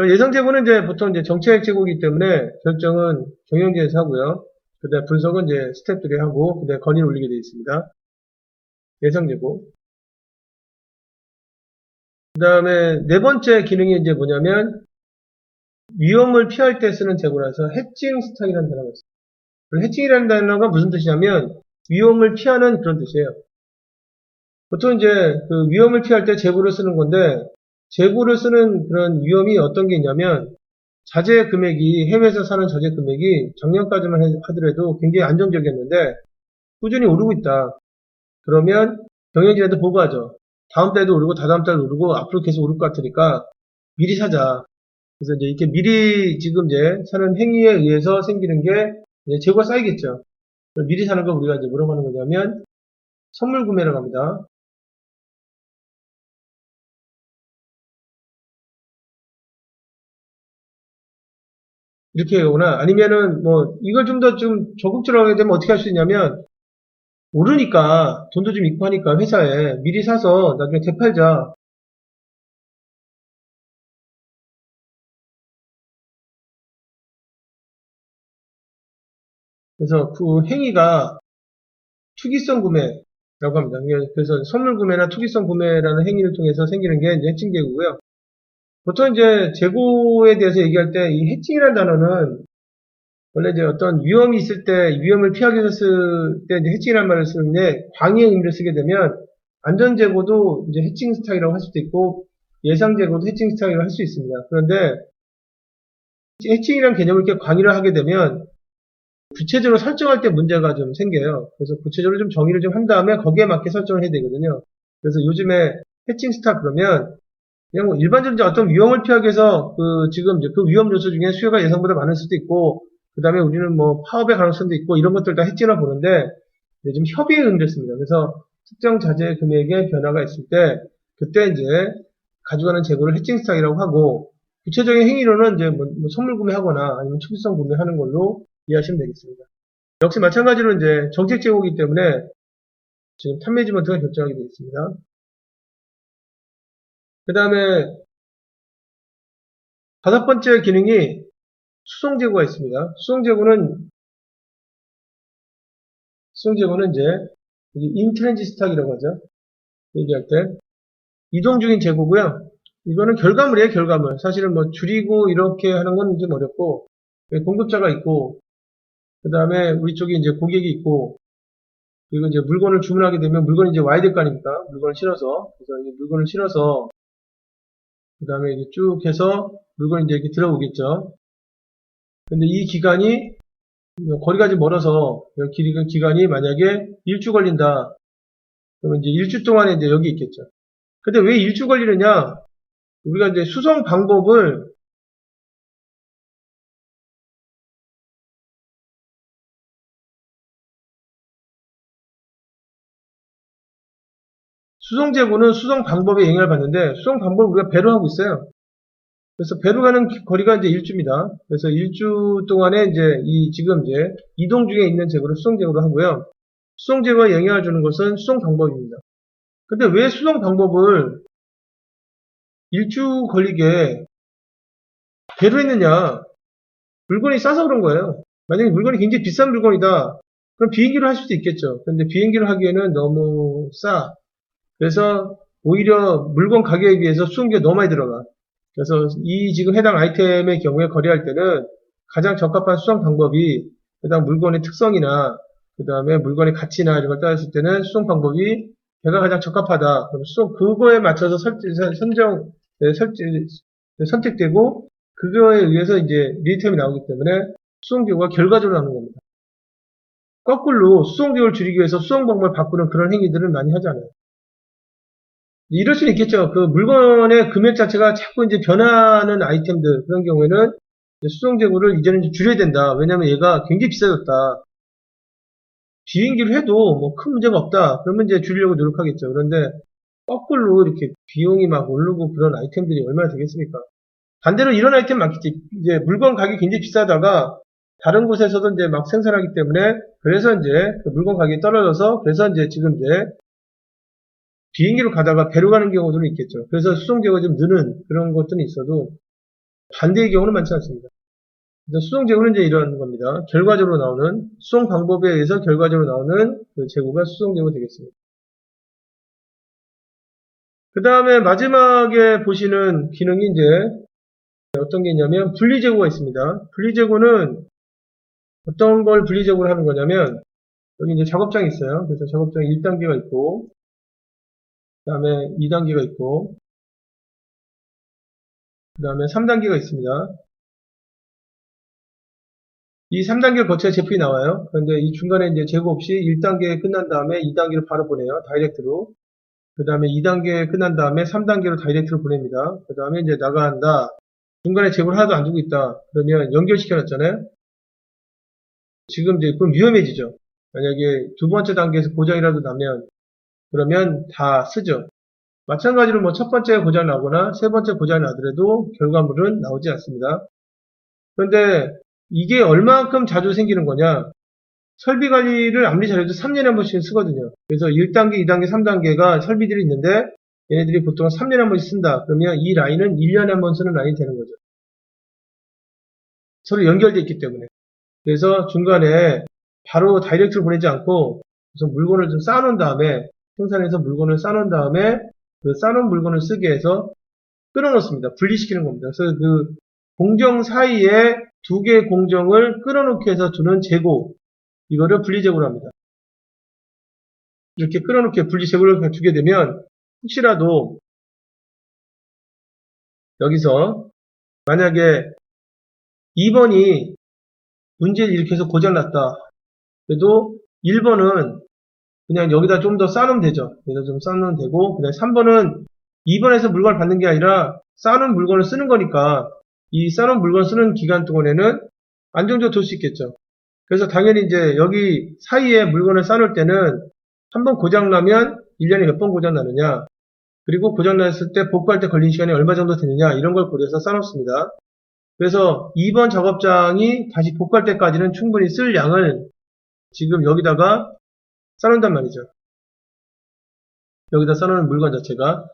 예상재고는 이제 보통 이제 정책 재고이기 때문에 결정은 경영진에서 하고요. 그 다음에 분석은 이제 스태프들이 하고, 그 다음에 건의를 올리게 되어 있습니다. 예상재고. 그 다음에 네 번째 기능이 이제 뭐냐면, 위험을 피할 때 쓰는 재고라서 해칭 스탁이라는 단어가 있습니다. 해칭이라는 단어가 무슨 뜻이냐면, 위험을 피하는 그런 뜻이에요. 보통 이제 그 위험을 피할 때 재고를 쓰는 건데, 재고를 쓰는 그런 위험이 어떤 게 있냐면, 자재 금액이, 해외에서 사는 자재 금액이 작년까지만 하더라도 굉장히 안정적이었는데, 꾸준히 오르고 있다. 그러면 경영진한테 보고하죠. 다음 달도 오르고 다다음 달도 오르고 앞으로 계속 오를 것 같으니까 미리 사자. 그래서 이제 이렇게 미리 지금 이제 사는 행위에 의해서 생기는 게 이제 재고가 쌓이겠죠. 미리 사는 걸 우리가 이제 뭐라고 하는 거냐면 선물 구매라고 합니다. 이렇게 하거나 아니면은 뭐 이걸 좀 더 좀 적극적으로 하게 되면 어떻게 할 수 있냐면 오르니까 돈도 좀 있고 하니까 회사에 미리 사서 나중에 되팔자. 그래서 그 행위가 투기성 구매라고 합니다. 그래서 선물 구매나 투기성 구매라는 행위를 통해서 생기는 게 이제 해칭 재고고요. 보통 이제 재고에 대해서 얘기할 때 이 해칭이라는 단어는 원래 이제 어떤 위험이 있을 때 위험을 피하기 위해서 쓸 때 이제 해칭이라는 말을 쓰는데 광의의 의미를 쓰게 되면 안전 재고도 이제 해칭 스타일이라고 할 수도 있고 예상 재고도 해칭 스타일이라고 할 수 있습니다. 그런데 해칭이라는 개념을 이렇게 광의를 하게 되면 구체적으로 설정할 때 문제가 좀 생겨요. 그래서 구체적으로 좀 정의를 좀 한 다음에 거기에 맞게 설정을 해야 되거든요. 그래서 요즘에 해칭 스타 그러면 그냥 뭐 일반적인 어떤 위험을 피하기 위해서 그 지금 이제 그 위험 요소 중에 수요가 예상보다 많을 수도 있고 그 다음에 우리는 뭐 파업의 가능성도 있고 이런 것들 다 해칭을 보는데 요즘 협의에 응했습니다. 그래서 특정 자재 금액의 변화가 있을 때 그때 이제 가져가는 재고를 해칭 스탁이라고 하고 구체적인 행위로는 이제 뭐 선물 구매하거나 아니면 투기성 구매하는 걸로 이해하시면 되겠습니다. 역시 마찬가지로 이제 정책 재고이기 때문에 지금 탑매지먼트가 결정하게 되어 있습니다. 그 다음에 다섯 번째 기능이 수송 재고가 있습니다. 수송 재고는 이제 인트랜지 스탁이라고 하죠. 얘기할 때 이동 중인 재고고요. 이거는 결과물이에요, 결과물. 사실은 뭐 줄이고 이렇게 하는 건 좀 어렵고 공급자가 있고 그 다음에 우리 쪽에 이제 고객이 있고 그리고 이제 물건을 주문하게 되면 물건이 이제 와야 될 거 아닙니까? 물건을 실어서 그래서 이제 물건을 실어서 그 다음에 이제 쭉 해서 물건이 이제 이렇게 들어오겠죠. 근데 이 기간이 거리가 좀 멀어서 기간이 만약에 일주 걸린다. 그러면 이제 일주 동안에 이제 여기 있겠죠. 근데 왜 일주 걸리느냐? 우리가 이제 수송 재고는 수송 방법에 영향을 받는데 수송 방법을 우리가 배로 하고 있어요. 그래서 배로 가는 거리가 이제 일주입니다. 그래서 일주 동안에 이제 지금 이제 이동 중에 있는 재고를 수송 재고로 하고요. 수송 재고에 영향을 주는 것은 수송 방법입니다. 근데 왜 수송 방법을 일주 걸리게 배로 했느냐? 물건이 싸서 그런 거예요. 만약에 물건이 굉장히 비싼 물건이다. 그럼 비행기로 할 수도 있겠죠. 근데 비행기로 하기에는 너무 싸. 그래서 오히려 물건 가격에 비해서 수송비가 너무 많이 들어가. 그래서 이 지금 해당 아이템의 경우에 거래할 때는 가장 적합한 수송 방법이 해당 물건의 특성이나 그 다음에 물건의 가치나 이런 걸 따졌을 때는 수송 방법이 배가 가장 적합하다. 그럼 그거에 맞춰서 선택되고 그거에 의해서 이제 리터임이 나오기 때문에 수송비가 결과적으로 나오는 겁니다. 거꾸로 수송비를 줄이기 위해서 수송 방법을 바꾸는 그런 행위들을 많이 하잖아요. 이럴 수는 있겠죠. 그 물건의 금액 자체가 자꾸 이제 변하는 아이템들, 그런 경우에는 수송 재고를 이제는 이제 줄여야 된다. 왜냐면 얘가 굉장히 비싸졌다. 비행기로 해도 뭐 큰 문제가 없다. 그러면 이제 줄이려고 노력하겠죠. 그런데 거꾸로 이렇게 비용이 막 오르고 그런 아이템들이 얼마나 되겠습니까? 반대로 이런 아이템 많겠지. 이제 물건 가격이 굉장히 비싸다가 다른 곳에서도 이제 막 생산하기 때문에 그래서 이제 그 물건 가격이 떨어져서 그래서 이제 지금 이제 비행기로 가다가 배로 가는 경우들은 있겠죠. 그래서 수송재고가 좀 느는 그런 것들은 있어도 반대의 경우는 많지 않습니다. 그래서 수송재고는 이제 이런 겁니다. 결과적으로 나오는 수송 방법에 의해서 결과적으로 나오는 그 재고가 수송재고 되겠습니다. 그 다음에 마지막에 보시는 기능이 이제 어떤 게 있냐면 분리재고가 있습니다. 분리재고는 어떤 걸 분리재고를 하는 거냐면 여기 이제 작업장이 있어요. 그래서 작업장 1단계가 있고, 그 다음에 2단계가 있고, 그 다음에 3단계가 있습니다. 이 3단계를 거쳐야 제품이 나와요. 그런데 이 중간에 이제 재고 없이 1단계 끝난 다음에 2단계로 바로 보내요. 다이렉트로. 그 다음에 2단계 끝난 다음에 3단계로 다이렉트로 보냅니다. 그 다음에 이제 나간다. 중간에 재고를 하나도 안 두고 있다. 그러면 연결시켜 놨잖아요. 지금 이제 그럼 위험해지죠. 만약에 두 번째 단계에서 고장이라도 나면 그러면 다 쓰죠. 마찬가지로 뭐 첫 번째 고장 나거나 세 번째 고장 나더라도 결과물은 나오지 않습니다. 그런데 이게 얼마만큼 자주 생기는 거냐? 설비 관리를 아무리 잘해도 3년에 한 번씩 쓰거든요. 그래서 1단계, 2단계, 3단계가 설비들이 있는데 얘네들이 보통 3년에 한 번씩 쓴다. 그러면 이 라인은 1년에 한 번 쓰는 라인이 되는 거죠. 서로 연결되어 있기 때문에. 그래서 중간에 바로 다이렉트로 보내지 않고 우선 물건을 좀 쌓아놓은 다음에 생산해서 물건을 쌓아놓은 다음에 그 쌓아놓은 물건을 쓰게 해서 끊어놓습니다. 분리시키는 겁니다. 그래서 그 공정 사이에 두 개의 공정을 끊어놓게 해서 두는 재고, 이거를 분리재고로 합니다. 이렇게 끊어놓게 분리재고를 두게 되면 혹시라도 여기서 만약에 2번이 문제를 일으켜서 고장났다. 그래도 1번은 그냥 여기다 좀 더 쌓으면 되죠. 여기다 좀 쌓으면 되고, 그다음에 3번은 2번에서 물건을 받는 게 아니라 쌓아놓은 물건을 쓰는 거니까 이 쌓아놓은 물건을 쓰는 기간 동안에는 안정적으로 둘 수 있겠죠. 그래서 당연히 이제 여기 사이에 물건을 쌓아놓을 때는 한 번 고장나면 1년에 몇 번 고장나느냐, 그리고 고장났을 때 복구할 때 걸린 시간이 얼마 정도 되느냐, 이런 걸 고려해서 쌓아놓습니다. 그래서 2번 작업장이 다시 복구할 때까지는 충분히 쓸 양을 지금 여기다가 쌓아놓는단 말이죠. 여기다 쌓아놓은 물건 자체가.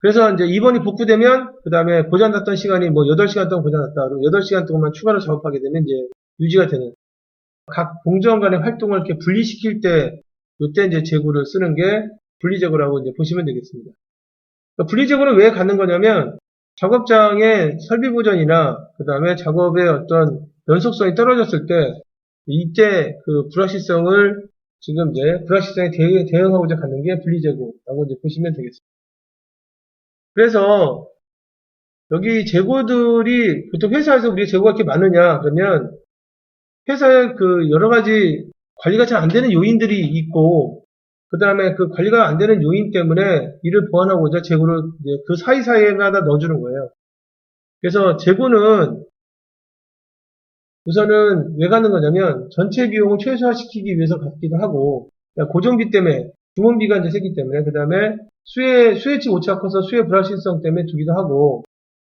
그래서 이제 2번이 복구되면 그 다음에 고장났던 시간이 뭐 8시간 동안 고장났다. 그럼 8시간 동안만 추가로 작업하게 되면 이제 유지가 되는. 각 공정 간의 활동을 이렇게 분리시킬 때, 이때 이제 재고를 쓰는 게 분리재고라고 이제 보시면 되겠습니다. 그러니까 분리재고는 왜 갖는 거냐면 작업장의 설비 보전이나 그 다음에 작업의 어떤 연속성이 떨어졌을 때 이때 그 불확실성을 지금 이제 불확실성에 대응하고자 갖는 게 분리재고라고 이제 보시면 되겠습니다. 그래서 여기 재고들이 보통 회사에서 우리 재고가 이렇게 많으냐 그러면 회사에 그 여러 가지 관리가 잘 안 되는 요인들이 있고 그 다음에 그 관리가 안 되는 요인 때문에 이를 보완하고자 재고를 이제 그 사이사이에마다 넣어주는 거예요. 그래서 재고는 우선은 왜 갖는 거냐면 전체 비용을 최소화시키기 위해서 갖기도 하고 그러니까 고정비 때문에 주문비가 이제 세기 때문에 그 다음에 수혜치 오차가 커서 수혜 불확실성 때문에 두기도 하고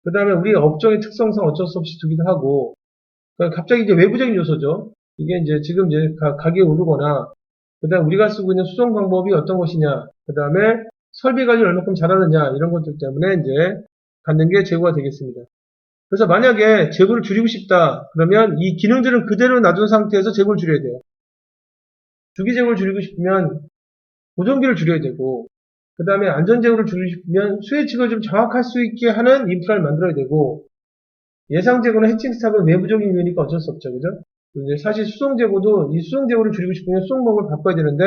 그 다음에 우리 업종의 특성상 어쩔 수 없이 두기도 하고 그러니까 갑자기 이제 외부적인 요소죠. 이게 이제 지금 이제 가격이 오르거나 그 다음에 우리가 쓰고 있는 수송 방법이 어떤 것이냐 그 다음에 설비 관리를 얼마큼 잘하느냐 이런 것들 때문에 이제 갖는 게 재고가 되겠습니다. 그래서 만약에 재고를 줄이고 싶다 그러면 이 기능들은 그대로 놔둔 상태에서 재고를 줄여야 돼요. 주기 재고를 줄이고 싶으면 고정비를 줄여야 되고 그 다음에 안전재고를 줄이고 싶으면 수혜치가 좀 정확할 수 있게 하는 인프라를 만들어야 되고 예상재고나 해칭스탑은 외부적인 요인이니까 어쩔 수 없죠. 그죠? 이제 사실 수송재고도 이 수송재고를 줄이고 싶으면 수송방법을 바꿔야 되는데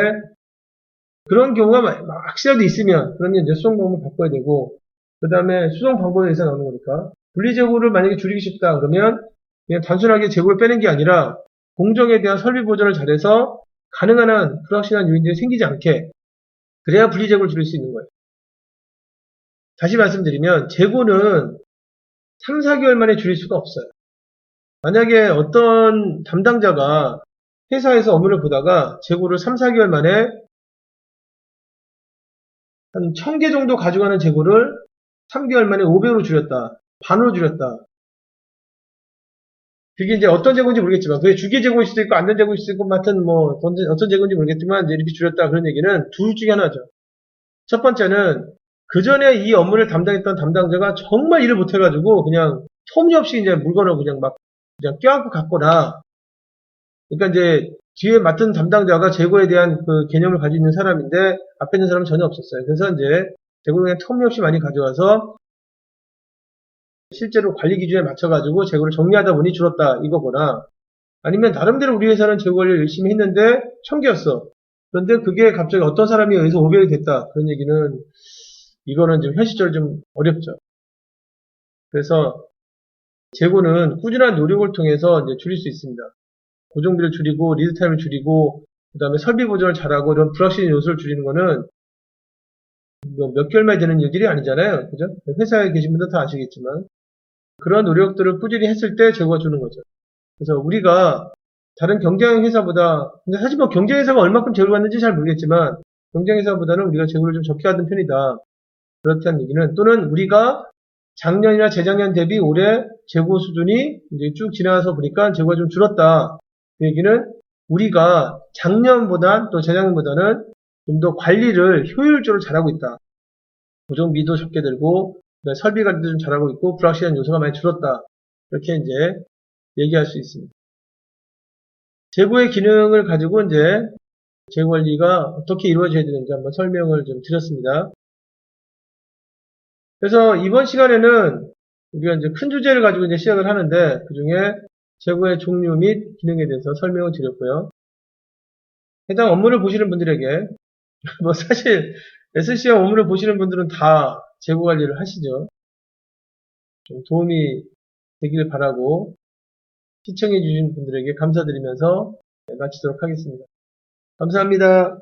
그런 경우가 확실하게 있으면 그러면 이제 수송방법을 바꿔야 되고 그 다음에 수송방법에 의해서 나오는 거니까 분리재고를 만약에 줄이기 싶다 그러면 그냥 단순하게 재고를 빼는 게 아니라 공정에 대한 설비 보전을 잘해서 가능한 한 불확실한 요인들이 생기지 않게 그래야 분리재고를 줄일 수 있는 거예요. 다시 말씀드리면 재고는 3, 4개월 만에 줄일 수가 없어요. 만약에 어떤 담당자가 회사에서 업무를 보다가 재고를 3, 4개월 만에 한 1000개 정도 가져가는 재고를 3개월 만에 5배로 줄였다. 반으로 줄였다. 그게 이제 어떤 재고인지 모르겠지만, 그게 주기 재고일 수도 있고, 안전 재고일 수도 있고, 하여튼 뭐, 어떤 재고인지 모르겠지만, 이제 이렇게 줄였다. 그런 얘기는 둘 중에 하나죠. 첫 번째는, 그 전에 이 업무를 담당했던 담당자가 정말 일을 못해가지고, 그냥, 터무니없이 이제 물건을 그냥 껴안고 갔거나, 그러니까 이제, 뒤에 맡은 담당자가 재고에 대한 그 개념을 가지고 있는 사람인데, 앞에 있는 사람은 전혀 없었어요. 그래서 이제, 재고를 그냥 터무니없이 많이 가져가서, 실제로 관리 기준에 맞춰가지고 재고를 정리하다 보니 줄었다 이거거나 아니면 나름대로 우리 회사는 재고 관리를 열심히 했는데 청기였어. 그런데 그게 갑자기 어떤 사람에 의해서 오백이 됐다. 그런 얘기는 이거는 좀 현실적으로 좀 어렵죠. 그래서 재고는 꾸준한 노력을 통해서 이제 줄일 수 있습니다. 고정비를 줄이고 리드 타임을 줄이고 그다음에 설비 보존을 잘하고 이런 불확실한 요소를 줄이는 거는 뭐몇 개월 만에 되는 일들이 아니잖아요. 그죠? 회사에 계신 분들 다 아시겠지만 그런 노력들을 꾸준히 했을 때 재고가 주는 거죠. 그래서 우리가 다른 경쟁 회사보다 근데 사실 뭐 경쟁 회사가 얼마큼 재고를 받는지 잘 모르겠지만 경쟁 회사보다는 우리가 재고를 좀 적게 하던 편이다. 그렇다는 얘기는 또는 우리가 작년이나 재작년 대비 올해 재고 수준이 이제 쭉 지나서 보니까 재고가 좀 줄었다. 그 얘기는 우리가 작년보다 또 재작년보다는 좀 더 관리를 효율적으로 잘하고 있다. 고정비도 적게 들고 설비 관리도 좀 잘하고 있고 불확실한 요소가 많이 줄었다. 이렇게 이제 얘기할 수 있습니다. 재고의 기능을 가지고 이제 재고 관리가 어떻게 이루어져야 되는지 한번 설명을 좀 드렸습니다. 그래서 이번 시간에는 우리가 이제 큰 주제를 가지고 이제 시작을 하는데 그 중에 재고의 종류 및 기능에 대해서 설명을 드렸고요. 해당 업무를 보시는 분들에게 뭐 사실 SCM 업무를 보시는 분들은 다 재고 관리를 하시죠. 좀 도움이 되기를 바라고 시청해 주신 분들에게 감사드리면서 마치도록 하겠습니다. 감사합니다.